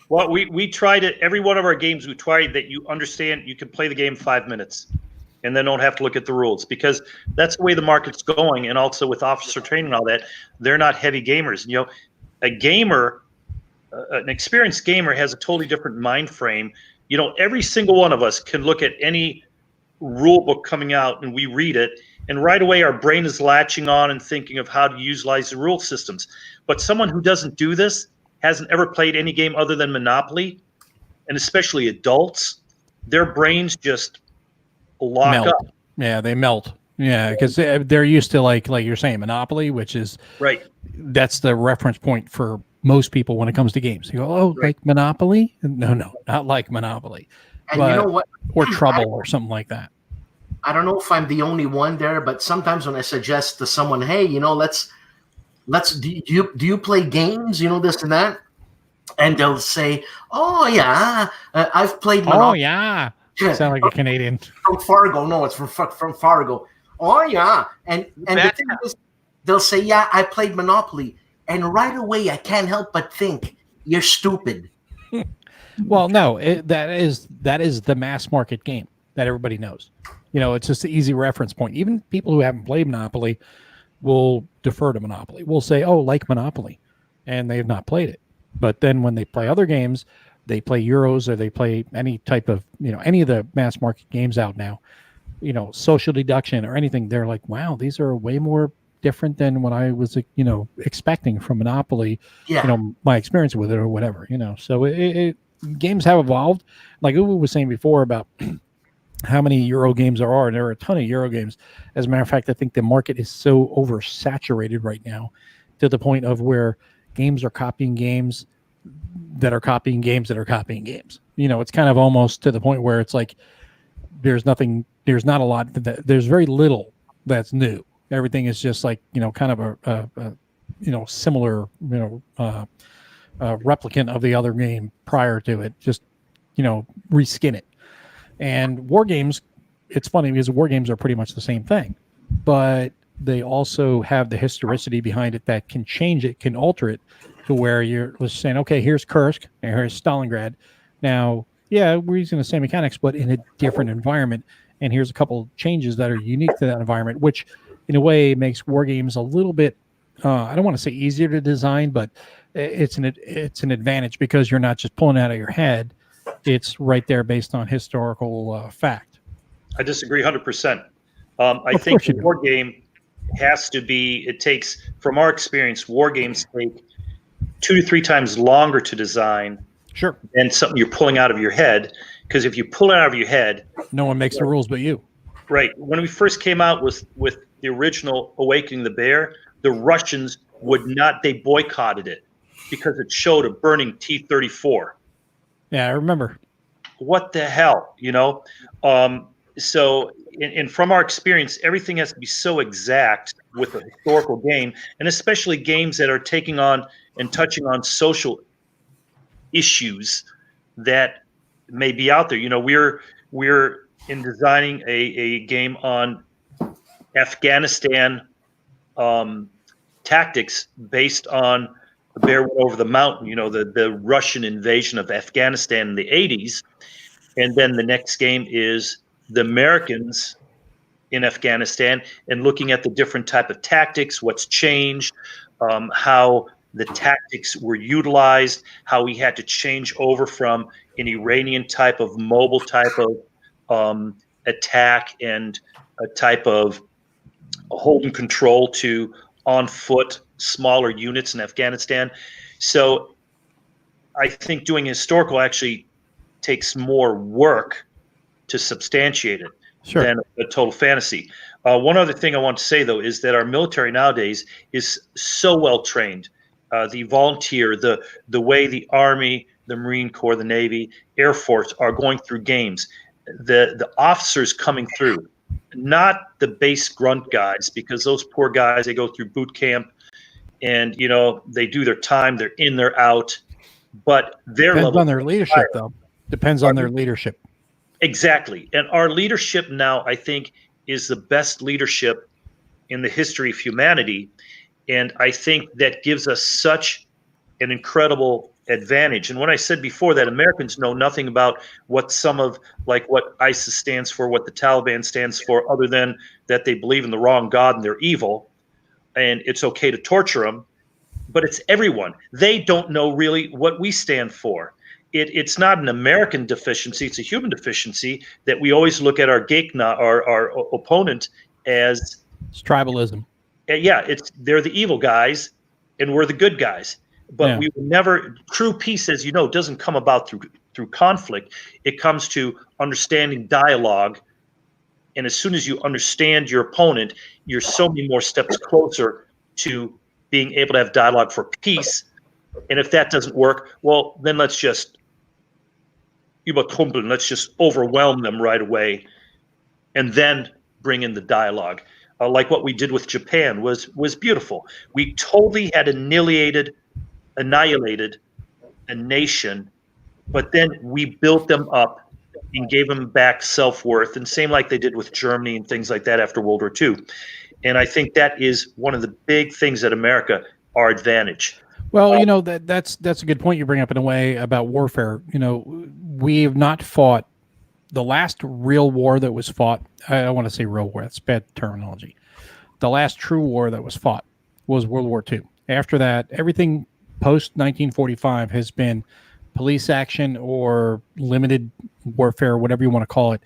Speaker 5: Well, we tried it. Every one of our games, we tried that you understand you can play the game 5 minutes and then don't have to look at the rules, because that's the way the market's going. And also with officer training and all that, they're not heavy gamers. A gamer, an experienced gamer, has a totally different mind frame. Every single one of us can look at any rule book coming out and we read it, and right away our brain is latching on and thinking of how to utilize the rule systems. But someone who doesn't do this, hasn't ever played any game other than Monopoly, and especially adults, their brains just lock up.
Speaker 1: Yeah, they melt. Yeah, because they're used to like you're saying, Monopoly, which is
Speaker 5: right.
Speaker 1: That's the reference point for most people when it comes to games. You go, oh, right. Like Monopoly? No, not like Monopoly.
Speaker 3: And you know what?
Speaker 1: Or Trouble or something like that.
Speaker 3: I don't know if I'm the only one there, but sometimes when I suggest to someone, hey, let's do you play games? This and that, and they'll say, oh yeah, I've played Monopoly.
Speaker 1: Oh yeah. Sound like a Canadian.
Speaker 3: From Fargo. No, it's from Fargo. Oh yeah, and the thing is, they'll say, yeah, I played Monopoly, and right away I can't help but think you're stupid.
Speaker 1: Well, no, that is the mass market game that everybody knows. It's just an easy reference point. Even people who haven't played Monopoly will defer to Monopoly. We'll say, oh, like Monopoly, and they've not played it. But then when they play other games, they play Euros, or they play any type of, any of the mass market games out now, social deduction or anything, they're like, wow, these are way more different than what I was, expecting from Monopoly, my experience with it or whatever, So games have evolved. Like Uwe was saying before about how many Euro games there are, and there are a ton of Euro games. As a matter of fact, I think the market is so oversaturated right now to the point of where games are copying games that are copying games that are copying games. It's kind of almost to the point where it's like there's not a lot, there's very little that's new. Everything is just like, kind of a similar, replicant of the other game prior to it, just, reskin it. And war games, it's funny because war games are pretty much the same thing, but they also have the historicity behind it that can change it, can alter it, to where you're saying, okay, here's Kursk and here's Stalingrad. Now, yeah, we're using the same mechanics, but in a different environment. And here's a couple changes that are unique to that environment, which in a way makes war games a little bit, I don't want to say easier to design, but it's an advantage because you're not just pulling it out of your head. It's right there based on historical fact.
Speaker 5: I disagree 100%. I think the war game has to be, it takes, from our experience, war games take 2 to 3 times longer to design
Speaker 1: Sure.
Speaker 5: than something you're pulling out of your head. Because if you pull it out of your head,
Speaker 1: no one makes the rules but you.
Speaker 5: Right. When we first came out with the original Awakening the Bear, the Russians would not, they boycotted it because it showed a burning T-34.
Speaker 1: Yeah, I remember.
Speaker 5: What the hell, you know? So, and from our experience, everything has to be so exact with a historical game, and especially games that are taking on and touching on social issues that may be out there. You know, we're in designing a game on Afghanistan tactics based on the bear went over the mountain, you know, the Russian invasion of Afghanistan in the 80s. And then the next game is the Americans in Afghanistan and looking at the different type of tactics, what's changed, how the tactics were utilized, how we had to change over from an Iranian type of mobile type of attack and a type of holding control to on foot, smaller units in Afghanistan. So I think doing historical actually takes more work to substantiate it than a total fantasy. One other thing I want to say, though, is that our military nowadays is so well trained. The volunteer, the way the Army, the Marine Corps, the Navy, Air Force are going through games. The officers coming through, not the base grunt guys, because those poor guys, they go through boot camp and, you know, they do their time, they're in, they're out. But their
Speaker 1: depends
Speaker 5: level
Speaker 1: on their leadership, though. Depends on their leadership.
Speaker 5: Exactly. And our leadership now, I think, is the best leadership in the history of humanity. And I think that gives us such an incredible advantage. And when I said before that Americans know nothing about what some of, like what ISIS stands for, what the Taliban stands for, other than that they believe in the wrong God and they're evil, and it's okay to torture them, but it's everyone. They don't know really what we stand for. It's not an American deficiency, it's a human deficiency that we always look at our Gegner, our opponent, as
Speaker 1: it's tribalism.
Speaker 5: Yeah, they're the evil guys and we're the good guys. But we will never, true peace, as you know, doesn't come about through conflict. It comes to understanding dialogue. And as soon as you understand your opponent, you're so many more steps closer to being able to have dialogue for peace. And if that doesn't work, well, then let's just overwhelm them right away and then bring in the dialogue. Like what we did with Japan was beautiful. We totally had annihilated a nation, but then we built them up and gave them back self-worth, and same like they did with Germany and things like that after World War II. And I think that is one of the big things that America, our advantage.
Speaker 1: Well, you know, that's a good point you bring up in a way about warfare. You know, we have not fought the last real war that was fought. I don't want to say real war. That's bad terminology. The last true war that was fought was World War II. After that, everything post 1945 has been police action or limited warfare, whatever you want to call it,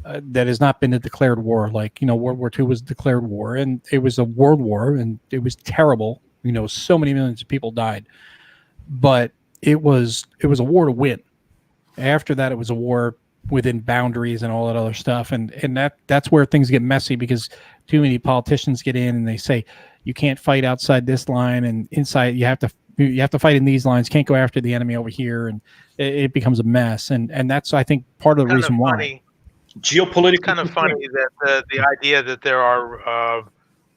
Speaker 1: that has not been a declared war. Like, you know, World War II was a declared war, and it was a world war, and it was terrible. You know, so many millions of people died, but it was a war to win. After that, it was a war within boundaries and all that other stuff, and that's where things get messy because too many politicians get in and they say you can't fight outside this line, and inside you have to fight in these lines. Can't go after the enemy over here, and it becomes a mess. And that's, I think, part of the reason why.
Speaker 5: Geopolitics.
Speaker 2: Kind of funny that the idea that there are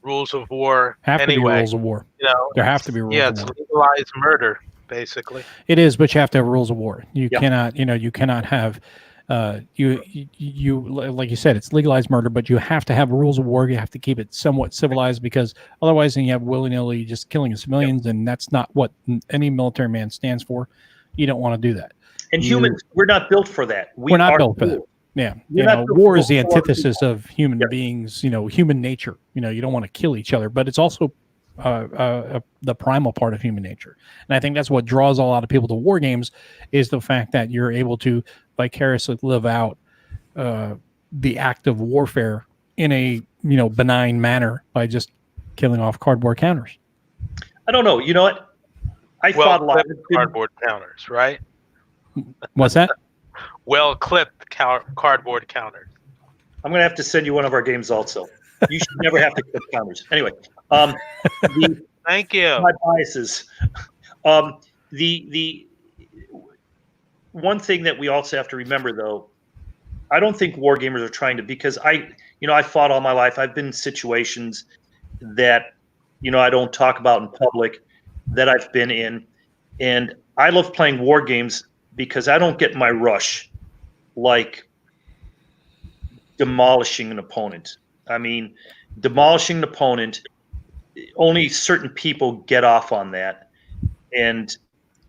Speaker 2: rules of war
Speaker 1: have to be
Speaker 2: anyway.
Speaker 1: rules of war.
Speaker 2: You know,
Speaker 1: there have to be rules.
Speaker 2: Yeah,
Speaker 1: of
Speaker 2: it's
Speaker 1: war.
Speaker 2: legalized murder, basically.
Speaker 1: It is, but you have to have rules of war. You cannot, you know, you cannot have You like you said, it's legalized murder, but you have to have rules of war. You have to keep it somewhat civilized, because otherwise, then you have willy-nilly just killing civilians, and that's not what any military man stands for. You don't want to do that.
Speaker 5: And humans, we're not built for that.
Speaker 1: We're not built for that. Yeah,
Speaker 5: We're not built
Speaker 1: war
Speaker 5: for
Speaker 1: is the
Speaker 5: war.
Speaker 1: antithesis of human
Speaker 5: Yeah.
Speaker 1: beings. Human nature. You don't want to kill each other, but it's also the primal part of human nature. And I think that's what draws a lot of people to war games, is the fact that you're able to vicariously live out the act of warfare in a benign manner by just killing off cardboard counters.
Speaker 5: I don't know. You know what? I
Speaker 2: Well
Speaker 5: thought a lot.
Speaker 2: clipped cardboard counters, right?
Speaker 1: What's that?
Speaker 2: Well clipped cardboard counters.
Speaker 5: I'm going to have to send you one of our games also. You should never have to clip counters. Anyway,
Speaker 2: Thank you.
Speaker 5: my biases. The one thing that we also have to remember, though, I don't think war gamers are trying to, because I fought all my life. I've been in situations that I don't talk about in public that I've been in, and I love playing war games because I don't get my rush like demolishing an opponent. I mean, demolishing an opponent, only certain people get off on that. And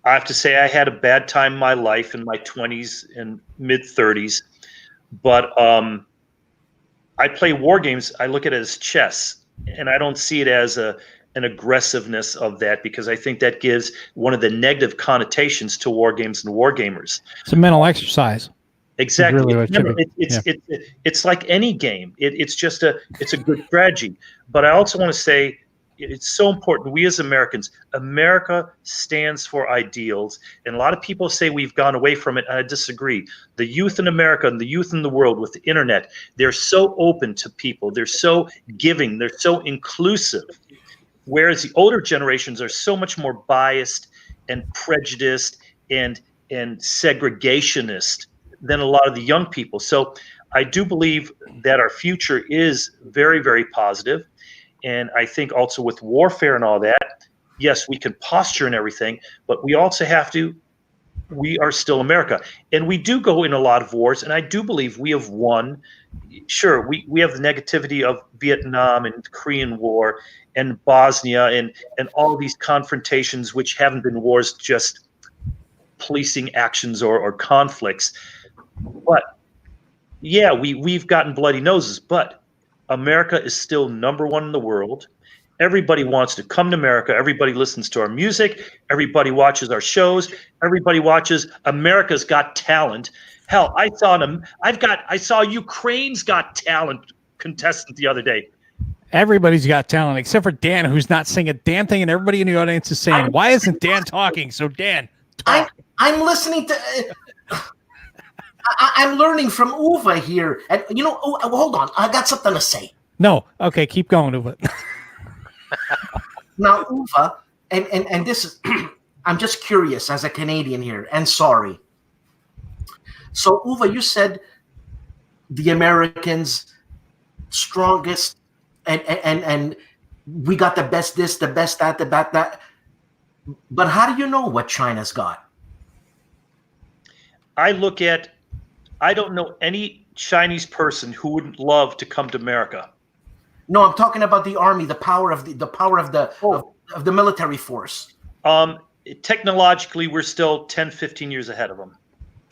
Speaker 5: I have to say, I had a bad time in my life in my 20s and mid 30s. But I play war games. I look at it as chess, and I don't see it as an aggressiveness of that, because I think that gives one of the negative connotations to war games and war gamers.
Speaker 1: It's a mental exercise.
Speaker 5: Exactly.
Speaker 1: Really what it should be.
Speaker 5: It's like any game. It's a good strategy. But I also want to say, it's so important. We as Americans, America stands for ideals, and a lot of people say we've gone away from it. And I disagree. The youth in America and the youth in the world with the internet, they're so open to people. They're so giving. They're so inclusive. Whereas the older generations are so much more biased and prejudiced and segregationist than a lot of the young people. So I do believe that our future is very, very positive. And I think also with warfare and all that, yes, we can posture and everything, but we also have to, we are still America. And we do go in a lot of wars, and I do believe we have won. Sure, we have the negativity of Vietnam and the Korean War and Bosnia and all these confrontations, which haven't been wars, just policing actions or conflicts. But yeah, we've gotten bloody noses, but America is still number one in the world. Everybody wants to come to America. Everybody listens to our music. Everybody watches our shows. Everybody watches America's Got Talent. Hell, I saw Ukraine's Got Talent contestant the other day.
Speaker 1: Everybody's got talent except for Dan, who's not saying a damn thing, and everybody in the audience is saying, "Why isn't Dan talking?" So Dan, talk.
Speaker 3: I'm listening to. I'm learning from Uwe here, and hold on, I got something to say.
Speaker 1: No, okay, keep going, Uwe.
Speaker 3: Now, Uwe, and this is, I'm just curious as a Canadian here, and sorry. So, Uwe, you said the Americans strongest, and we got the best this, the best that, the best that. But how do you know what China's got?
Speaker 5: I don't know any Chinese person who wouldn't love to come to America.
Speaker 3: No, I'm talking about the army, the power of the military force.
Speaker 5: Technologically, we're still 10, 15 years ahead of them.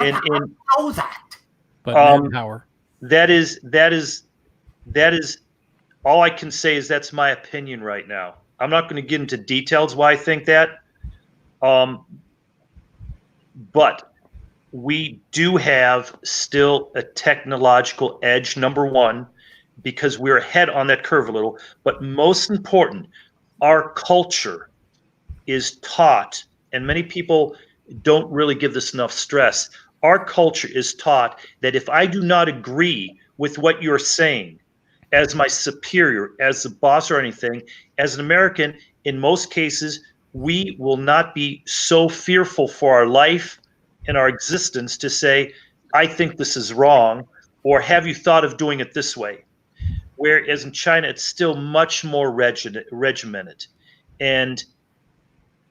Speaker 3: And I know that.
Speaker 1: But manpower.
Speaker 5: That is all I can say is that's my opinion right now. I'm not going to get into details why I think that. But we do have still a technological edge, number one, because we're ahead on that curve a little. But most important, our culture is taught, and many people don't really give this enough stress. Our culture is taught that if I do not agree with what you're saying as my superior, as the boss or anything, as an American, in most cases, we will not be so fearful for our life and our existence to say, I think this is wrong, or have you thought of doing it this way? Whereas in China, it's still much more regimented. And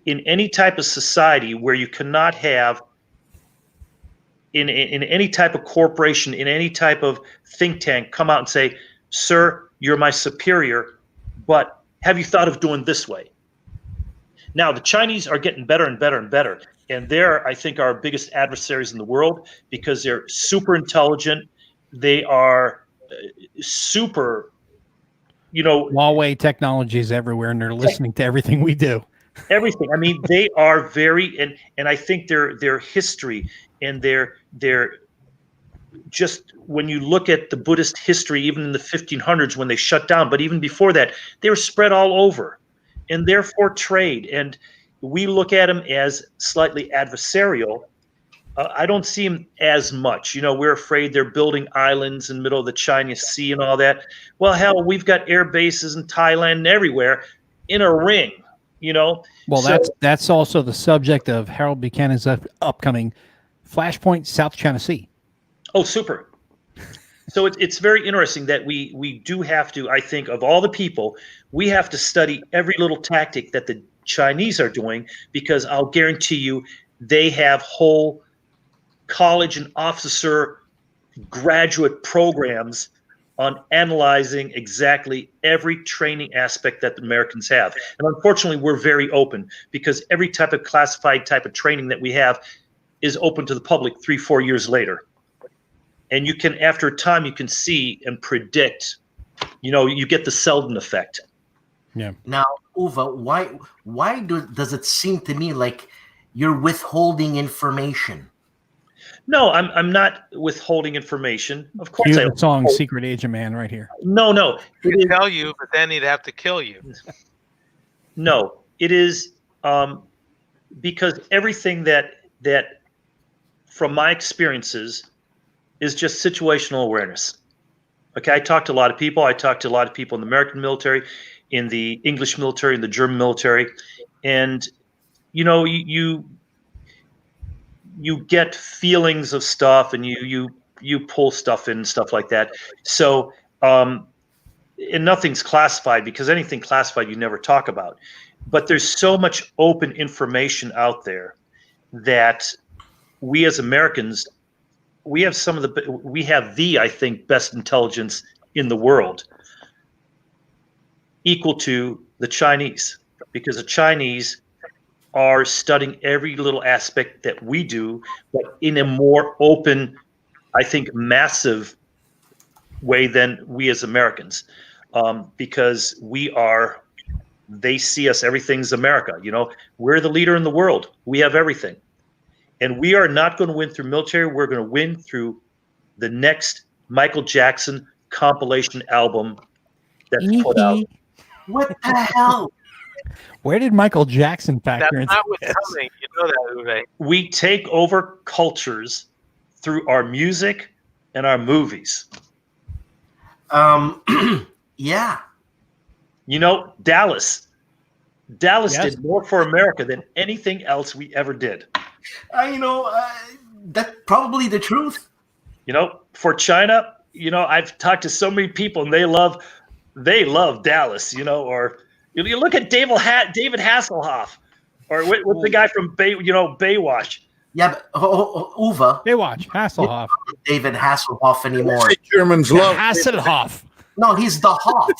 Speaker 5: in any type of society where you cannot have in any type of corporation, in any type of think tank, come out and say, sir, you're my superior, but have you thought of doing this way? Now, the Chinese are getting better and better and better. And they're, I think, our biggest adversaries in the world because they're super intelligent. They are super,
Speaker 1: Huawei technologies everywhere, and they're listening to everything we do.
Speaker 5: Everything. I mean, they are very, and I think their history and their just when you look at the Buddhist history, even in the 1500s when they shut down, but even before that, they were spread all over, and therefore trade. And we look at them as slightly adversarial. I don't see them as much. We're afraid they're building islands in the middle of the Chinese Sea and all that. Well, hell, we've got air bases in Thailand and everywhere in a ring.
Speaker 1: Well, that's also the subject of Harold Buchanan's upcoming Flashpoint South China Sea.
Speaker 5: Oh, super. So it's very interesting that we do have to, I think, of all the people, we have to study every little tactic that the Chinese are doing, because I'll guarantee you they have whole college and officer graduate programs on analyzing exactly every training aspect that the Americans have. And unfortunately, we're very open because every type of classified type of training that we have is open to the public 3-4 years later. And you can, after a time, you can see and predict, you get the Selden effect.
Speaker 1: Yeah.
Speaker 3: Now, Uwe, why does it seem to me like you're withholding information?
Speaker 5: No, I'm not withholding information. Of course,
Speaker 1: Cue the song "Secret Agent Man" right here.
Speaker 5: No.
Speaker 2: He'd tell you, but then he'd have to kill you.
Speaker 5: No, it is because everything that from my experiences is just situational awareness. Okay, I talked to a lot of people. I talked to a lot of people in the American military, in the English military, in the German military, and you get feelings of stuff, and you pull stuff in and stuff like that. So, and nothing's classified, because anything classified you never talk about. But there's so much open information out there that we as Americans, we have the, I think, best intelligence in the world, equal to the Chinese, because the Chinese are studying every little aspect that we do, but in a more open, I think, massive way than we as Americans, because they see us, everything's America. We're the leader in the world. We have everything. And we are not going to win through military. We're going to win through the next Michael Jackson compilation album that's put out.
Speaker 3: What the hell?
Speaker 1: Where did Michael Jackson factor
Speaker 2: That's
Speaker 1: into
Speaker 2: not what's
Speaker 1: this?
Speaker 2: coming. You know that, Uwe.
Speaker 5: We take over cultures through our music and our movies.
Speaker 3: Yeah.
Speaker 5: Dallas
Speaker 1: Yes.
Speaker 5: did more for America than anything else we ever did.
Speaker 3: That's probably the truth.
Speaker 5: For China, I've talked to so many people, and they love Dallas, or you look at David Hasselhoff, or what's the guy from Baywatch?
Speaker 3: Yeah, but Uwe.
Speaker 1: Baywatch, Hasselhoff.
Speaker 3: David Hasselhoff anymore.
Speaker 4: Germans love
Speaker 1: Hasselhoff.
Speaker 3: No, he's the Hoff.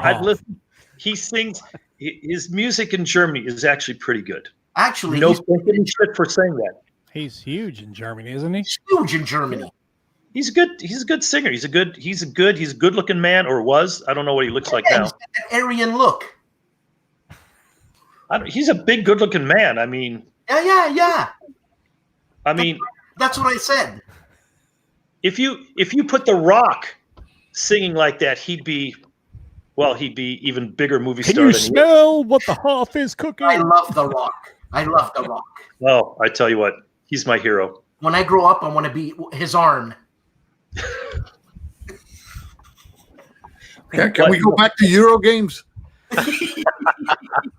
Speaker 5: I've listened. He sings. His music in Germany is actually pretty good.
Speaker 3: Actually,
Speaker 5: Don't give him shit for saying that.
Speaker 1: He's huge in Germany, isn't he?
Speaker 3: he's huge in Germany.
Speaker 5: He's a good singer. He's a good looking man, or was. I don't know what he looks like
Speaker 3: Yeah,
Speaker 5: now.
Speaker 3: he's got that Aryan look.
Speaker 5: He's a big, good looking man. I mean,
Speaker 3: Yeah.
Speaker 5: I mean,
Speaker 3: That's what I said.
Speaker 5: if you put The Rock singing like that, he'd be even bigger movie
Speaker 1: Can
Speaker 5: star
Speaker 1: you
Speaker 5: than he is.
Speaker 1: smell what the Hoff is cooking?
Speaker 3: I love The Rock.
Speaker 5: Oh, I tell you what, he's my hero.
Speaker 3: When I grow up, I want to be his arm.
Speaker 4: Can we go back to Euro games?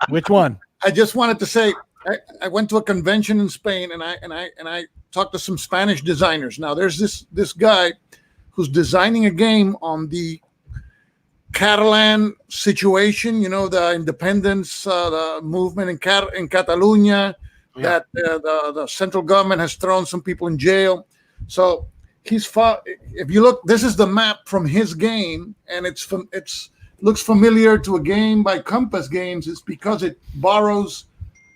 Speaker 1: Which one?
Speaker 4: I just wanted to say I went to a convention in Spain, and I talked to some Spanish designers. Now there's this guy who's designing a game on the Catalan situation, the independence, the movement in Catalonia, that the central government has thrown some people in jail. So he's fought. If you look, this is the map from his game, and it's looks familiar to a game by Compass Games. It's because it borrows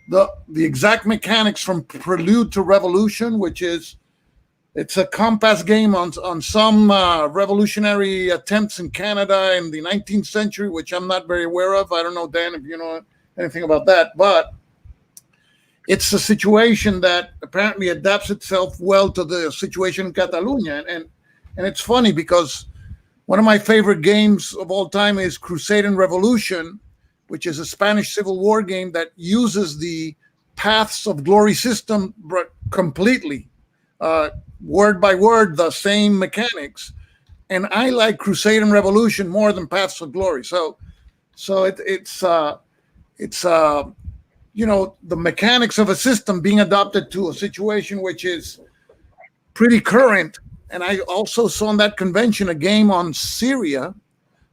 Speaker 4: the exact mechanics from Prelude to Revolution, which is it's a compass game on some revolutionary attempts in Canada in the 19th century, which I'm not very aware of. I don't know, Dan, if you know anything about that, but it's a situation that apparently adapts itself well to the situation in Catalonia. And it's funny because one of my favorite games of all time is Crusade and Revolution, which is a Spanish Civil War game that uses the Paths of Glory system completely, word by word, the same mechanics. And I like Crusade and Revolution more than Paths of Glory. So it's you know, the mechanics of a system being adopted to a situation which is pretty current. And I also saw in that convention a game on Syria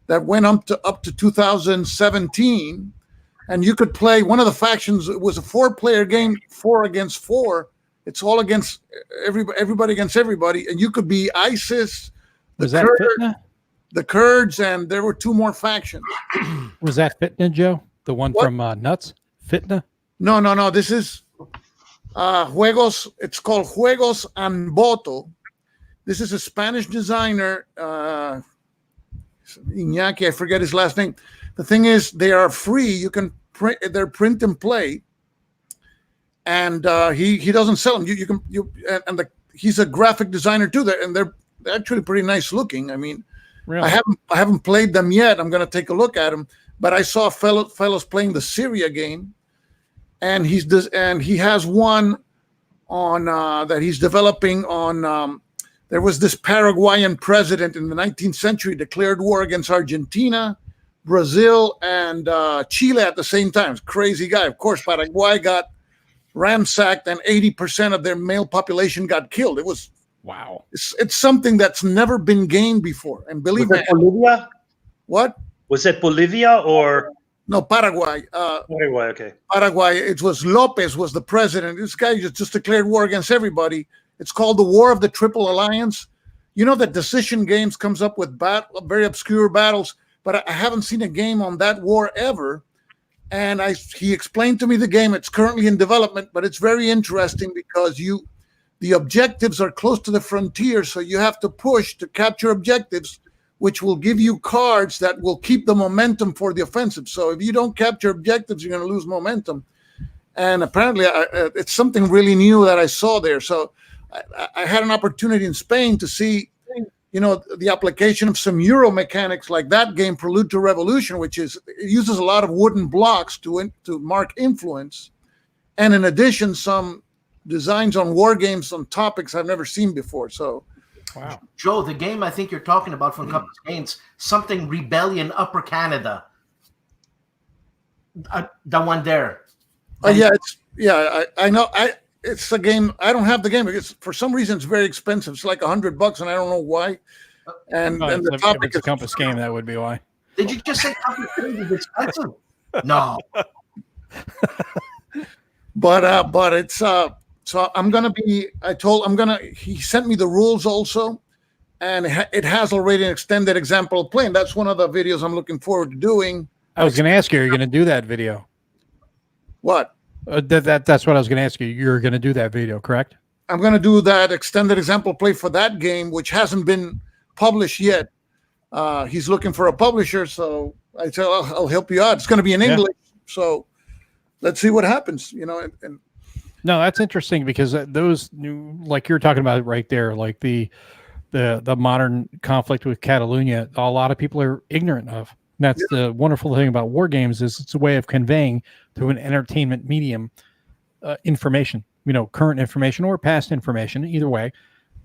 Speaker 4: that went up to 2017, and you could play one of the factions. It was a 4-player game, 4 against 4. It's all against everybody against everybody, and you could be ISIS, the Kurds, and there were 2 more factions.
Speaker 1: Was that Fitna, Joe? The one from Nuts? Fitna?
Speaker 4: No. This is Juegos. It's called Juegos en Voto. This is a Spanish designer, Iñaki. I forget his last name. The thing is, they are free. You can print. They're print and play, and he doesn't sell them. He's a graphic designer too. And they're actually pretty nice looking. I mean,
Speaker 1: really?
Speaker 4: I haven't played them yet. I'm going to take a look at them. But I saw fellows playing the Syria game, and he has one on that he's developing on. There was this Paraguayan president in the 19th century declared war against Argentina, Brazil, and Chile at the same time. Crazy guy. Of course, Paraguay got ransacked, and 80% of their male population got killed. It was
Speaker 1: wow.
Speaker 4: It's something that's never been gained before. And believe me,
Speaker 5: Bolivia?
Speaker 4: What?
Speaker 5: Was it Bolivia or
Speaker 4: no, Paraguay?
Speaker 5: Paraguay, okay.
Speaker 4: Paraguay. It was Lopez was the president. This guy just declared war against everybody. It's called the War of the Triple Alliance. You know that Decision Games comes up with very obscure battles, but I haven't seen a game on that war ever. And he explained to me the game. It's currently in development, but it's very interesting because the objectives are close to the frontier, so you have to push to capture objectives, which will give you cards that will keep the momentum for the offensive. So if you don't capture objectives, you're going to lose momentum. And apparently it's something really new that I saw there. So I had an opportunity in Spain to see, you know, the application of some Euro mechanics like that game, Prelude to Revolution, which it uses a lot of wooden blocks to mark influence. And in addition, some designs on war games on topics I've never seen before. So,
Speaker 1: wow.
Speaker 3: Joe, the game I think you're talking about from Compass Games, something Rebellion Upper Canada. The one there.
Speaker 4: I know. It's a game. I don't have the game because for some reason it's very expensive. It's like $100, and I don't know why. And the topic
Speaker 1: if it's a Compass game, that would be why.
Speaker 3: Did you just say Compass Games is expensive? No.
Speaker 4: But it's so I'm gonna be. He sent me the rules also, and it has already an extended example of playing. That's one of the videos I'm looking forward to doing.
Speaker 1: I was going to ask you, are you going to do that video?
Speaker 4: What?
Speaker 1: That's what I was going to ask you. You're going to do that video, correct?
Speaker 4: I'm going to do that extended example play for that game, which hasn't been published yet. He's looking for a publisher, so I said I'll help you out. It's going to be in English, so let's see what happens. You know, and
Speaker 1: no, that's interesting because those new, like you're talking about right there, like the modern conflict with Catalonia, a lot of people are ignorant of. And that's the wonderful thing about war games is it's a way of conveying through an entertainment medium information, you know, current information or past information, either way,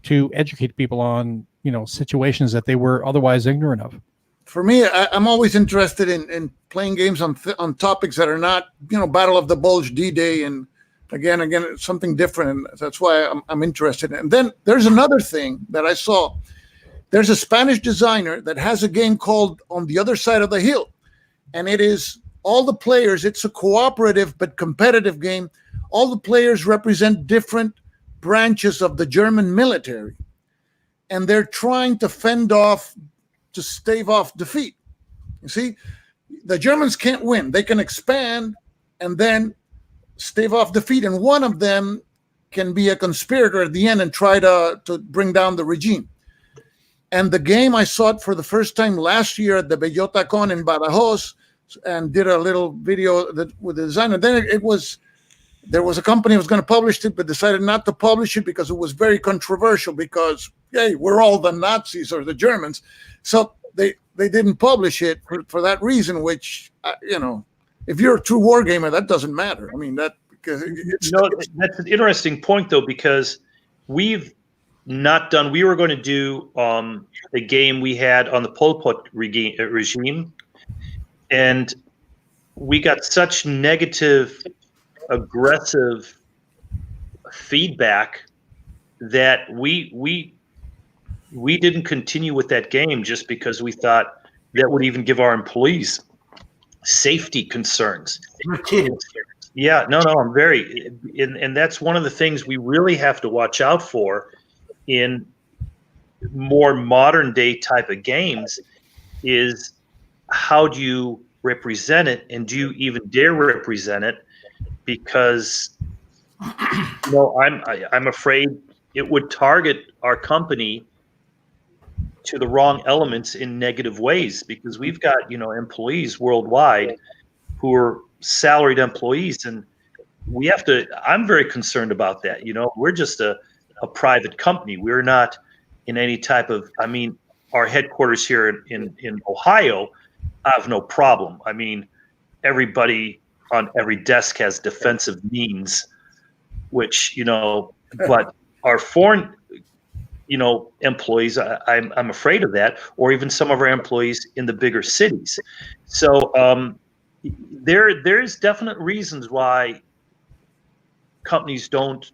Speaker 1: to educate people on, you know, situations that they were otherwise ignorant of.
Speaker 4: For me, I'm always interested in playing games on topics that are not, you know, Battle of the Bulge, D-Day, and again, it's something different. And that's why I'm interested in it. And then there's another thing that I saw. There's a Spanish designer that has a game called On the Other Side of the Hill. And it is all the players. It's a cooperative but competitive game. all the players represent different branches of the German military, and they're trying to stave off defeat. You see, the Germans can't win. They can expand and then stave off defeat, and one of them can be a conspirator at the end and try to bring down the regime. And the game, I saw it for the first time last year at the Bellota Con in Badajoz, and did a little video with the designer. Then there was a company that was going to publish it, but decided not to publish it because it was very controversial, because, hey, we're all the Nazis or the Germans. So they didn't publish it for that reason, which, if you're a true wargamer, that doesn't matter. I mean, because
Speaker 5: that's an interesting point, though, because we were going to do a game we had on the Pol Pot regime, and we got such negative, aggressive feedback that we didn't continue with that game, just because we thought that would even give our employees safety concerns.
Speaker 3: You're kidding.
Speaker 5: Yeah, no, I'm very, and that's one of the things we really have to watch out for in more modern day type of games, is how do you represent it, and do you even dare represent it? Because I'm afraid it would target our company to the wrong elements in negative ways, because we've got employees worldwide who are salaried employees, and we have to. I'm very concerned about that. We're just a private company. We're not in any type of. I mean, our headquarters here in Ohio, I have no problem. I mean, everybody on every desk has defensive means, which but our foreign employees, I'm afraid of that, or even some of our employees in the bigger cities. So there's definite reasons why companies don't,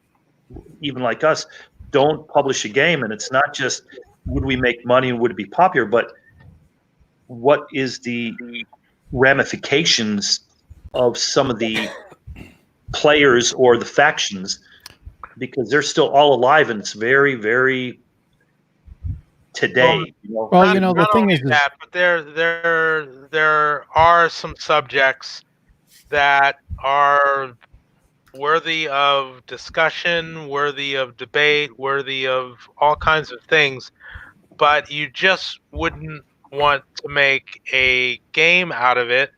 Speaker 5: even like us, don't publish a game. And it's not just would we make money and would it be popular, but what is the ramifications of some of the players or the factions, because they're still all alive, and it's very, very today.
Speaker 1: Well, the thing is
Speaker 2: that, but there are some subjects that are worthy of discussion, worthy of debate, worthy of all kinds of things, but you just wouldn't want to make a game out of it.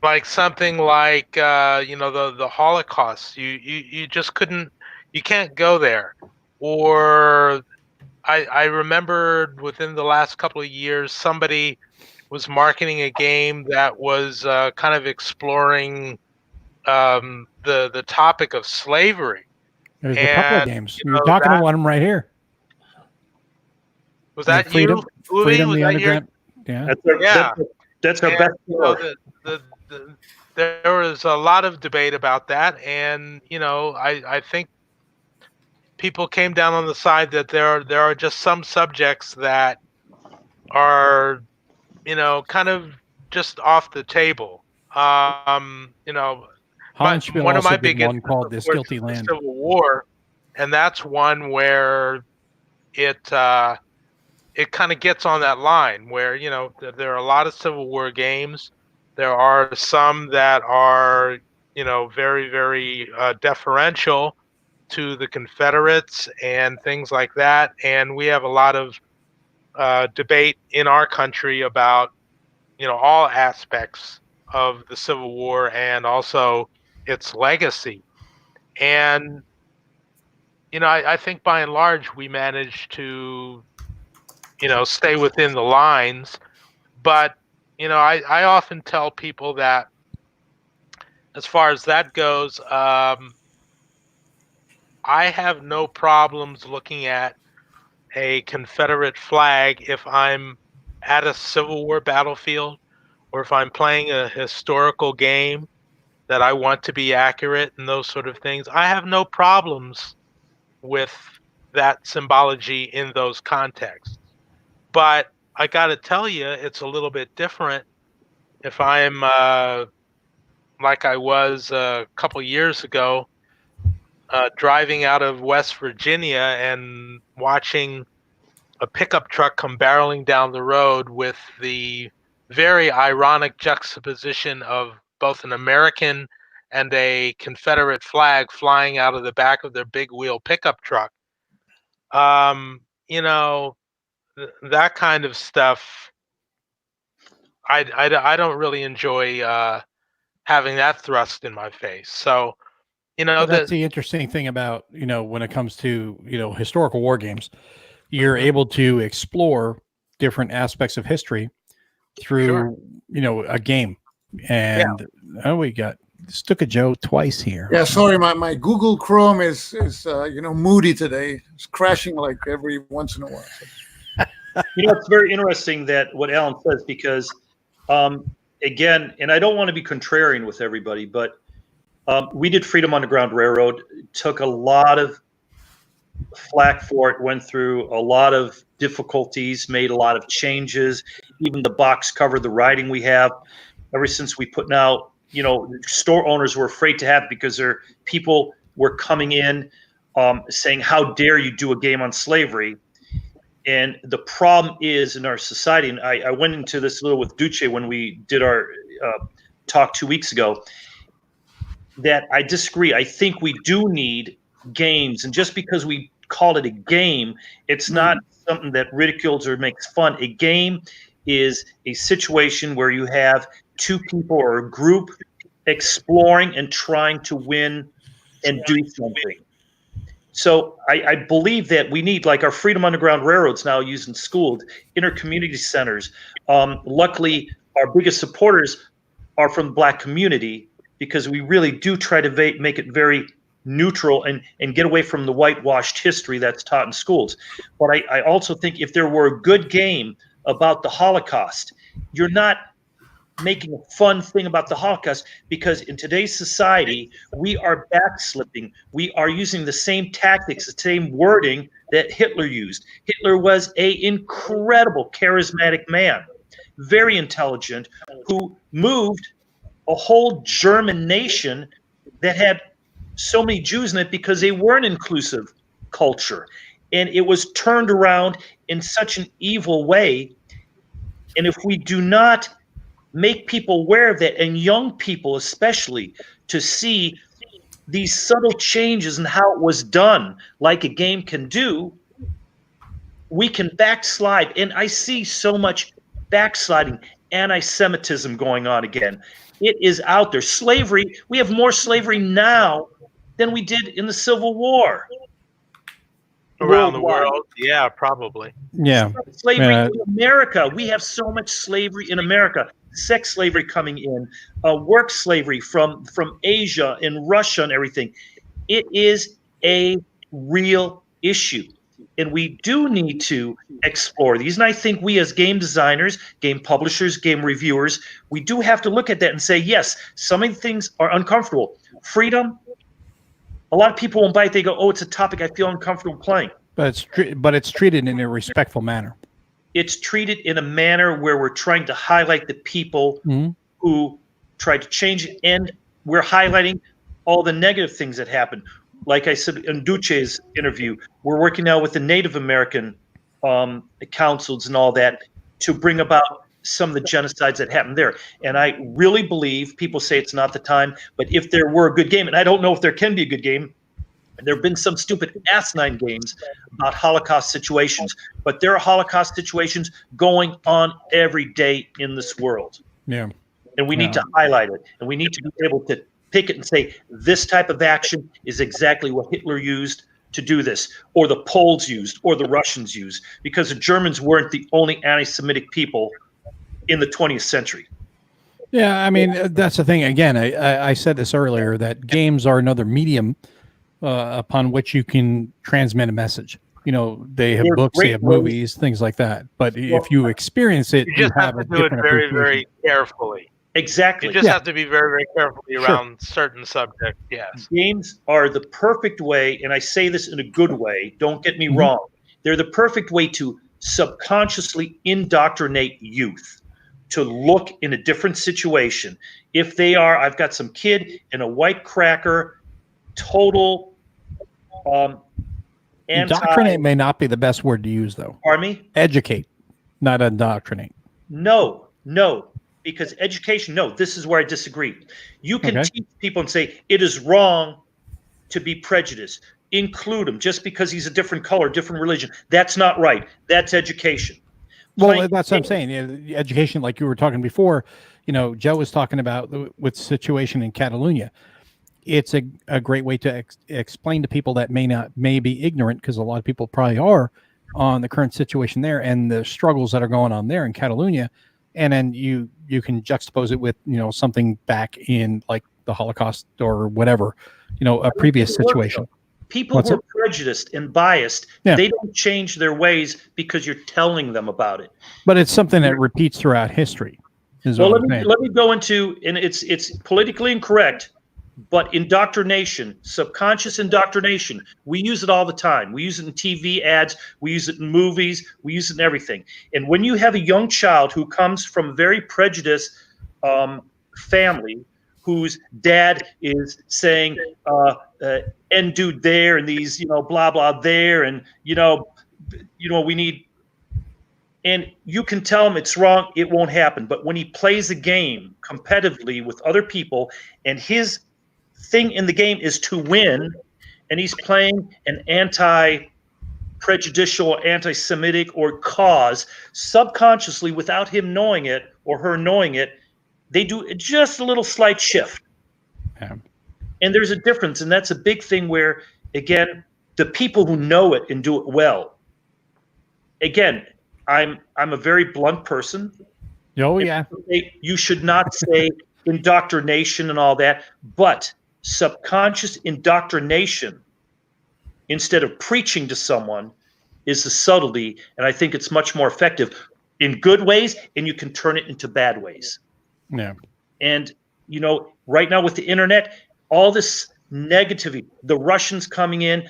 Speaker 2: Like something like the Holocaust. You just couldn't. You can't go there. Or I remembered within the last couple of years, somebody was marketing a game that was kind of exploring the topic of slavery.
Speaker 1: There's a couple of games. You're talking to one of them right here.
Speaker 2: Was that
Speaker 1: Freedom,
Speaker 2: you?
Speaker 1: Freedom, the Underground. Yeah.
Speaker 5: That's our best.
Speaker 2: There was a lot of debate about that, and I think people came down on the side that there are just some subjects that are kind of just off the table.
Speaker 1: Hollenspiel
Speaker 2: one of my
Speaker 1: also did
Speaker 2: biggest
Speaker 1: one called This Guilty Land.
Speaker 2: Civil War, and that's one where it kind of gets on that line where there are a lot of Civil War games. There are some that are very, very deferential to the Confederates and things like that, and we have a lot of debate in our country about all aspects of the Civil War and also its legacy. And I think by and large we managed to stay within the lines, but I often tell people that as far as that goes, I have no problems looking at a Confederate flag if I'm at a Civil War battlefield, or if I'm playing a historical game that I want to be accurate and those sort of things. I have no problems with that symbology in those contexts. But I got to tell you, it's a little bit different if I'm like I was a couple years ago, driving out of West Virginia and watching a pickup truck come barreling down the road with the very ironic juxtaposition of both an American and a Confederate flag flying out of the back of their big wheel pickup truck. You know, that kind of stuff, I don't really enjoy having that thrust in my face. So,
Speaker 1: Well, that's the interesting thing about, when it comes to, historical war games, you're able to explore different aspects of history through, a game. And we got Stuka Joe twice here.
Speaker 4: Yeah, sorry, my Google Chrome is moody today. It's crashing like every once in a while.
Speaker 5: It's very interesting that what Alan says, because again, and I don't want to be contrarian with everybody, but we did Freedom Underground Railroad, took a lot of flack for it, went through a lot of difficulties, made a lot of changes, even the box cover, the writing we have, ever since we put out, store owners were afraid to have it because their people were coming in saying, how dare you do a game on slavery? And the problem is in our society, and I went into this a little with Duce when we did our talk 2 weeks ago, that I disagree. I think we do need games. And just because we call it a game, it's not something that ridicules or makes fun. A game is a situation where you have two people or a group exploring and trying to win and do something. So I believe that we need, like our Freedom Underground Railroads now used in schools, inter-community centers. Luckily, our biggest supporters are from the Black community, because we really do try to make it very neutral and get away from the whitewashed history that's taught in schools. But I also think if there were a good game about the Holocaust, you're not making a fun thing about the Holocaust, because in today's society, we are backslipping. We are using the same tactics, the same wording that Hitler used. Hitler was an incredible, charismatic man, very intelligent, who moved a whole German nation that had so many Jews in it because they were an inclusive culture. And it was turned around in such an evil way. And if we do not make people aware of that, and young people especially, to see these subtle changes in how it was done, like a game can do, we can backslide. And I see so much backsliding, anti-Semitism going on again. It is out there. Slavery, we have more slavery now than we did in the Civil War.
Speaker 2: Around the world, yeah, probably.
Speaker 1: Yeah.
Speaker 5: Slavery in America. We have so much slavery in America. Sex slavery coming in, work slavery from Asia and Russia and everything. It is a real issue. And we do need to explore these. And I think we as game designers, game publishers, game reviewers, we do have to look at that and say, yes, some of the things are uncomfortable. Freedom, a lot of people won't buy it. They go, oh, it's a topic I feel uncomfortable playing.
Speaker 1: But it's treated in a respectful manner.
Speaker 5: It's treated in a manner where we're trying to highlight the people who tried to change it, and we're highlighting all the negative things that happen. Like I said in Duce's interview, we're working now with the Native American councils and all that to bring about some of the genocides that happened there. And I really believe, people say it's not the time, but if there were a good game, and I don't know if there can be a good game, there have been some stupid asinine games about Holocaust situations, but there are Holocaust situations going on every day in this world.
Speaker 1: Yeah.
Speaker 5: And we need to highlight it, and we need to be able to pick it and say, this type of action is exactly what Hitler used to do this, or the Poles used, or the Russians used, because the Germans weren't the only anti-Semitic people in the 20th century.
Speaker 1: Yeah, I mean, that's the thing. Again, I said this earlier, that games are another medium upon which you can transmit a message. They have books, they have movies, things like that. But if you experience it,
Speaker 2: you just have to do it very, very carefully.
Speaker 5: Exactly.
Speaker 2: You just have to be very, very carefully around certain subjects. Yes.
Speaker 5: Games are the perfect way, and I say this in a good way, don't get me wrong. They're the perfect way to subconsciously indoctrinate youth. to look in a different situation. If they are, I've got some kid in a white cracker, total
Speaker 1: Indoctrinate may not be the best word to use, though.
Speaker 5: Pardon me?
Speaker 1: Educate, not indoctrinate.
Speaker 5: No, because education, no, this is where I disagree. You can teach people and say it is wrong to be prejudiced. Include him just because he's a different color, different religion. That's not right. That's education.
Speaker 1: Well, that's what I'm saying. Yeah, education, like you were talking before, Joe was talking about with situation in Catalonia. It's a great way to explain to people that may be ignorant, because a lot of people probably are, on the current situation there and the struggles that are going on there in Catalonia. And then you can juxtapose it with, something back in like the Holocaust or whatever, a previous situation.
Speaker 5: People who are prejudiced and biased, they don't change their ways because you're telling them about it.
Speaker 1: But it's something that repeats throughout history.
Speaker 5: Well, let me go into, and it's politically incorrect, but indoctrination, subconscious indoctrination, we use it all the time. We use it in TV ads, we use it in movies, we use it in everything. And when you have a young child who comes from a very prejudiced family, whose dad is saying, end dude there, and these, blah, blah there, and, we need, and you can tell him it's wrong, it won't happen. But when he plays a game competitively with other people, and his thing in the game is to win, and he's playing an anti-prejudicial, anti-Semitic or cause, subconsciously, without him knowing it or her knowing it, they do just a little slight shift.
Speaker 1: Yeah.
Speaker 5: And there's a difference, and that's a big thing where, again, the people who know it and do it well. Again, I'm a very blunt person.
Speaker 1: Oh, yeah.
Speaker 5: You should not say indoctrination and all that, but subconscious indoctrination, instead of preaching to someone, is the subtlety, and I think it's much more effective in good ways, and you can turn it into bad ways.
Speaker 1: Yeah.
Speaker 5: And, right now with the internet, all this negativity, the Russians coming in,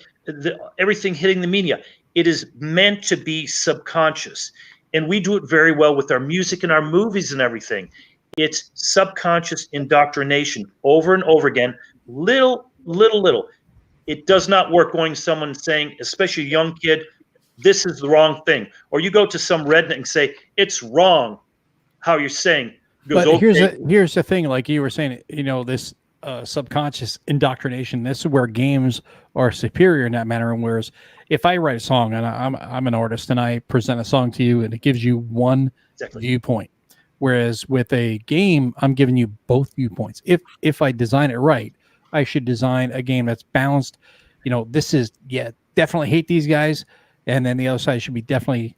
Speaker 5: everything hitting the media, it is meant to be subconscious. And we do it very well with our music and our movies and everything. It's subconscious indoctrination over and over again, little. It does not work going to someone saying, especially a young kid, this is the wrong thing. Or you go to some redneck and say, it's wrong how you're saying.
Speaker 1: But here's the thing, like you were saying, this subconscious indoctrination, this is where games are superior in that manner. And whereas if I write a song and I'm an artist and I present a song to you and it gives you one viewpoint, whereas with a game, I'm giving you both viewpoints. If I design it right, I should design a game that's balanced. This is, definitely hate these guys. And then the other side should be definitely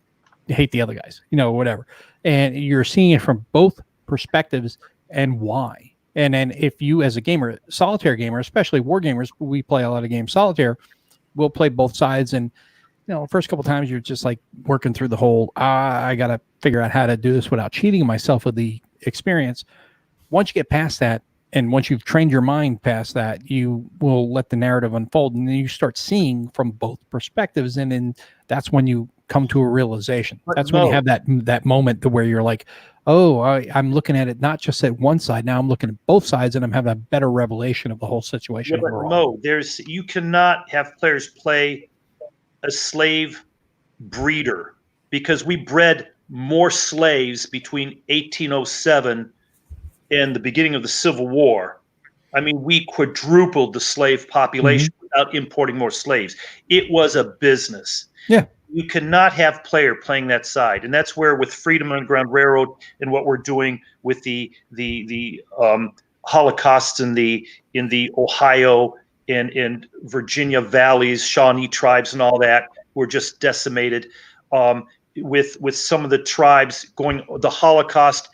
Speaker 1: hate the other guys, whatever. And you're seeing it from both perspectives and why. And then if you, as a gamer, solitaire gamer, especially war gamers, we play a lot of games solitaire, we'll play both sides. And first couple times you're just like working through the whole I gotta figure out how to do this without cheating myself with the experience. Once you get past that, and once you've trained your mind past that, you will let the narrative unfold, and then you start seeing from both perspectives, and then that's when you come to a realization. That's when you have that moment to where you're like, oh, I'm looking at it not just at one side. Now I'm looking at both sides, and I'm having a better revelation of the whole situation.
Speaker 5: Yeah, but no, you cannot have players play a slave breeder, because we bred more slaves between 1807 and the beginning of the Civil War. I mean, we quadrupled the slave population without importing more slaves. It was a business.
Speaker 1: Yeah.
Speaker 5: You cannot have player playing that side, and that's where with Freedom Underground Railroad and what we're doing with the Holocaust in the Ohio and Virginia valleys, Shawnee tribes, and all that were just decimated. With some of the tribes going the Holocaust,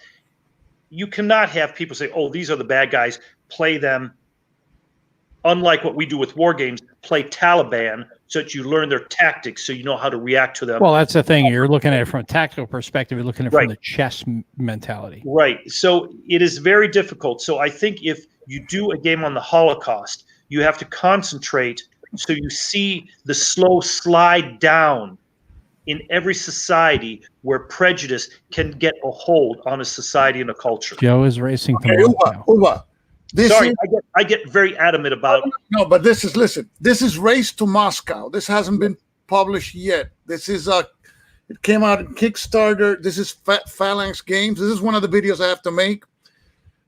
Speaker 5: you cannot have people say, "Oh, these are the bad guys." Play them. Unlike what we do with war games, play Taliban so that you learn their tactics, so you know how to react to them.
Speaker 1: Well, that's the thing. You're looking at it from a tactical perspective. You're looking at it from the chess mentality.
Speaker 5: Right. So it is very difficult. So I think if you do a game on the Holocaust, you have to concentrate so you see the slow slide down in every society where prejudice can get a hold on a society and a culture.
Speaker 1: Joe is racing to
Speaker 4: Okay,
Speaker 1: Moscow.
Speaker 4: Uva.
Speaker 5: Sorry, I get very adamant about.
Speaker 4: No, but this is, listen, this is Race to Moscow. This hasn't been published yet. This is it came out in Kickstarter. This is Phalanx Games. This is one of the videos I have to make.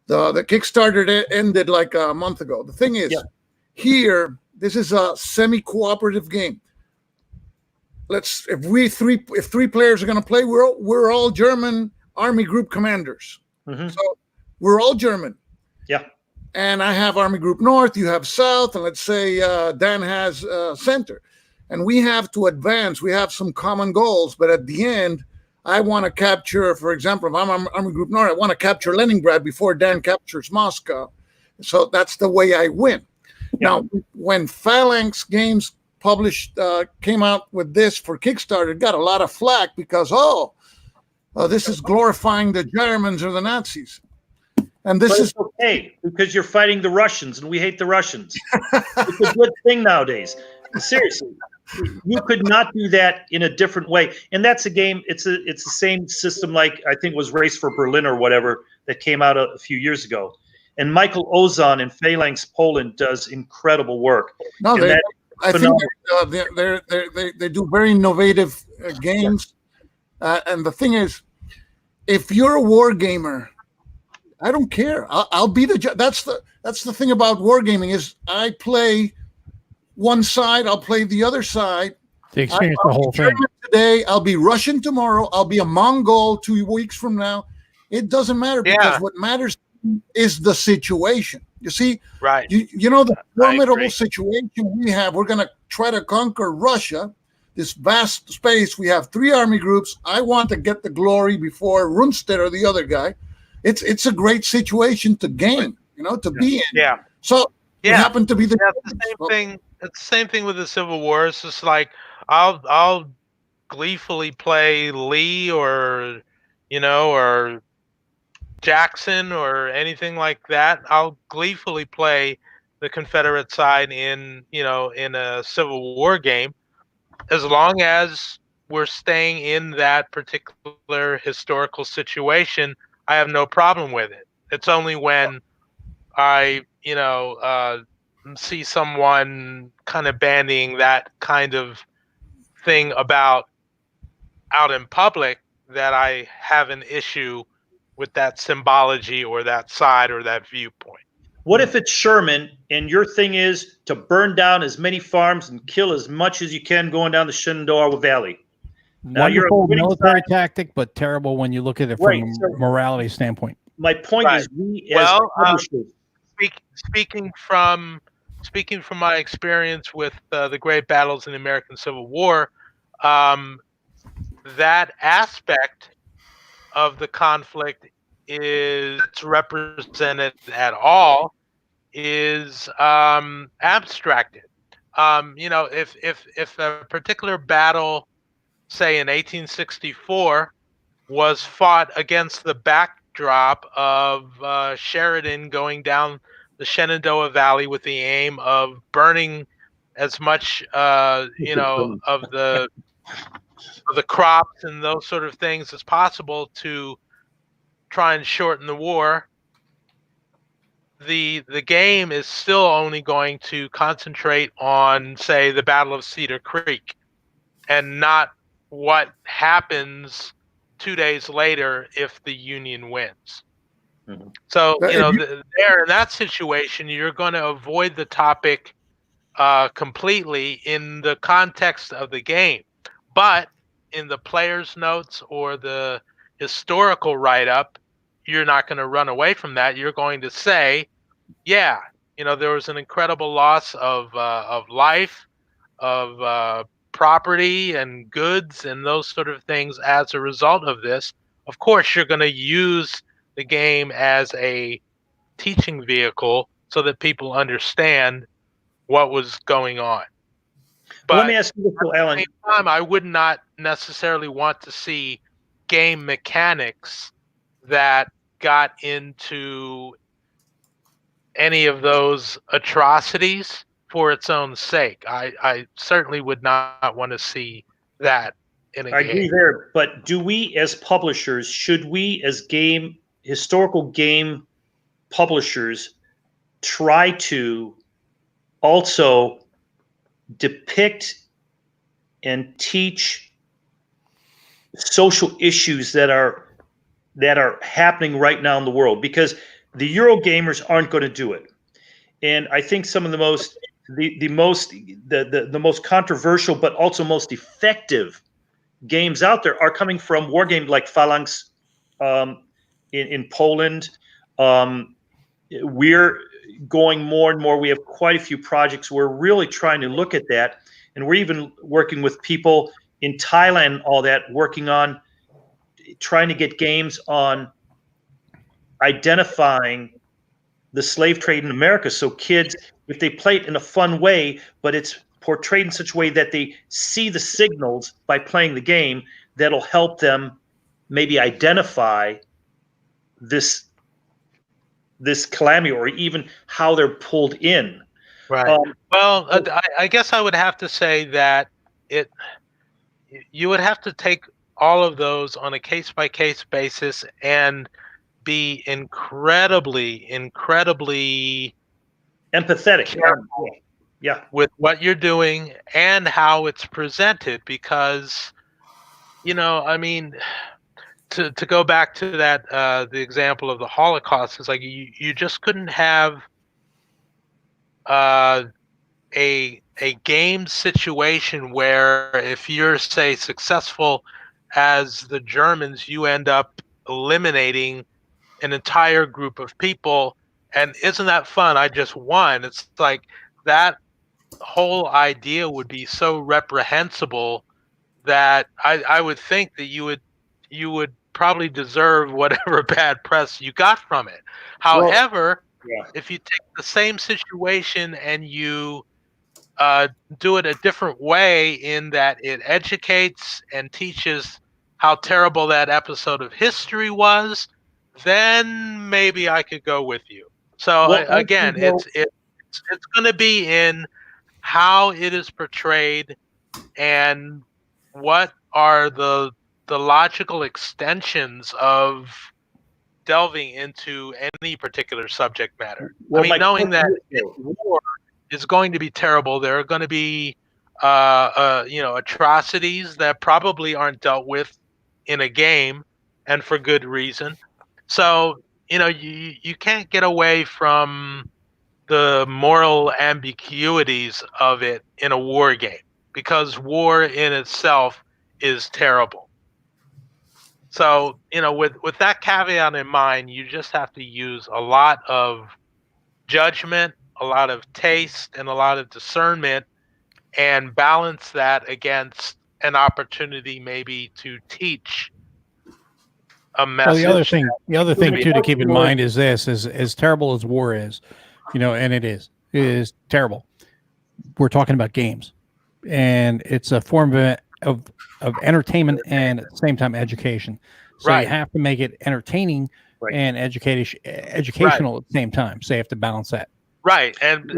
Speaker 4: The Kickstarter ended like a month ago. The thing is, here, this is a semi-cooperative game. If three players are going to play, we're all German army group commanders.
Speaker 5: Mm-hmm.
Speaker 4: So we're all German.
Speaker 5: Yeah.
Speaker 4: And I have Army Group North, you have South, and let's say Dan has Center. And we have to advance. We have some common goals, but at the end, I want to capture, for example, if I'm Army Group North, I want to capture Leningrad before Dan captures Moscow. So that's the way I win. Yeah. Now, when Phalanx Games came out with this for Kickstarter, it got a lot of flack because, this is glorifying the Germans or the Nazis. And this is
Speaker 5: okay because you're fighting the Russians, and we hate the Russians. It's a good thing nowadays. Seriously, you could not do that in a different way. And that's a game. It's the same system like I think it was Race for Berlin or whatever that came out a few years ago. And Michael Ozon in Phalanx Poland does incredible work.
Speaker 4: No, I think they do very innovative games. And the thing is, if you're a war gamer, I don't care. I'll be the judge. That's the thing about wargaming is I play one side, I'll play the other side.
Speaker 1: To experience the whole thing.
Speaker 4: Today, I'll be Russian tomorrow. I'll be a Mongol 2 weeks from now. It doesn't matter because what matters is the situation. You see,
Speaker 2: right?
Speaker 4: You know the formidable situation we have. We're going to try to conquer Russia, this vast space. We have 3 army groups. I want to get the glory before Rundstedt or the other guy. It's a great situation to game, to be in.
Speaker 2: Yeah.
Speaker 4: So we happen to be the
Speaker 2: same thing. It's the same thing with the Civil War. It's just like I'll gleefully play Lee or or Jackson or anything like that. I'll gleefully play the Confederate side in a Civil War game, as long as we're staying in that particular historical situation. I have no problem with it. It's only when I, see someone kind of bandying that kind of thing about out in public that I have an issue with that symbology or that side or that viewpoint.
Speaker 5: What if it's Sherman and your thing is to burn down as many farms and kill as much as you can going down the Shenandoah Valley? Now
Speaker 1: Wonderful military tactic, but terrible when you look at it from a morality standpoint.
Speaker 5: My point is,
Speaker 2: speaking from my experience with the great battles in the American Civil War, that aspect of the conflict is represented at all is abstracted. If a particular battle, say in 1864, was fought against the backdrop of Sheridan going down the Shenandoah Valley with the aim of burning as much of the crops and those sort of things as possible to try and shorten the war, the game is still only going to concentrate on, say, the Battle of Cedar Creek, and not what happens 2 days later if the Union wins. Mm-hmm. So, there in that situation, you're going to avoid the topic completely in the context of the game. But in the player's notes or the historical write-up, you're not going to run away from that. You're going to say, there was an incredible loss of life, of property and goods and those sort of things as a result of this. Of course, you're going to use the game as a teaching vehicle so that people understand what was going on. But
Speaker 5: let me ask you this, Alan.
Speaker 2: At the same time, I would not necessarily want to see game mechanics that got into any of those atrocities for its own sake. I certainly would not want to see that in a
Speaker 5: I agree
Speaker 2: game.
Speaker 5: there, but do we as publishers, should we as historical game publishers try to also depict and teach social issues that are happening right now in the world? Because the Euro gamers aren't going to do it. And I think some of the most most controversial but also most effective games out there are coming from wargames like Phalanx in Poland. We're going more and more. We have quite a few projects. We're really trying to look at that, and we're even working with people in Thailand, all that, working on trying to get games on identifying the slave trade in America. So kids, if they play it in a fun way, but it's portrayed in such a way that they see the signals by playing the game, that'll help them maybe identify this calamity, or even how they're pulled in.
Speaker 2: Right. Well, I guess I would have to say that you would have to take all of those on a case-by-case basis and be incredibly
Speaker 5: Empathetic.
Speaker 2: careful
Speaker 5: Yeah.
Speaker 2: with what you're doing and how it's presented, because I mean, to go back to that the example of the Holocaust, is like you just couldn't have a game situation where if you're, say, successful as the Germans, you end up eliminating an entire group of people. And isn't that fun? I just won. It's like that whole idea would be so reprehensible that I would think that you would probably deserve whatever bad press you got from it. However,
Speaker 5: Yeah.
Speaker 2: if you take the same situation and you do it a different way, in that it educates and teaches how terrible that episode of history was, then maybe I could go with you. So again, it's going to be in how it is portrayed and what are the logical extensions of delving into any particular subject matter.
Speaker 5: Well,
Speaker 2: I mean, knowing that war is going to be terrible, there are going to be atrocities that probably aren't dealt with in a game, and for good reason. So you can't get away from the moral ambiguities of it in a war game, because war in itself is terrible. So, with that caveat in mind, you just have to use a lot of judgment, a lot of taste, and a lot of discernment, and balance that against an opportunity maybe to teach a message.
Speaker 1: Well, the other thing too to keep in mind is this: is as terrible as war is, and it is terrible. We're talking about games, and it's a form of entertainment and at the same time education. So
Speaker 2: Right.
Speaker 1: you have to make it entertaining and educational at the same time. So you have to balance that.
Speaker 2: Right, and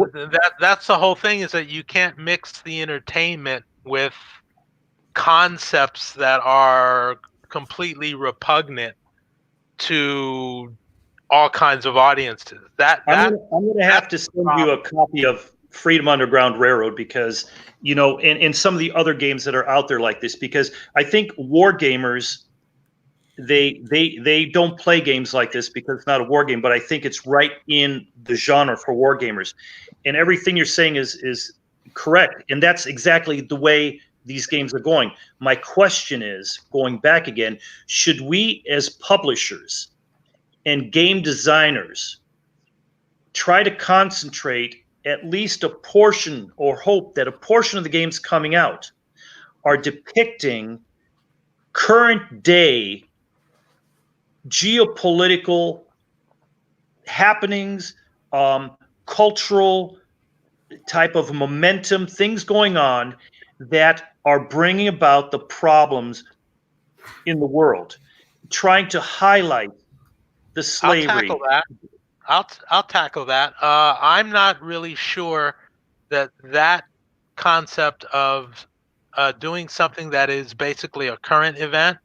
Speaker 2: that's the whole thing, is that you can't mix the entertainment with concepts that are completely repugnant to all kinds of audiences.
Speaker 5: I'm going to have to send you a copy of Freedom Underground Railroad, because and some of the other games that are out there like this, because I think war gamers, they don't play games like this because it's not a war game, but I think it's right in the genre for war gamers. And everything you're saying is correct, and that's exactly the way these games are going. My question is, going back again, should we as publishers and game designers try to concentrate at least a portion, or hope that a portion of the games coming out are depicting current day geopolitical happenings, cultural type of momentum, things going on that are bringing about the problems in the world, trying to highlight the slavery?
Speaker 2: I'll tackle that. I'll tackle that. I'm not really sure that concept of doing something that is basically a current event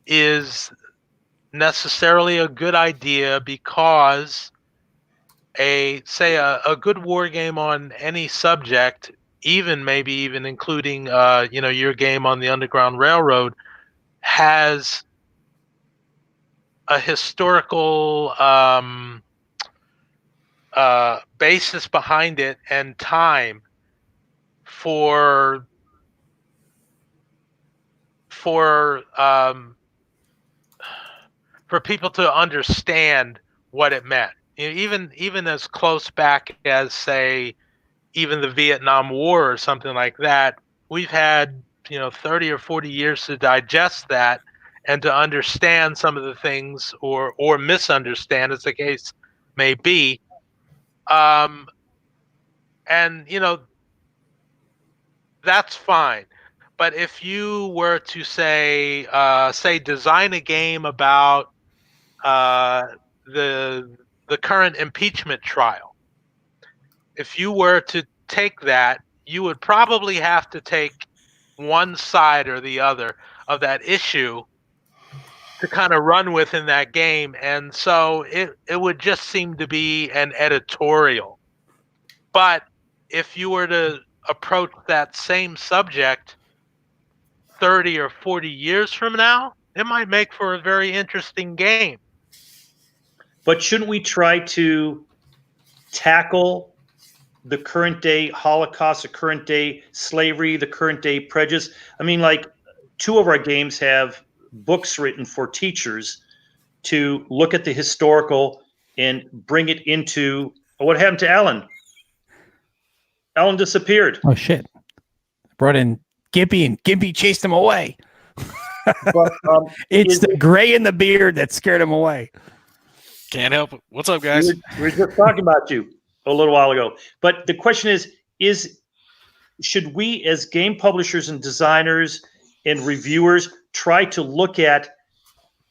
Speaker 2: is necessarily a good idea, because a good war game on any subject, even maybe even including your game on the Underground Railroad, has a historical basis behind it and time for people to understand what it meant. Even as close back as, say, even the Vietnam War or something like that, we've had 30 or 40 years to digest that and to understand some of the things, or misunderstand, as the case may be. And that's fine. But if you were to say design a game about the current impeachment trial, if you were to take that, you would probably have to take one side or the other of that issue to kind of run with in that game. And so it would just seem to be an editorial. But if you were to approach that same subject 30 or 40 years from now, it might make for a very interesting game.
Speaker 5: But shouldn't we try to tackle the current day Holocaust, the current day slavery, the current day prejudice? I mean, like, 2 of our games have books written for teachers to look at the historical and bring it into. What happened to Alan? Alan disappeared.
Speaker 1: Oh shit! Brought in Gimpy, and Gimpy chased him away.
Speaker 5: But,
Speaker 1: It's the gray in the beard that scared him away.
Speaker 6: Can't help it. What's up, guys?
Speaker 5: We were just talking about you a little while ago. But the question is should we, as game publishers and designers and reviewers, try to look at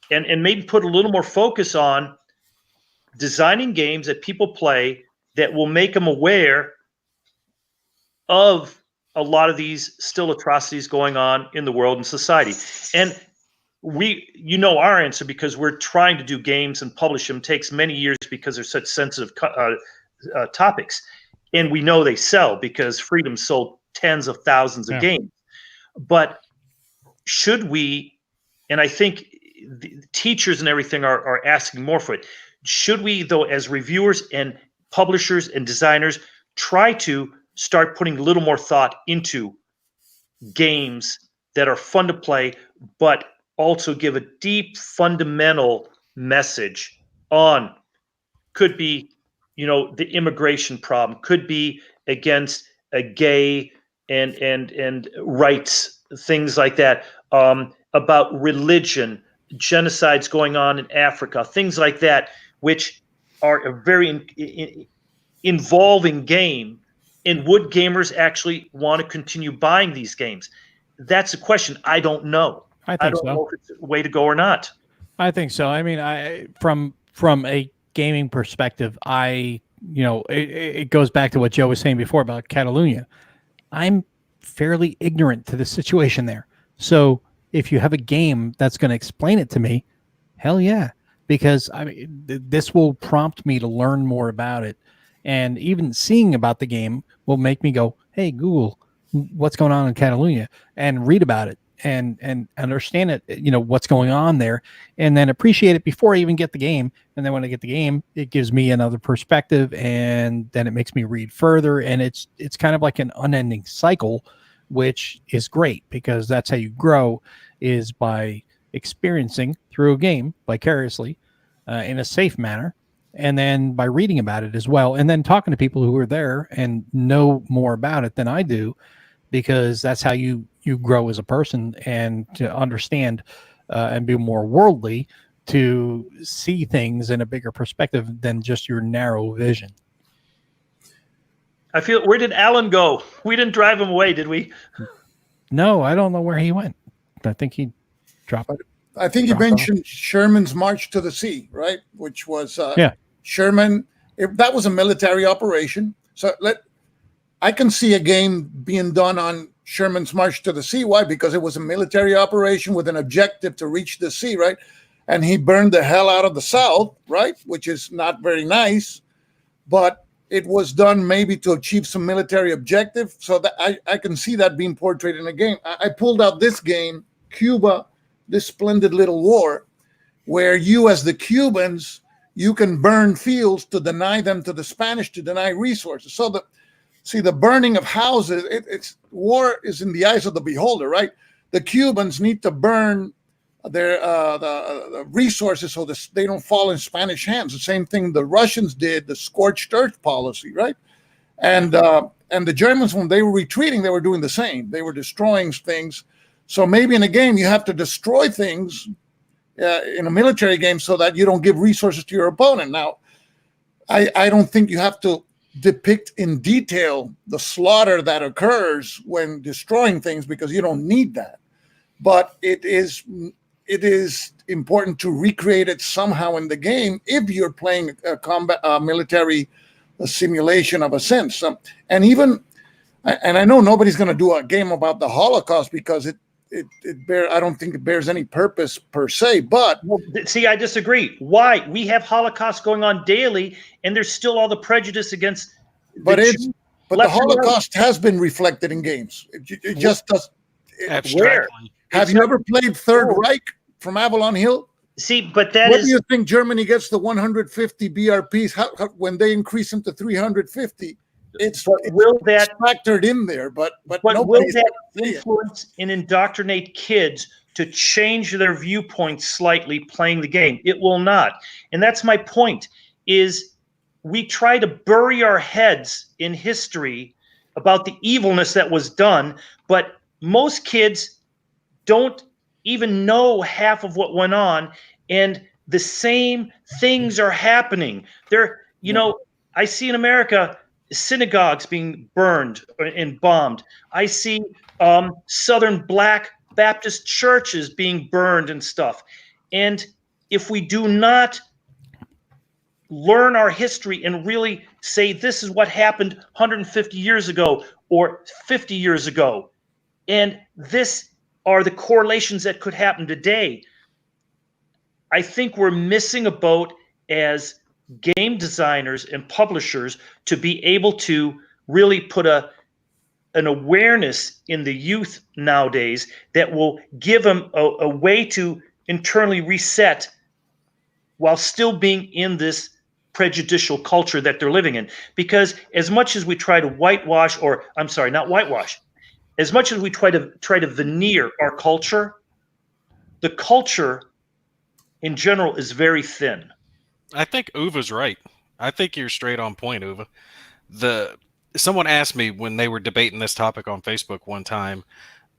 Speaker 5: and maybe put a little more focus on designing games that people play that will make them aware of a lot of these still atrocities going on in the world and society? And our answer, because we're trying to do games and publish them, takes many years because they're such sensitive topics. And we know they sell because Freedom sold tens of thousands of games. But should we, and I think the teachers and everything are asking more for it, should we, though, as reviewers and publishers and designers, try to start putting a little more thought into games that are fun to play, but also give a deep fundamental message on, could be, the immigration problem, could be against a gay and rights, things like that, about religion, genocides going on in Africa, things like that, which are a very involving game. And would gamers actually want to continue buying these games? That's a question. I don't know.
Speaker 1: I
Speaker 5: don't know if it's a way to go or not.
Speaker 1: I think so. I mean, from a gaming perspective, it goes back to what Joe was saying before about Catalonia. I'm fairly ignorant to the situation there. So if you have a game that's going to explain it to me, hell yeah, because this will prompt me to learn more about it. And even seeing about the game will make me go, hey, Google, what's going on in Catalonia, and read about it and understand it, what's going on there, and then appreciate it before I even get the game. And then when I get the game, it gives me another perspective, and then it makes me read further. And it's kind of like an unending cycle, which is great, because that's how you grow, is by experiencing through a game vicariously in a safe manner. And then by reading about it as well, and then talking to people who are there and know more about it than I do, because that's how you grow as a person, and to understand and be more worldly, to see things in a bigger perspective than just your narrow vision.
Speaker 5: I feel, where did Alan go? We didn't drive him away, did we?
Speaker 1: No, I don't know where he went. I think he dropped it.
Speaker 4: I think you mentioned Sherman's March to the Sea, right? Which was Sherman. That was a military operation. So I can see a game being done on Sherman's March to the Sea. Why? Because it was a military operation with an objective to reach the sea, right? And he burned the hell out of the South, right? Which is not very nice, but it was done maybe to achieve some military objective. So that I can see that being portrayed in a game. I pulled out this game, Cuba, this splendid little war, where you as the Cubans, you can burn fields to deny them to the Spanish, to deny resources. So the burning of houses, it's war is in the eyes of the beholder, right? The Cubans need to burn their the resources so they don't fall in Spanish hands. The same thing the Russians did, the scorched earth policy, right? And the Germans, when they were retreating, they were doing the same. They were destroying things. So maybe in a game you have to destroy things in a military game so that you don't give resources to your opponent. Now, I don't think you have to depict in detail the slaughter that occurs when destroying things, because you don't need that. But it is important to recreate it somehow in the game if you're playing a combat military simulation of a sense. And I know nobody's going to do a game about the Holocaust because I don't think it bears any purpose per se. But
Speaker 5: see, I disagree. Why? We have Holocaust going on daily, and there's still all the prejudice against.
Speaker 4: But the Holocaust has been reflected in games. It just does.
Speaker 6: Abstractly.
Speaker 4: Have you ever played Third Reich from Avalon Hill?
Speaker 5: See, but that
Speaker 4: What do you think Germany gets the 150 BRPs how when they increase them to 350? It's factored in there, but
Speaker 5: will that influence and indoctrinate kids to change their viewpoints slightly playing the game? It will not. And that's my point, is we try to bury our heads in history about the evilness that was done, but most kids don't even know half of what went on, and the same things are happening. I see in America synagogues being burned and bombed. I see Southern Black Baptist churches being burned and stuff. And if we do not learn our history and really say this is what happened 150 years ago or 50 years ago, and this are the correlations that could happen today, I think we're missing a boat as game designers and publishers to be able to really put an awareness in the youth nowadays that will give them a way to internally reset while still being in this prejudicial culture that they're living in. Because as much as we try to whitewash, or I'm sorry, not whitewash, as much as we try to veneer our culture, the culture in general is very thin.
Speaker 6: I think Uva's right. I think you're straight on point, Uva. Someone asked me when they were debating this topic on Facebook one time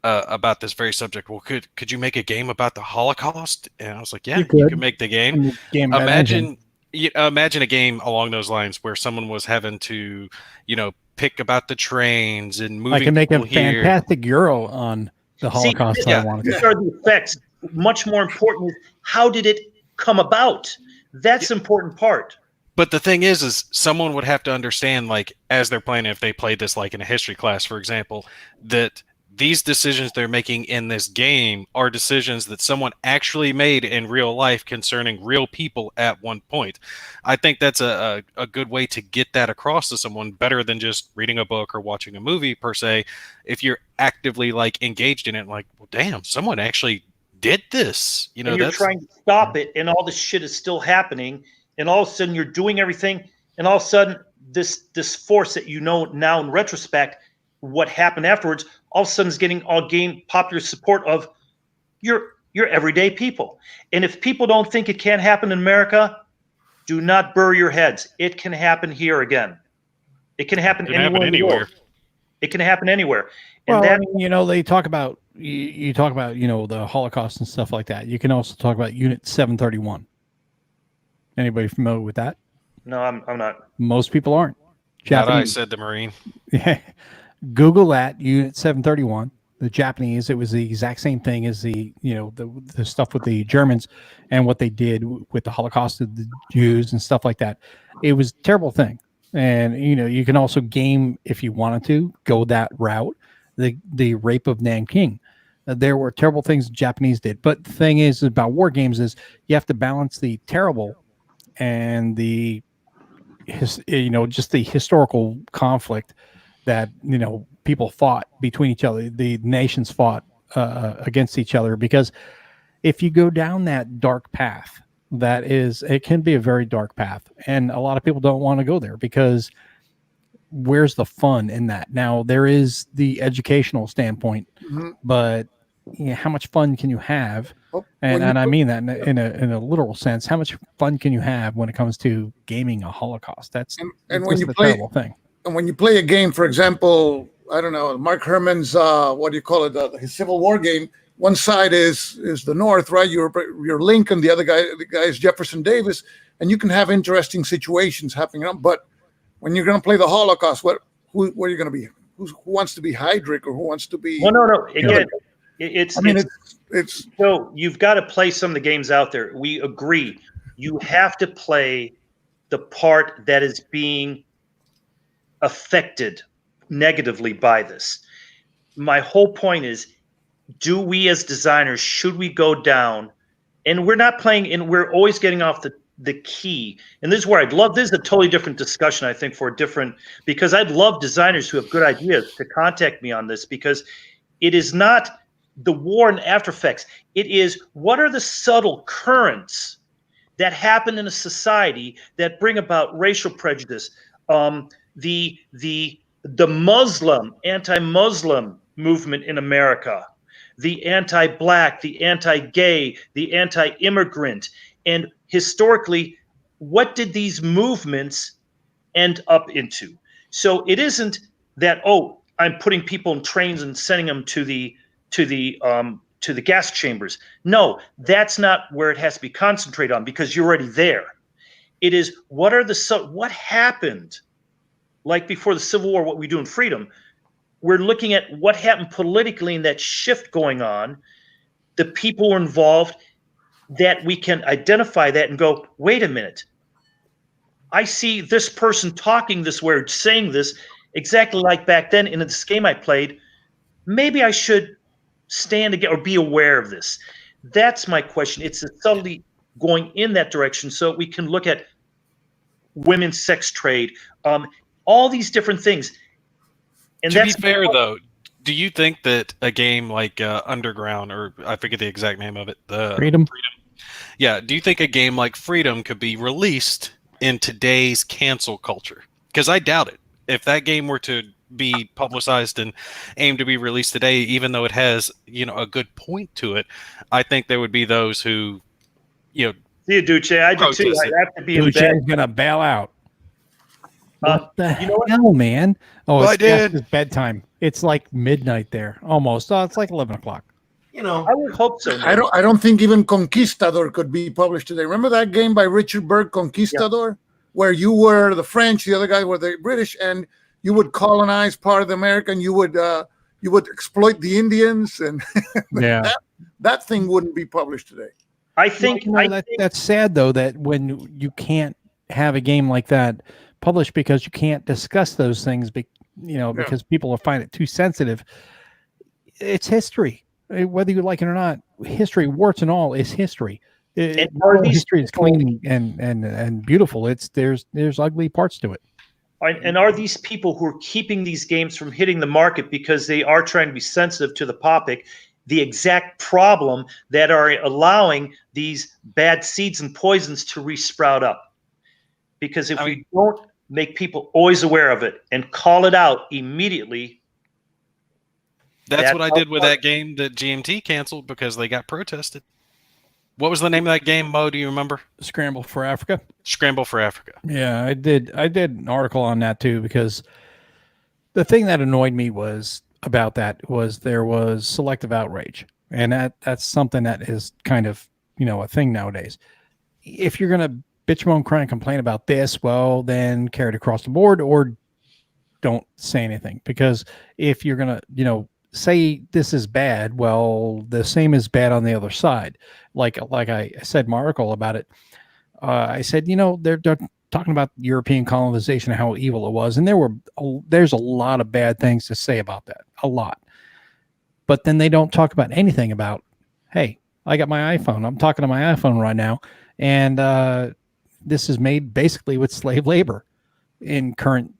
Speaker 6: about this very subject. Well, could you make a game about the Holocaust? And I was like, yeah, you could make the game. Imagine a game along those lines where someone was having to, pick about the trains and moving.
Speaker 1: I can make a
Speaker 6: here.
Speaker 1: fantastic Euro on the Holocaust.
Speaker 5: These are the effects. Much more important is how did it come about? That's the important part.
Speaker 6: But the thing is someone would have to understand, like, as they're playing, if they played this like in a history class, for example, that these decisions they're making in this game are decisions that someone actually made in real life concerning real people at one point. I think that's a good way to get that across to someone, better than just reading a book or watching a movie per se. If you're actively like engaged in it, like, well, damn, someone actually did this.
Speaker 5: And you're trying to stop it, and all this shit is still happening, and all of a sudden you're doing everything, and all of a sudden this force that you know now in retrospect what happened afterwards, all of a sudden is getting popular support of your everyday people. And if people don't think it can't happen in America, do not bury your heads. It can happen here again. It can happen anywhere. It can happen anywhere. And
Speaker 1: they talk about you talk about the Holocaust and stuff like that. You can also talk about Unit 731. Anybody familiar with that?
Speaker 5: No, I'm not.
Speaker 1: Most people aren't.
Speaker 6: I said the Marine.
Speaker 1: Yeah. Google that, Unit 731. The Japanese, it was the exact same thing as the stuff with the Germans and what they did with the Holocaust of the Jews and stuff like that. It was a terrible thing. And you can also game, if you wanted to go that route, the rape of Nanking. There were terrible things the Japanese did, but the thing is about war games is you have to balance the terrible and the just the historical conflict that people fought between each other. The nations fought against each other, because if you go down that dark path, it can be a very dark path, and a lot of people don't want to go there, because where's the fun in that? Now, there is the educational standpoint, but how much fun can you have? And I mean that in a literal sense. How much fun can you have when it comes to gaming a Holocaust? That's
Speaker 4: when you
Speaker 1: a
Speaker 4: play
Speaker 1: terrible thing.
Speaker 4: And when you play a game, for example, I don't know, Mark Herman's what do you call it? His Civil War game. One side is the North, right? You're Lincoln. The guy is Jefferson Davis, and you can have interesting situations happening. But when you're going to play the Holocaust, where are you going to be? Who wants to be Heydrich, or who wants to be?
Speaker 5: Well, no. Again, it's
Speaker 4: so
Speaker 5: you've got to play some of the games out there. We agree. You have to play the part that is being affected negatively by this. My whole point is, do we as designers, should we go down, and we're not playing, and we're always getting off the key. And this is where this is a totally different discussion, I think, because I'd love designers who have good ideas to contact me on this, because it is not the war and after effects. It is, what are the subtle currents that happen in a society that bring about racial prejudice, the Muslim, anti-Muslim movement in America, the anti-black, the anti-gay, the anti-immigrant, and historically, what did these movements end up into? So it isn't that, I'm putting people in trains and sending them to the gas chambers. No, that's not where it has to be concentrated on, because you're already there. It is, what happened, like before the Civil War, what we do in freedom. We're looking at what happened politically in that shift going on, the people were involved, that we can identify that and go, wait a minute, I see this person talking this way, saying this exactly like back then in this game I played. Maybe I should stand again or be aware of this. That's my question. It's subtly going in that direction, so we can look at women's sex trade, all these different things. And
Speaker 6: to be fair, though, do you think that a game like Underground, or I forget the exact name of it,
Speaker 1: Freedom?
Speaker 6: Yeah, do you think a game like Freedom could be released in today's cancel culture? Because I doubt it. If that game were to be publicized and aimed to be released today, even though it has, a good point to it, I think there would be those who,
Speaker 5: See you, Duce. I do too. I have to be in bed.
Speaker 1: Duce's gonna bail out. What the
Speaker 5: hell,
Speaker 1: man? Oh,
Speaker 6: well,
Speaker 1: it's bedtime. It's like midnight there, almost. Oh, it's like 11 o'clock.
Speaker 5: I would hope so.
Speaker 4: I don't think even Conquistador could be published today. Remember that game by Richard Berg, Conquistador, where you were the French, the other guys were the British, and you would colonize part of America, and you would exploit the Indians, and that thing wouldn't be published today.
Speaker 5: I think
Speaker 1: that's sad, though, that when you can't have a game like that published because you can't discuss those things, because people find it too sensitive. It's history, whether you like it or not. History, warts and all, is history. History is clean and beautiful. There's ugly parts to it.
Speaker 5: And are these people who are keeping these games from hitting the market because they are trying to be sensitive to the topic, the exact problem that are allowing these bad seeds and poisons to resprout up? Because if we don't make people always aware of it and call it out immediately.
Speaker 6: That's what I did with that game that GMT canceled because they got protested. What was the name of that game, Mo? Do you remember?
Speaker 1: Scramble for Africa.
Speaker 6: Scramble for Africa.
Speaker 1: Yeah, I did an article on that too, because the thing that annoyed me about that was there was selective outrage. And that's something that is kind of, a thing nowadays. If you're going to bitch, moan, cry, and complain about this, well, then carry it across the board or don't say anything. Because if you're going to, say this is bad, well, the same is bad on the other side. Like I said in my article about it, I said, they're talking about European colonization and how evil it was. And there's a lot of bad things to say about that. A lot. but then they don't talk about anything about, hey, I got my iPhone. I'm talking to my iPhone right now, and this is made basically with slave labor in current,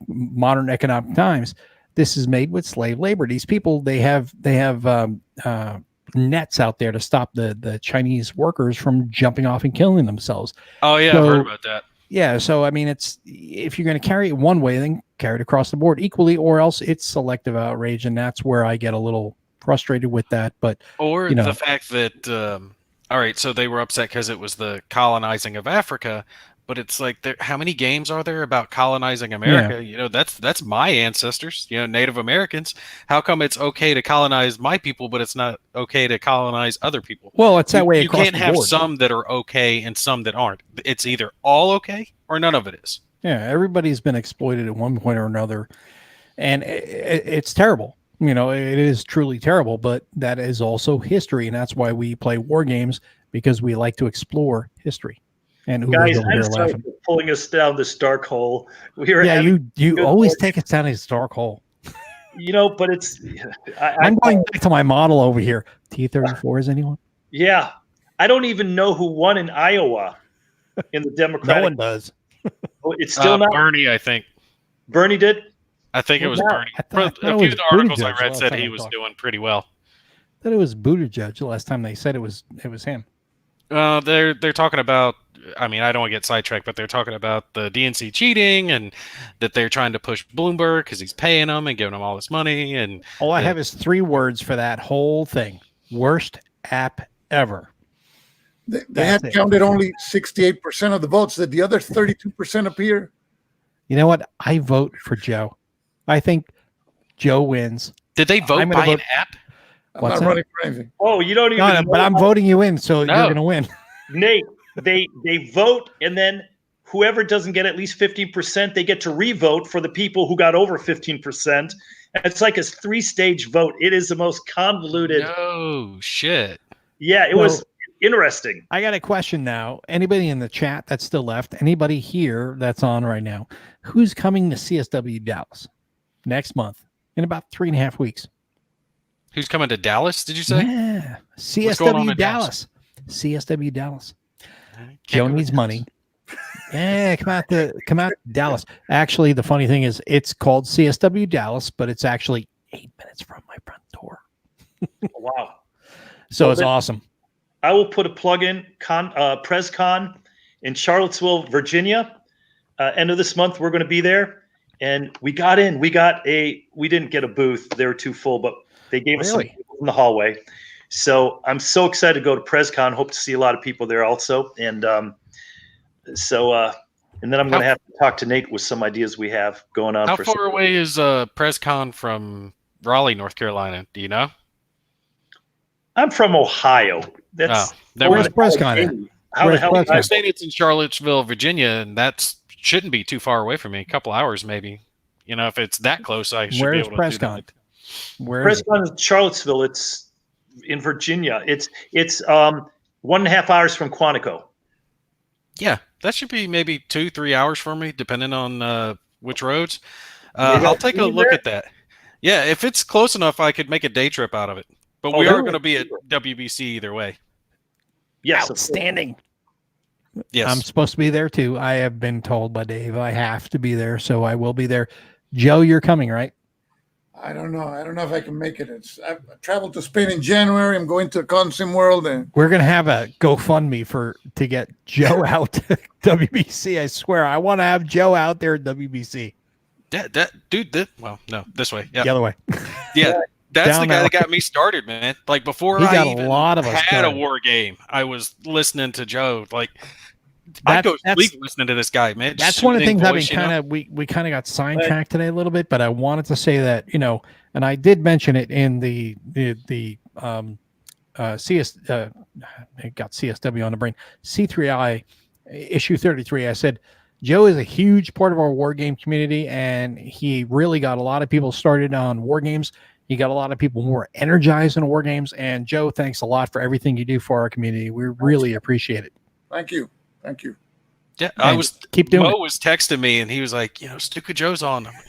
Speaker 1: modern economic times. This is made with slave labor. These people, they have nets out there to stop the Chinese workers from jumping off and killing themselves.
Speaker 6: Oh yeah, I've heard about that.
Speaker 1: Yeah, so I mean, it's, if you're going to carry it one way, then carry it across the board equally, or else it's selective outrage, and that's where I get a little frustrated with that. But
Speaker 6: or the fact that all right, so they were upset because it was the colonizing of Africa, but it's like, how many games are there about colonizing America? That's my ancestors, Native Americans. How come it's okay to colonize my people, but it's not okay to colonize other people?
Speaker 1: Well, it's that way
Speaker 6: You
Speaker 1: across
Speaker 6: can't
Speaker 1: the
Speaker 6: have
Speaker 1: board.
Speaker 6: some that are okay and some that aren't. It's either all okay or none of it is.
Speaker 1: Yeah, everybody's been exploited at one point or another, and it's terrible. It is truly terrible, but that is also history, and that's why we play war games, because we like to explore history. And
Speaker 5: Guys,
Speaker 1: over
Speaker 5: I'm
Speaker 1: here
Speaker 5: sorry
Speaker 1: laughing.
Speaker 5: for pulling us down this dark hole. We are
Speaker 1: You always take us down this dark hole.
Speaker 5: but it's.
Speaker 1: I'm going back to my model over here. T-34 is anyone?
Speaker 5: Yeah, I don't even know who won in Iowa in the Democratic.
Speaker 1: No one does.
Speaker 5: It's still not
Speaker 6: Bernie, I think.
Speaker 5: Bernie did.
Speaker 6: I think it was
Speaker 5: Well,
Speaker 6: Bernie.
Speaker 1: I thought
Speaker 6: A
Speaker 1: it
Speaker 6: few
Speaker 1: was
Speaker 6: of the articles I
Speaker 1: Buttigieg
Speaker 6: read
Speaker 1: last
Speaker 6: said
Speaker 1: time
Speaker 6: he
Speaker 1: we
Speaker 6: was
Speaker 1: talked.
Speaker 6: doing pretty well.
Speaker 1: I thought it was Buttigieg the last time they said it was him.
Speaker 6: They're talking about. I mean, I don't want to get sidetracked, but they're talking about the DNC cheating and that they're trying to push Bloomberg because he's paying them and giving them all this money. And
Speaker 1: All I have is 3 words for that whole thing: worst app ever.
Speaker 4: They had counted only 68% of the votes. Did the other 32% appear?
Speaker 1: You know what? I vote for Joe. I think Joe wins.
Speaker 6: did they vote
Speaker 1: I'm gonna
Speaker 6: by an
Speaker 1: vote-
Speaker 6: app?
Speaker 4: I'm
Speaker 1: What's
Speaker 4: not
Speaker 1: that?
Speaker 4: running for anything.
Speaker 5: Oh, you don't even.
Speaker 1: No, but I'm voting you in, so you're
Speaker 6: No.
Speaker 1: going to win.
Speaker 5: Nate, they vote, and then whoever doesn't get at least 15%, they get to re-vote for the people who got over 15%. And it's like a 3-stage vote. It is the most convoluted.
Speaker 6: No shit.
Speaker 5: Yeah, it was interesting.
Speaker 1: I got a question now. Anybody in the chat that's still left? Anybody here that's on right now? Who's coming to CSW Dallas next month in about 3.5 weeks?
Speaker 6: Who's coming to Dallas? Did you say?
Speaker 1: Yeah,
Speaker 6: What's going on
Speaker 1: CSW
Speaker 6: in
Speaker 1: Dallas. CSW Dallas.
Speaker 6: Can't
Speaker 1: Joe
Speaker 6: go to
Speaker 1: needs
Speaker 6: Dallas.
Speaker 1: money. Yeah, come out to Dallas. Actually, the funny thing is, it's called CSW Dallas, but it's actually 8 minutes from my front door.
Speaker 5: Wow.
Speaker 1: So
Speaker 5: Well,
Speaker 1: it's
Speaker 5: then-
Speaker 1: awesome.
Speaker 5: I will put a plug in PresCon in Charlottesville, Virginia. End of this month, we're going to be there. And we got in. We didn't get a booth. They were too full, but they gave us some
Speaker 1: Really?
Speaker 5: people in the hallway. So I'm so excited to go to PresCon. Hope to see a lot of people there also. And and then I'm going to have to talk to Nate with some ideas we have going on.
Speaker 6: How
Speaker 5: for
Speaker 6: far away is PresCon from Raleigh, North Carolina? Do you know?
Speaker 5: I'm from Ohio. That's
Speaker 6: never
Speaker 1: Where's
Speaker 6: mind.
Speaker 1: PresCon at?
Speaker 5: How the
Speaker 1: Where's
Speaker 5: hell?
Speaker 1: PresCon?
Speaker 6: I'm saying it's in Charlottesville, Virginia, and that shouldn't be too far away from me. A couple hours, maybe. If it's that close, I should
Speaker 1: Where's
Speaker 6: be able to do
Speaker 1: PresCon?
Speaker 6: that.
Speaker 1: Where is it?
Speaker 5: PresCon is Charlottesville. It's in Virginia. It's 1.5 hours from Quantico.
Speaker 6: Yeah, that should be maybe 2-3 hours for me, depending on which roads.
Speaker 5: Maybe
Speaker 6: I'll
Speaker 5: I'll
Speaker 6: take
Speaker 5: see
Speaker 6: a
Speaker 5: you
Speaker 6: look
Speaker 5: there.
Speaker 6: at that. Yeah, if it's close enough, I could make a day trip out of it. But
Speaker 5: Oh,
Speaker 6: we
Speaker 5: that
Speaker 6: are
Speaker 5: would
Speaker 6: going to
Speaker 5: be
Speaker 6: be at
Speaker 5: super.
Speaker 6: WBC either way.
Speaker 5: Yes, of course.
Speaker 1: Outstanding.
Speaker 6: Yes.
Speaker 1: I'm supposed to be there too. I have been told by Dave I have to be there, so I will be there. Joe, you're coming, right?
Speaker 4: I don't know. I don't know if I can make it. I traveled to Spain in January. I'm going to Consim World, and
Speaker 1: We're gonna have a GoFundMe to get Joe out to WBC. I swear, I want to have Joe out there at WBC.
Speaker 6: Well, no, this way. Yeah.
Speaker 1: The other way.
Speaker 6: Yeah. That's
Speaker 1: Down
Speaker 6: the guy
Speaker 1: that
Speaker 6: that got me started, man. Like before
Speaker 1: He
Speaker 6: I
Speaker 1: got a
Speaker 6: even
Speaker 1: lot of us
Speaker 6: had a
Speaker 1: going.
Speaker 6: war game, I was listening to Joe. Like I go
Speaker 1: That's-
Speaker 6: sleep listening to this guy, man.
Speaker 1: That's one of the
Speaker 6: Soothing
Speaker 1: things I've been
Speaker 6: voice, you know?
Speaker 1: kind of we kind of got sidetracked today a little bit, but I wanted to say that, and I did mention it in the CS it got CSW on the brain, C3I issue 33. I said Joe is a huge part of our war game community, and he really got a lot of people started on war games. He got a lot of people more energized in war games, and Joe, thanks a lot for everything you do for our community. We really appreciate it.
Speaker 4: thank you. Thank you.
Speaker 6: Yeah,
Speaker 1: And keep doing
Speaker 6: Mo
Speaker 1: it.
Speaker 6: was texting me and he was like, Stuka Joe's on. I'm like,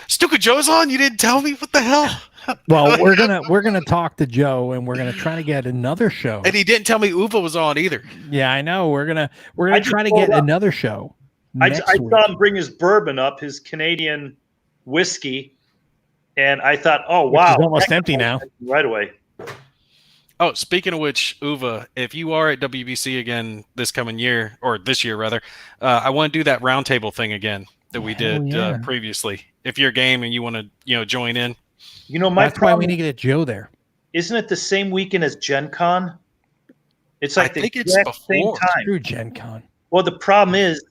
Speaker 6: Stuka Joe's on? You didn't tell me? What the hell?
Speaker 1: Well, we're gonna talk to Joe, and we're gonna try to get another show.
Speaker 6: And he didn't tell me Uva was on either.
Speaker 1: Yeah, I know. We're gonna
Speaker 5: I just
Speaker 1: try to
Speaker 5: pulled
Speaker 1: get
Speaker 5: up.
Speaker 1: another show
Speaker 5: I
Speaker 1: next week.
Speaker 5: saw him bring his bourbon up, his Canadian whiskey, and I thought, oh
Speaker 1: Which
Speaker 5: wow,
Speaker 1: is almost empty now.
Speaker 5: right away.
Speaker 6: Oh, speaking of which, Uva, if you are at WBC again this coming year, or this year rather, I want to do that roundtable thing again that we did
Speaker 1: yeah.
Speaker 6: previously. If you're game and you want to, join in.
Speaker 5: You know, my
Speaker 1: That's why we
Speaker 5: problem,
Speaker 1: need to get Joe there.
Speaker 5: isn't it the same weekend as Gen Con? It's like
Speaker 6: I
Speaker 5: the
Speaker 6: think it's
Speaker 5: exact same
Speaker 6: before.
Speaker 5: time.
Speaker 1: Through Gen Con.
Speaker 5: Well, the problem is,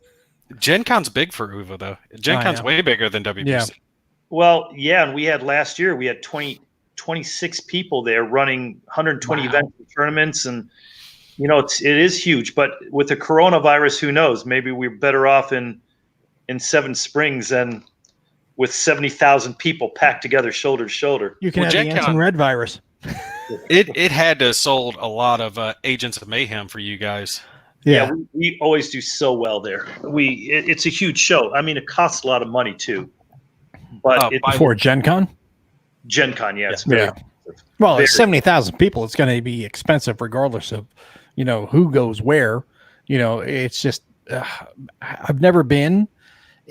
Speaker 6: Gen Con's big for Uva though. Gen Con's
Speaker 1: know.
Speaker 6: way bigger than WBC.
Speaker 1: Yeah.
Speaker 5: well, yeah, and we had last year, we had 26 people there running 120
Speaker 1: Wow.
Speaker 5: events and tournaments, and it is huge. But with the coronavirus, who knows? Maybe we're better off in Seven Springs than with 70,000 people packed together shoulder to shoulder.
Speaker 1: You can
Speaker 6: Well,
Speaker 1: have the
Speaker 6: Gen
Speaker 1: Anson
Speaker 6: Con-
Speaker 1: Red virus.
Speaker 6: It had to have sold a lot of Agents of Mayhem for you guys.
Speaker 1: Yeah.
Speaker 5: We always do so well there. It's a huge show. I mean, it costs a lot of money too. But it's
Speaker 1: Before Gen Con?
Speaker 5: Gen Con, yeah, it's very
Speaker 1: Yeah. Well,
Speaker 5: Very.
Speaker 1: it's 70,000 people. It's going to be expensive regardless of, who goes where. It's just, I've never been,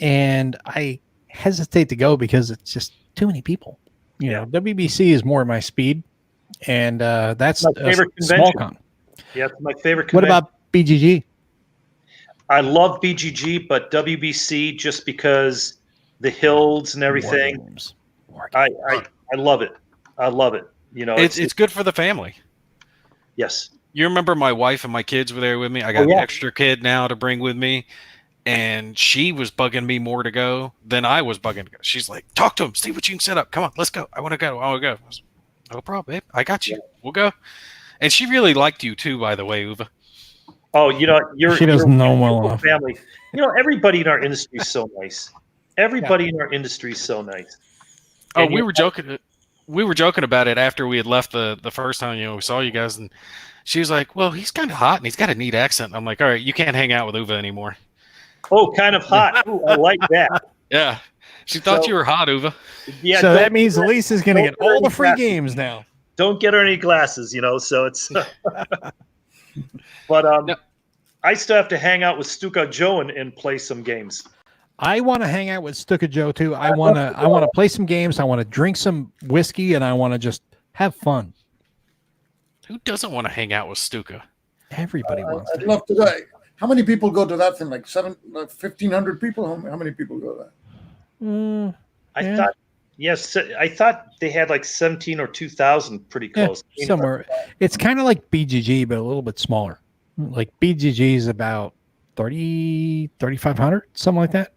Speaker 1: and I hesitate to go because it's just too many people. WBC is more my speed, and that's
Speaker 5: My
Speaker 1: a
Speaker 5: favorite
Speaker 1: small
Speaker 5: convention.
Speaker 1: con.
Speaker 5: Yeah, it's my favorite
Speaker 1: What
Speaker 5: convention.
Speaker 1: about BGG?
Speaker 5: I love BGG, but WBC just because the hills and everything.
Speaker 1: Wargames.
Speaker 5: I love it. I love it.
Speaker 6: It's good for the family.
Speaker 5: yes.
Speaker 6: You remember my wife and my kids were there with me? I got
Speaker 5: yeah.
Speaker 6: an extra kid now to bring with me. And she was bugging me more to go than I was bugging to go. She's like, talk to him, see what you can set up. Come on, let's go. I want to go. I want to go. I was, no problem, babe. I got you. We'll go. And she really liked you too, by the way, Uva.
Speaker 5: Oh,
Speaker 1: She doesn't know well enough.
Speaker 5: family. Everybody in our industry is so nice. Everybody in our industry is so nice.
Speaker 6: Oh,
Speaker 5: And
Speaker 6: we were joking. We were joking about it after we had left the first time we saw you guys, and she was like, "Well, he's kind of hot and he's got a neat accent." I'm like, "All right, you can't hang out with Uva anymore."
Speaker 5: Oh, kind of hot. Ooh, I like that.
Speaker 6: Yeah, she thought
Speaker 5: So-
Speaker 6: you were hot, Uva.
Speaker 5: Yeah.
Speaker 1: So
Speaker 5: don't-
Speaker 1: that means Lisa's going to
Speaker 5: don't
Speaker 1: get all the
Speaker 5: get
Speaker 1: free
Speaker 5: any
Speaker 1: games now.
Speaker 5: Don't get her any glasses, so it's. But
Speaker 6: No.
Speaker 5: I still have to hang out with Stuka Joe and play some games.
Speaker 1: I want to hang out with Stuka Joe too. I want to play some games. I want to drink some whiskey, and I want to just have fun.
Speaker 6: Who doesn't want to hang out with Stuka?
Speaker 1: Everybody wants
Speaker 4: I'd
Speaker 1: to.
Speaker 4: love to go. How many people go to that thing? Like 1,500 people? How many people go to that?
Speaker 5: I
Speaker 1: Yeah.
Speaker 5: thought, yes, I thought they had like 17 or 2,000, pretty
Speaker 1: Yeah,
Speaker 5: close.
Speaker 1: somewhere. It's kind of like BGG, but a little bit smaller. Like BGG is about 3,500, something like that.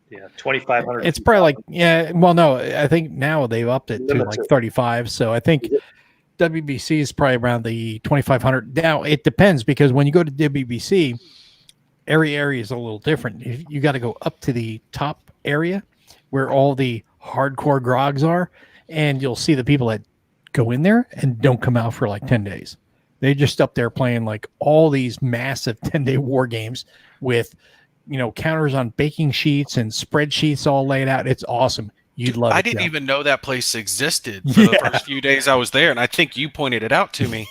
Speaker 5: Yeah, 2,500.
Speaker 1: It's probably like, yeah, well, no, I think now they've upped it to like
Speaker 5: Limited.
Speaker 1: 35. So I think WBC is probably around the 2,500. Now it depends because when you go to WBC, every area is a little different. You got to go up to the top area where all the hardcore grogs are, and you'll see the people that go in there and don't come out for like 10 days. They're just up there playing like all these massive 10-day war games with, counters on baking sheets and spreadsheets all laid out. It's awesome. You'd love it.
Speaker 6: I didn't
Speaker 1: Joe.
Speaker 6: even know that place existed for the
Speaker 1: Yeah.
Speaker 6: first few days I was there, and I think you pointed it out to me.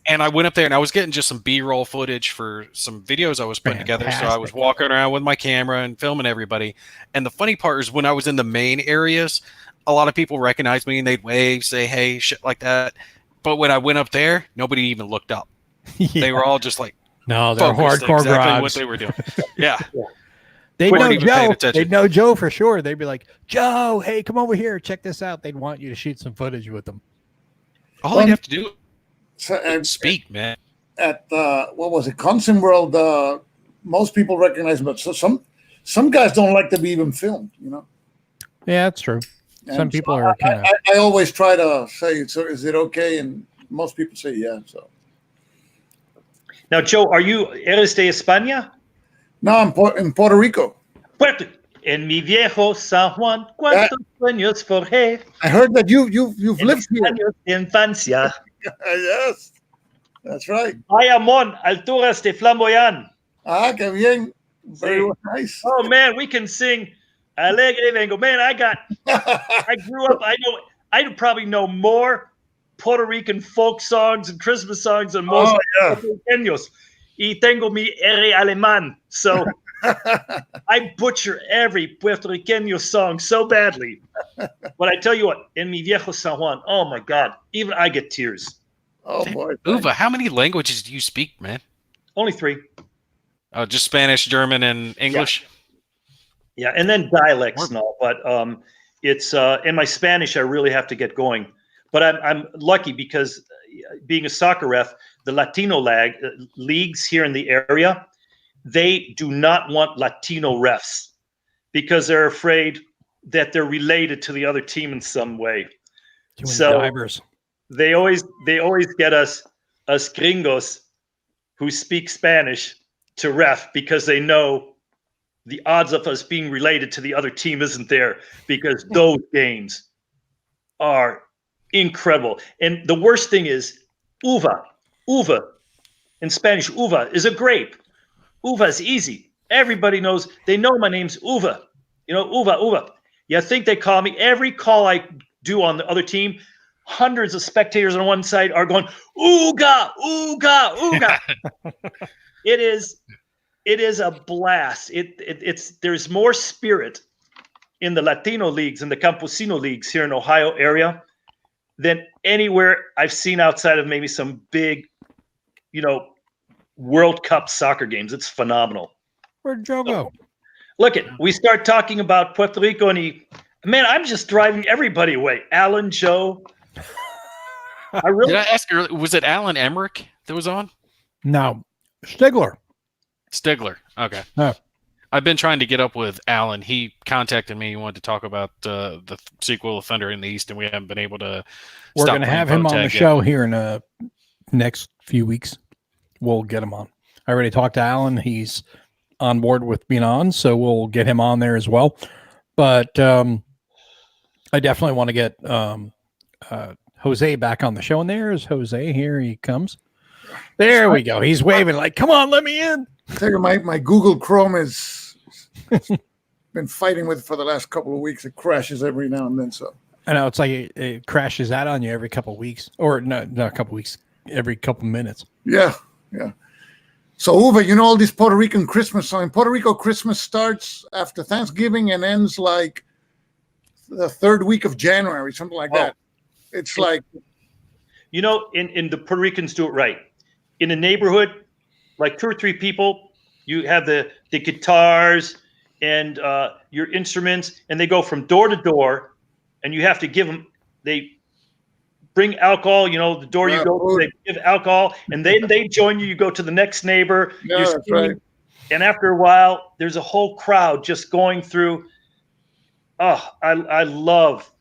Speaker 6: And I went up there, and I was getting just some B-roll footage for some videos I was putting together. So I was
Speaker 1: Fantastic.
Speaker 6: walking around with my camera and filming everybody. And the funny part is when I was in the main areas, a lot of people recognized me, and they'd wave, say, hey, shit like that. But when I went up there, nobody even looked up.
Speaker 1: Yeah.
Speaker 6: They were all just like,
Speaker 1: No, they're
Speaker 6: focused
Speaker 1: hardcore
Speaker 6: exactly
Speaker 1: grogs.
Speaker 6: what they were doing. Yeah.
Speaker 1: They'd
Speaker 6: weren't
Speaker 1: know
Speaker 6: even paying
Speaker 1: Joe.
Speaker 6: attention.
Speaker 1: They'd know Joe for sure. They'd be like, Joe, hey, come over here. Check this out. They'd want you to shoot some footage with them.
Speaker 6: All you have to do
Speaker 4: So,
Speaker 6: is speak, man.
Speaker 4: at what was it, Consum World? Most people recognize him, but some guys don't like to be even filmed.
Speaker 1: Yeah, that's true. Some
Speaker 4: And
Speaker 1: people
Speaker 4: so
Speaker 1: are kind of.
Speaker 4: I always try to say, so is it okay? And most people say yeah. So
Speaker 5: Now, Joe, eres de España?
Speaker 4: now I'm in Puerto Rico.
Speaker 5: Puerto. En mi viejo San Juan, cuántos sueños forjé.
Speaker 4: I heard that you've
Speaker 5: En
Speaker 4: lived
Speaker 5: mis
Speaker 4: here.
Speaker 5: años de infancia.
Speaker 4: Yes, that's right.
Speaker 5: Bayamón, alturas de Flamboyán.
Speaker 4: Ah, que bien. Very
Speaker 5: Sí.
Speaker 4: nice.
Speaker 5: Oh man, we can sing Alegre Vengo. Man, I grew up. I probably know more Puerto Rican folk songs and Christmas songs than most Puertorriqueños. Y tengo mi R alemán. So I butcher every Puerto Riqueño song so badly. But I tell you what, in mi viejo San Juan, oh my God, even I get tears.
Speaker 4: Oh boy.
Speaker 6: Uva, how many languages do you speak, man?
Speaker 5: Only 3.
Speaker 6: Oh, just Spanish, German, and English?
Speaker 5: Yeah, and then dialects and all. But it's in my Spanish, I really have to get going. But I'm lucky because being a soccer ref, the Latino leagues here in the area, they do not want Latino refs because they're afraid that they're related to the other team in some way. So
Speaker 1: divers.
Speaker 5: they always get us gringos who speak Spanish to ref because they know the odds of us being related to the other team isn't there, because those games are incredible. And the worst thing is uva in Spanish. Uva is a grape. Uva is easy. Everybody knows. They know my name's Uva. Uva. You think they call me every call I do on the other team? Hundreds of spectators on one side are going ooga, ooga, ooga. It is a blast. There's more spirit in the Latino leagues and the Campesino leagues here in Ohio area than anywhere I've seen outside of maybe some big, World Cup soccer games. It's phenomenal.
Speaker 1: Where'd Joe go?
Speaker 5: Look we start talking about Puerto Rico and I'm just driving everybody away. Alan, Joe.
Speaker 6: Did I ask earlier, was it Alan Emmerich that was on?
Speaker 1: No, Stigler.
Speaker 6: Okay.
Speaker 1: No.
Speaker 6: I've been trying to get up with Alan. He contacted me. He wanted to talk about the sequel of Thunder in the East, and we haven't been able to.
Speaker 1: We're going to have him on the show here in the next few weeks. We'll get him on. I already talked to Alan. He's on board with being on, so we'll get him on there as well. But I definitely want to get Jose back on the show. And there's Jose. Here he comes. There we go. He's waving like, come on, let me in.
Speaker 4: I tell you, my Google Chrome has been fighting with it for the last couple of weeks. It crashes every now and then. So
Speaker 1: I know it's like it crashes out on you every couple of weeks, or not a couple of weeks, every couple of minutes.
Speaker 4: Yeah. So Uwe, all these Puerto Rican Christmas songs. In Puerto Rico, Christmas starts after Thanksgiving and ends like the 3rd week of January, something like that. It's like,
Speaker 5: in the Puerto Ricans do it right. In a neighborhood, like 2 or 3 people, you have the guitars and your instruments, and they go from door to door, and you have to give them. They bring alcohol. The door you go to, they give alcohol, and then they join you. You go to the next neighbor.
Speaker 4: Yeah, that's right.
Speaker 5: And after a while, there's a whole crowd just going through. Oh, I love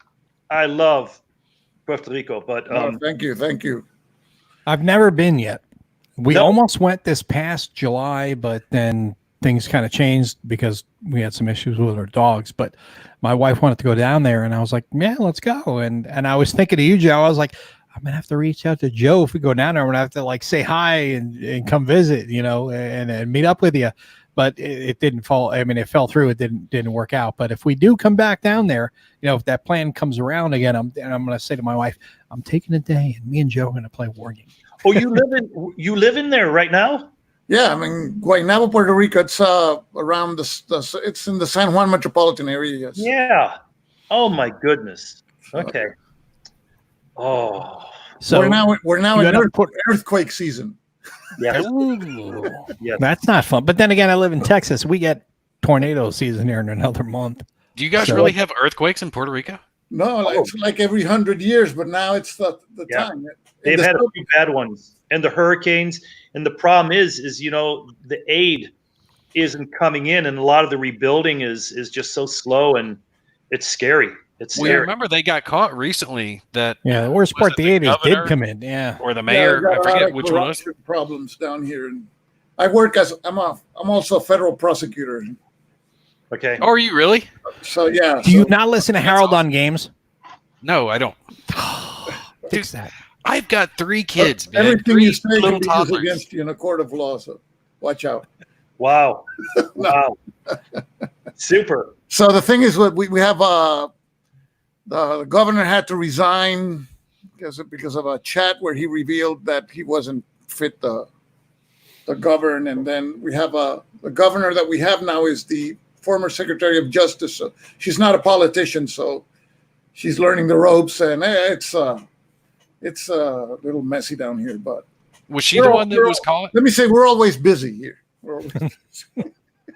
Speaker 5: Puerto Rico, but
Speaker 4: thank you.
Speaker 1: I've never been yet. We almost went this past July, but then things kind of changed because we had some issues with our dogs. But my wife wanted to go down there, and I was like, "Yeah, let's go." And I was thinking of you, Joe. I was like, I'm gonna have to reach out to Joe if we go down there. I'm gonna have to say hi and come visit, and meet up with you. But it didn't fall. I mean, it fell through. It didn't work out. But if we do come back down there, if that plan comes around again, I'm gonna say to my wife, I'm taking a day, and me and Joe are gonna play Wargame.
Speaker 5: Oh, you live in there right now?
Speaker 4: Yeah, Guaynabo, Puerto Rico. It's around it's in the San Juan metropolitan area. Yes.
Speaker 5: Yeah. Oh my goodness. Okay. Oh.
Speaker 4: So we're now in earthquake season.
Speaker 5: Yeah.
Speaker 1: Yes. That's not fun. But then again, I live in Texas. We get tornado season here in another month.
Speaker 6: Do you guys really have earthquakes in Puerto Rico?
Speaker 4: No, it's like every 100 years, but now it's the time.
Speaker 5: They've had a few bad ones, and the hurricanes. And the problem is the aid isn't coming in, and a lot of the rebuilding is just so slow, and it's scary. It's scary.
Speaker 6: Well, remember they got caught recently that
Speaker 1: the worst part, the 80s did come in,
Speaker 6: or the mayor. I forget which one.
Speaker 4: Problems down here, and I work I'm also a federal prosecutor.
Speaker 5: Okay.
Speaker 6: Oh, are you really?
Speaker 4: So yeah.
Speaker 1: Do you not listen to Harold on games?
Speaker 6: No, I don't.
Speaker 1: Fix that.
Speaker 6: I've got 3 kids, man.
Speaker 4: Everything you say
Speaker 6: little
Speaker 4: can be used
Speaker 6: toddlers
Speaker 4: against you in a court of law, so watch out.
Speaker 5: Wow. Wow. Super.
Speaker 4: So the thing is, we have the governor had to resign because of a chat where he revealed that he wasn't fit to govern. And then we have the governor that we have now is the former Secretary of Justice. So she's not a politician, so she's learning the ropes, and it's a little messy down here. But
Speaker 6: Was she the one that was caught?
Speaker 4: Let me say, we're always busy here.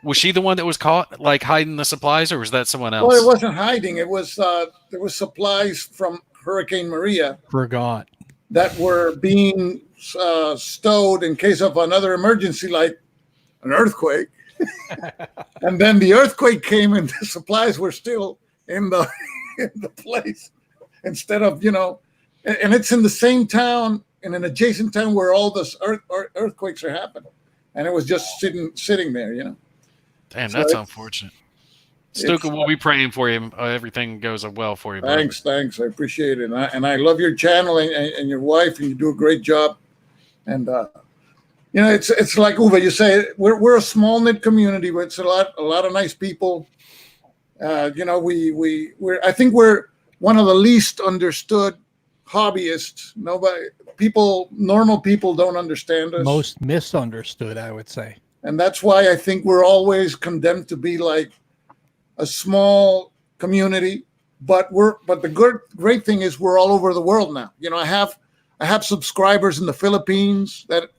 Speaker 6: Was she the one that was caught, like hiding the supplies, or was that someone else?
Speaker 4: Well, it wasn't hiding. It was there was supplies from Hurricane Maria
Speaker 1: Forgot.
Speaker 4: that were being stowed in case of another emergency, like an earthquake. And then the earthquake came, and the supplies were still in the place instead of, and it's in the same town, in an adjacent town where all this earthquakes are happening, and it was just sitting there.
Speaker 6: Damn,
Speaker 4: So
Speaker 6: that's unfortunate. Stuka, we'll be praying for you. Everything goes well for you.
Speaker 4: Thanks. I appreciate it, and I love your channel and your wife, and you do a great job. And it's like Uwe, you say, we're a small knit community, but it's a lot of nice people. I think we're one of the least understood hobbyists. Normal people don't understand us. Most
Speaker 1: misunderstood, I would say.
Speaker 4: And that's why I think we're always condemned to be like a small community. But the great thing is we're all over the world now. I have subscribers in the Philippines. That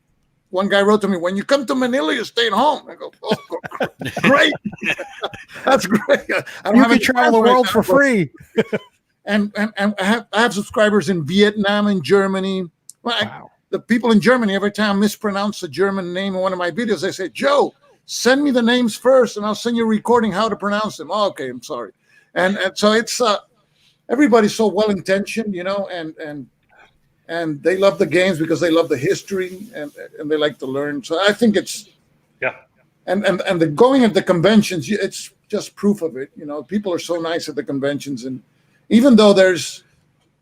Speaker 4: one guy wrote to me, "When you come to Manila, you're staying home." I go, "Oh, great, that's great."
Speaker 1: You can travel the world for free.
Speaker 4: And I have subscribers in Vietnam and Germany. Wow. The people in Germany, every time I mispronounce a German name in one of my videos, they say, "Joe, send me the names first, and I'll send you a recording how to pronounce them." Oh, okay, I'm sorry. And so it's everybody's so well intentioned, and they love the games because they love the history and they like to learn. So I think it's and the going at the conventions, it's just proof of it. People are so nice at the conventions, and even though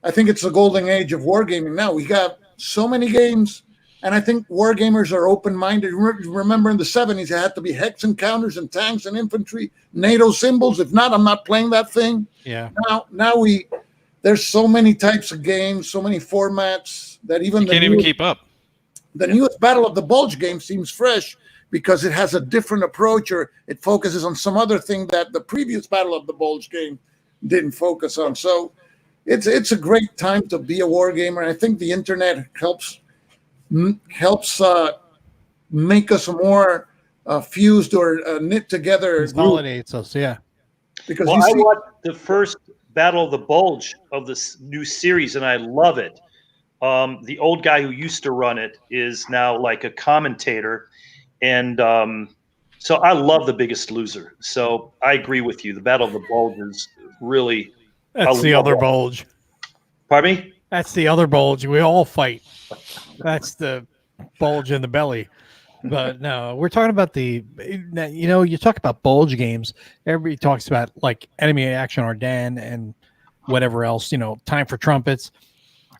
Speaker 4: I think it's the golden age of wargaming now. We got so many games, and I think wargamers are open-minded. Remember in the 70s, it had to be hex encounters and tanks and infantry, NATO symbols. If not, I'm not playing that thing.
Speaker 1: Yeah.
Speaker 4: Now there's so many types of games, so many formats that even
Speaker 6: you can't even keep up.
Speaker 4: The newest Battle of the Bulge game seems fresh because it has a different approach, or it focuses on some other thing that the previous Battle of the Bulge game didn't focus on. So it's a great time to be a wargamer. I think the internet helps make us more fused or knit together.
Speaker 1: Consolidates us, yeah.
Speaker 5: Because I watched the first Battle of the Bulge of this new series, and I love it. The old guy who used to run it is now like a commentator, and so I love The Biggest Loser. So I agree with you. The Battle of the Bulge is really...
Speaker 1: That's the other bulge.
Speaker 5: Pardon me?
Speaker 1: That's the other bulge. We all fight. That's the bulge in the belly. But no, we're talking about you talk about bulge games. Everybody talks about like Enemy Action Ardennes and whatever else, Time for Trumpets.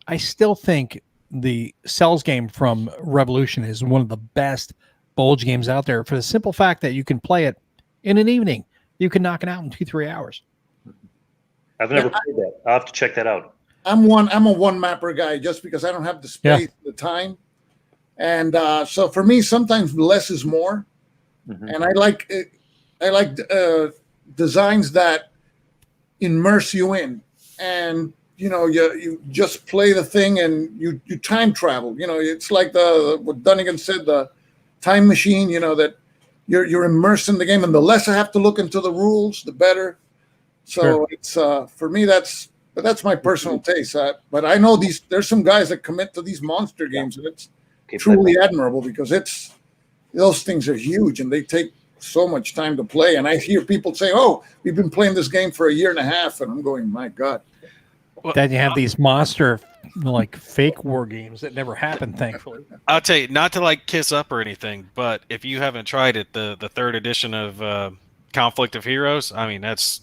Speaker 1: I still think the Cells game from Revolution is one of the best bulge games out there for the simple fact that you can play it in an evening. You can knock it out in 2-3 hours.
Speaker 5: I've never played that. I'll have to check that out.
Speaker 4: I'm a one mapper guy just because I don't have the space, the time. And so for me, sometimes less is more. Mm-hmm. And I like designs that immerse you in, and you just play the thing and you time travel. It's like what Dunnigan said, the time machine. That you're immersed in the game, and the less I have to look into the rules, the better. So sure. It's for me that's my personal taste. But I know there's some guys that commit to these monster games, and it's truly admirable because those things are huge and they take so much time to play. And I hear people say, "Oh, we've been playing this game for a year and a half," and I'm going, "My God."
Speaker 1: Then you have these monster like fake war games that never happened, thankfully.
Speaker 6: I'll tell you, not to like kiss up or anything, but if you haven't tried it, the third edition of Conflict of Heroes, I mean, that's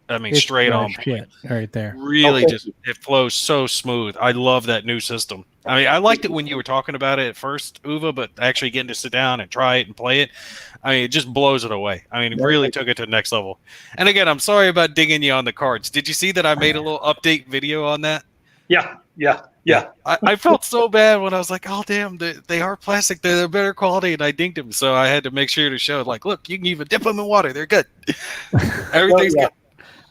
Speaker 6: I mean,
Speaker 1: It's
Speaker 6: straight
Speaker 1: good
Speaker 6: on.
Speaker 1: shit right there.
Speaker 6: Really,
Speaker 5: Okay.
Speaker 6: just it flows so smooth. I love that new system. I mean, I liked it when you were talking about it at first, Uva, but actually getting to sit down and try it and play it, I mean, it just blows it away. I mean, it really took it to the next level. And again, I'm sorry about digging you on the cards. Did you see that I made a little update video on that?
Speaker 5: Yeah.
Speaker 6: I felt so bad when I was like, oh, damn, they are plastic. They're better quality, and I dinged them. So I had to make sure to show, like, look, you can even dip them in water. They're good. Everything's good.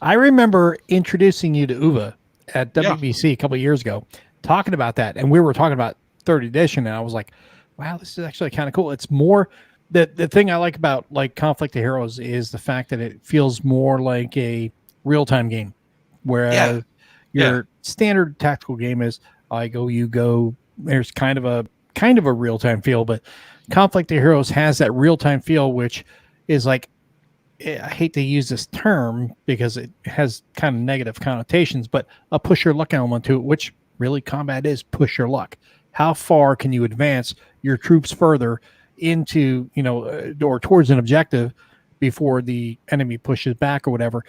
Speaker 1: I remember introducing you to Uva at WBC a couple of years ago, talking about that, and we were talking about third edition, and I was like, wow, this is actually kind of cool. It's more the thing I like about like Conflict of Heroes is the fact that it feels more like a real-time game, whereas your standard tactical game is I go, you go. There's kind of a real-time feel, but Conflict of Heroes has that real-time feel, which is like, I hate to use this term because it has kind of negative connotations, but a push your luck element to it, which really combat is push your luck. How far can you advance your troops further into, or towards an objective before the enemy pushes back or whatever.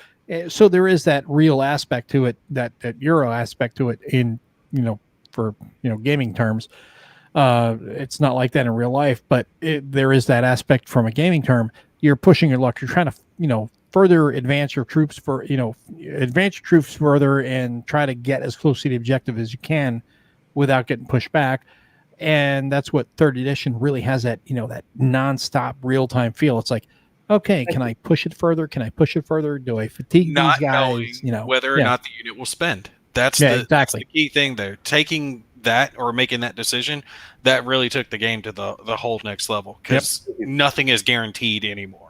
Speaker 1: So there is that real aspect to it, that Euro aspect to it in, for, gaming terms. It's not like that in real life, but there is that aspect from a gaming term. You're pushing your luck. You're trying to, further advance your troops further and try to get as close to the objective as you can without getting pushed back. And that's what third edition really has, that, that nonstop real-time feel. It's like, okay, can I push it further? Can I push it further? Do I fatigue these guys?
Speaker 6: Whether or not the unit will spend. That's that's the key thing there. Taking that or making that decision, that really took the game to the whole next level, because nothing is guaranteed anymore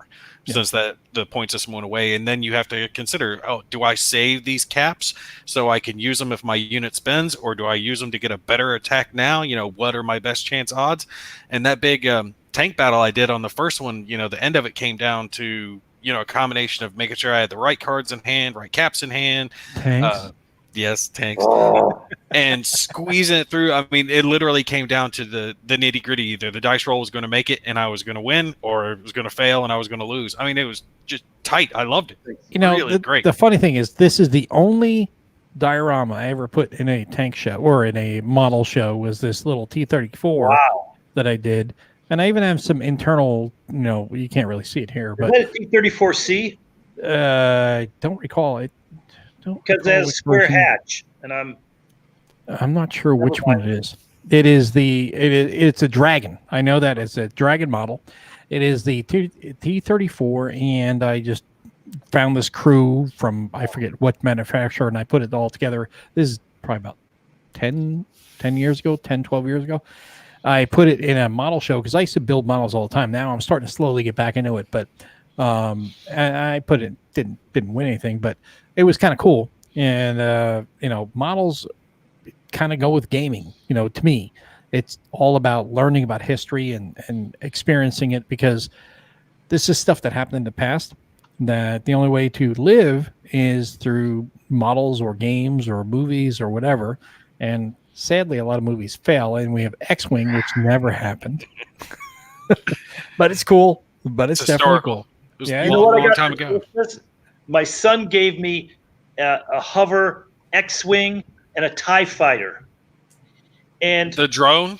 Speaker 6: since the point system went away. And then you have to consider, do I save these caps so I can use them if my unit spends, or do I use them to get a better attack now? What are my best chance odds? And that big tank battle I did on the first one, the end of it came down to, a combination of making sure I had the right cards in hand, right caps in hand.
Speaker 1: Tanks.
Speaker 6: Yes, tanks. And squeezing it through. I mean, it literally came down to the nitty gritty. Either the dice roll was going to make it and I was going to win, or it was going to fail and I was going to lose. I mean, it was just tight. I loved it. Really great.
Speaker 1: The funny thing is, this is the only diorama I ever put in a tank show or in a model show, was this little T-34 that I did. And I even have some internal, you can't really see it here, but
Speaker 5: is that a T-34C?
Speaker 1: I don't recall it.
Speaker 5: Because it has a square hatch, and
Speaker 1: I'm not sure which one it is. It's a dragon. I know that it's a dragon model. It is the T-34, and I just found this crew from, I forget what manufacturer, and I put it all together. This is probably about 10 years ago, 10, 12 years ago. I put it in a model show because I used to build models all the time. Now I'm starting to slowly get back into it, but I put it, didn't win anything, but it was kind of cool. And models kind of go with gaming. To me, it's all about learning about history and experiencing it, because this is stuff that happened in the past, that the only way to live is through models or games or movies or whatever. And sadly, a lot of movies fail, and we have X-Wing, which never happened. But it's cool. But it's definitely cool.
Speaker 6: It was a long time ago.
Speaker 5: My son gave me a hover X-Wing and a TIE fighter. And
Speaker 6: the drone,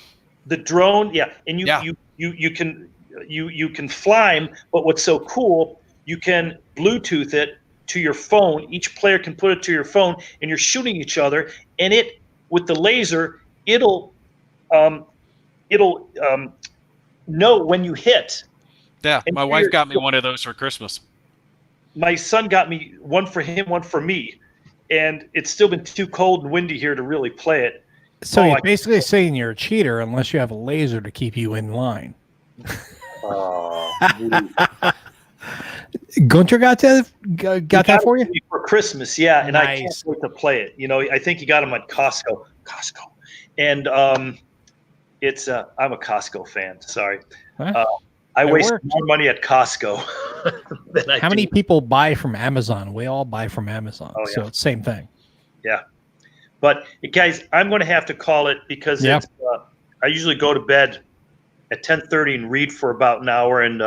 Speaker 5: yeah. And you can fly them, but what's so cool, you can Bluetooth it to your phone. Each player can put it to your phone, and you're shooting each other, and it, with the laser, it'll know when you hit.
Speaker 6: Yeah, my wife got me one of those for Christmas.
Speaker 5: My son got me one for him, one for me, and it's still been too cold and windy here to really play it.
Speaker 1: So you're basically saying you're a cheater unless you have a laser to keep you in line. Gunter got that for you?
Speaker 5: For Christmas, yeah, and
Speaker 1: nice.
Speaker 5: I can't wait to play it. I think he got them at Costco, and it's I'm a Costco fan. Sorry, I waste more money at Costco than I do.
Speaker 1: How many people buy from Amazon? We all buy from Amazon, so it's the same thing.
Speaker 5: Yeah, but guys, I'm going to have to call it because it's, I usually go to bed at 10:30 and read for about an hour, and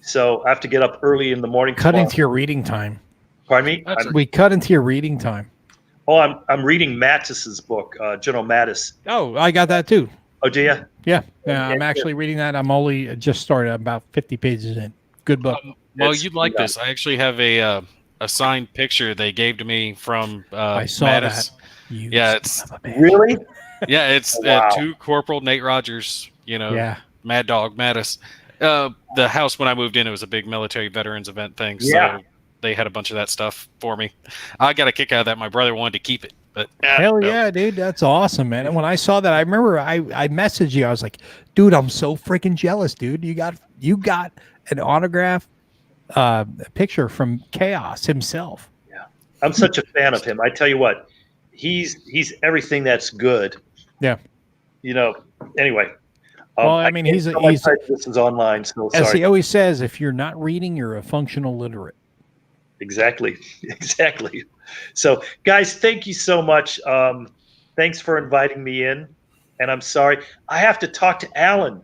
Speaker 5: so I have to get up early in the morning.
Speaker 1: Cut into your reading time.
Speaker 5: Pardon me.
Speaker 1: We cut into your reading time.
Speaker 5: I'm reading Mattis's book, General Mattis.
Speaker 1: Oh, I got that too.
Speaker 5: Oh, do you?
Speaker 1: Yeah, I'm actually reading that. I'm only just started about 50 pages in. Good book.
Speaker 6: Well, you'd like this. I actually have a signed picture they gave to me from
Speaker 1: I saw
Speaker 6: Mattis.
Speaker 1: that. You
Speaker 6: Yeah,
Speaker 1: son
Speaker 6: it's
Speaker 1: of a bitch.
Speaker 5: Really?
Speaker 6: yeah, it's
Speaker 5: Wow.
Speaker 6: to Corporal Nate Rogers.
Speaker 1: Yeah.
Speaker 6: Mad Dog Mattis. The house when I moved in, it was a big military veterans event thing.
Speaker 5: Yeah.
Speaker 6: So they had a bunch of that stuff for me. I got a kick out of that. My brother wanted to keep it, but
Speaker 1: Hell
Speaker 6: no.
Speaker 1: yeah, dude. That's awesome, man. And when I saw that, I remember I messaged you. I was like, dude, I'm so freaking jealous, dude. You got an autograph picture from Chaos himself.
Speaker 5: I'm such a fan of him. I tell you what, he's everything that's good.
Speaker 1: Yeah.
Speaker 5: Anyway.
Speaker 1: Well, I mean,
Speaker 5: can't tell my this is online, so
Speaker 1: as
Speaker 5: sorry.
Speaker 1: he always says, if you're not reading, you're a functional literate.
Speaker 5: Exactly. So, guys, thank you so much. Thanks for inviting me in, and I'm sorry I have to talk to Alan.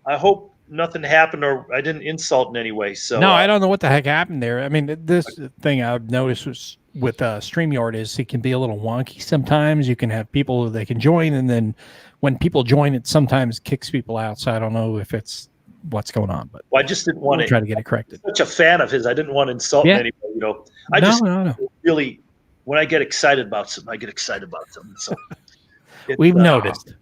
Speaker 5: I hope nothing happened or I didn't insult in any way. So
Speaker 1: No, I don't know what the heck happened there. I mean, this thing I've noticed was with StreamYard is it can be a little wonky sometimes. You can have people they can join, and then when people join, it sometimes kicks people out. So I don't know if it's what's going on, but
Speaker 5: I just didn't want
Speaker 1: we'll try to get it corrected.
Speaker 5: Such a fan of his, I didn't want to insult
Speaker 1: Yeah.
Speaker 5: anybody. I
Speaker 1: No.
Speaker 5: really, when I get excited about something, I get excited about something. So
Speaker 1: We've noticed.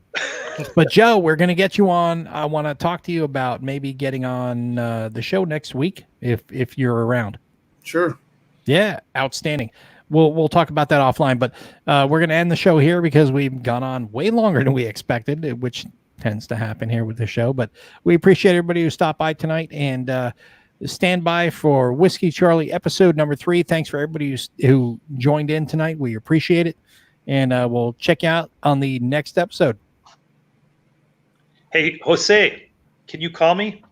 Speaker 1: But Joe, we're going to get you on. I want to talk to you about maybe getting on the show next week if you're around.
Speaker 4: Sure.
Speaker 1: Yeah, outstanding. We'll talk about that offline, but we're going to end the show here because we've gone on way longer than we expected, which tends to happen here with the show. But we appreciate everybody who stopped by tonight, and stand by for Whiskey Charlie episode number 3. Thanks for everybody who joined in tonight. We appreciate it, and we'll check you out on the next episode.
Speaker 5: Hey, Jose, can you call me?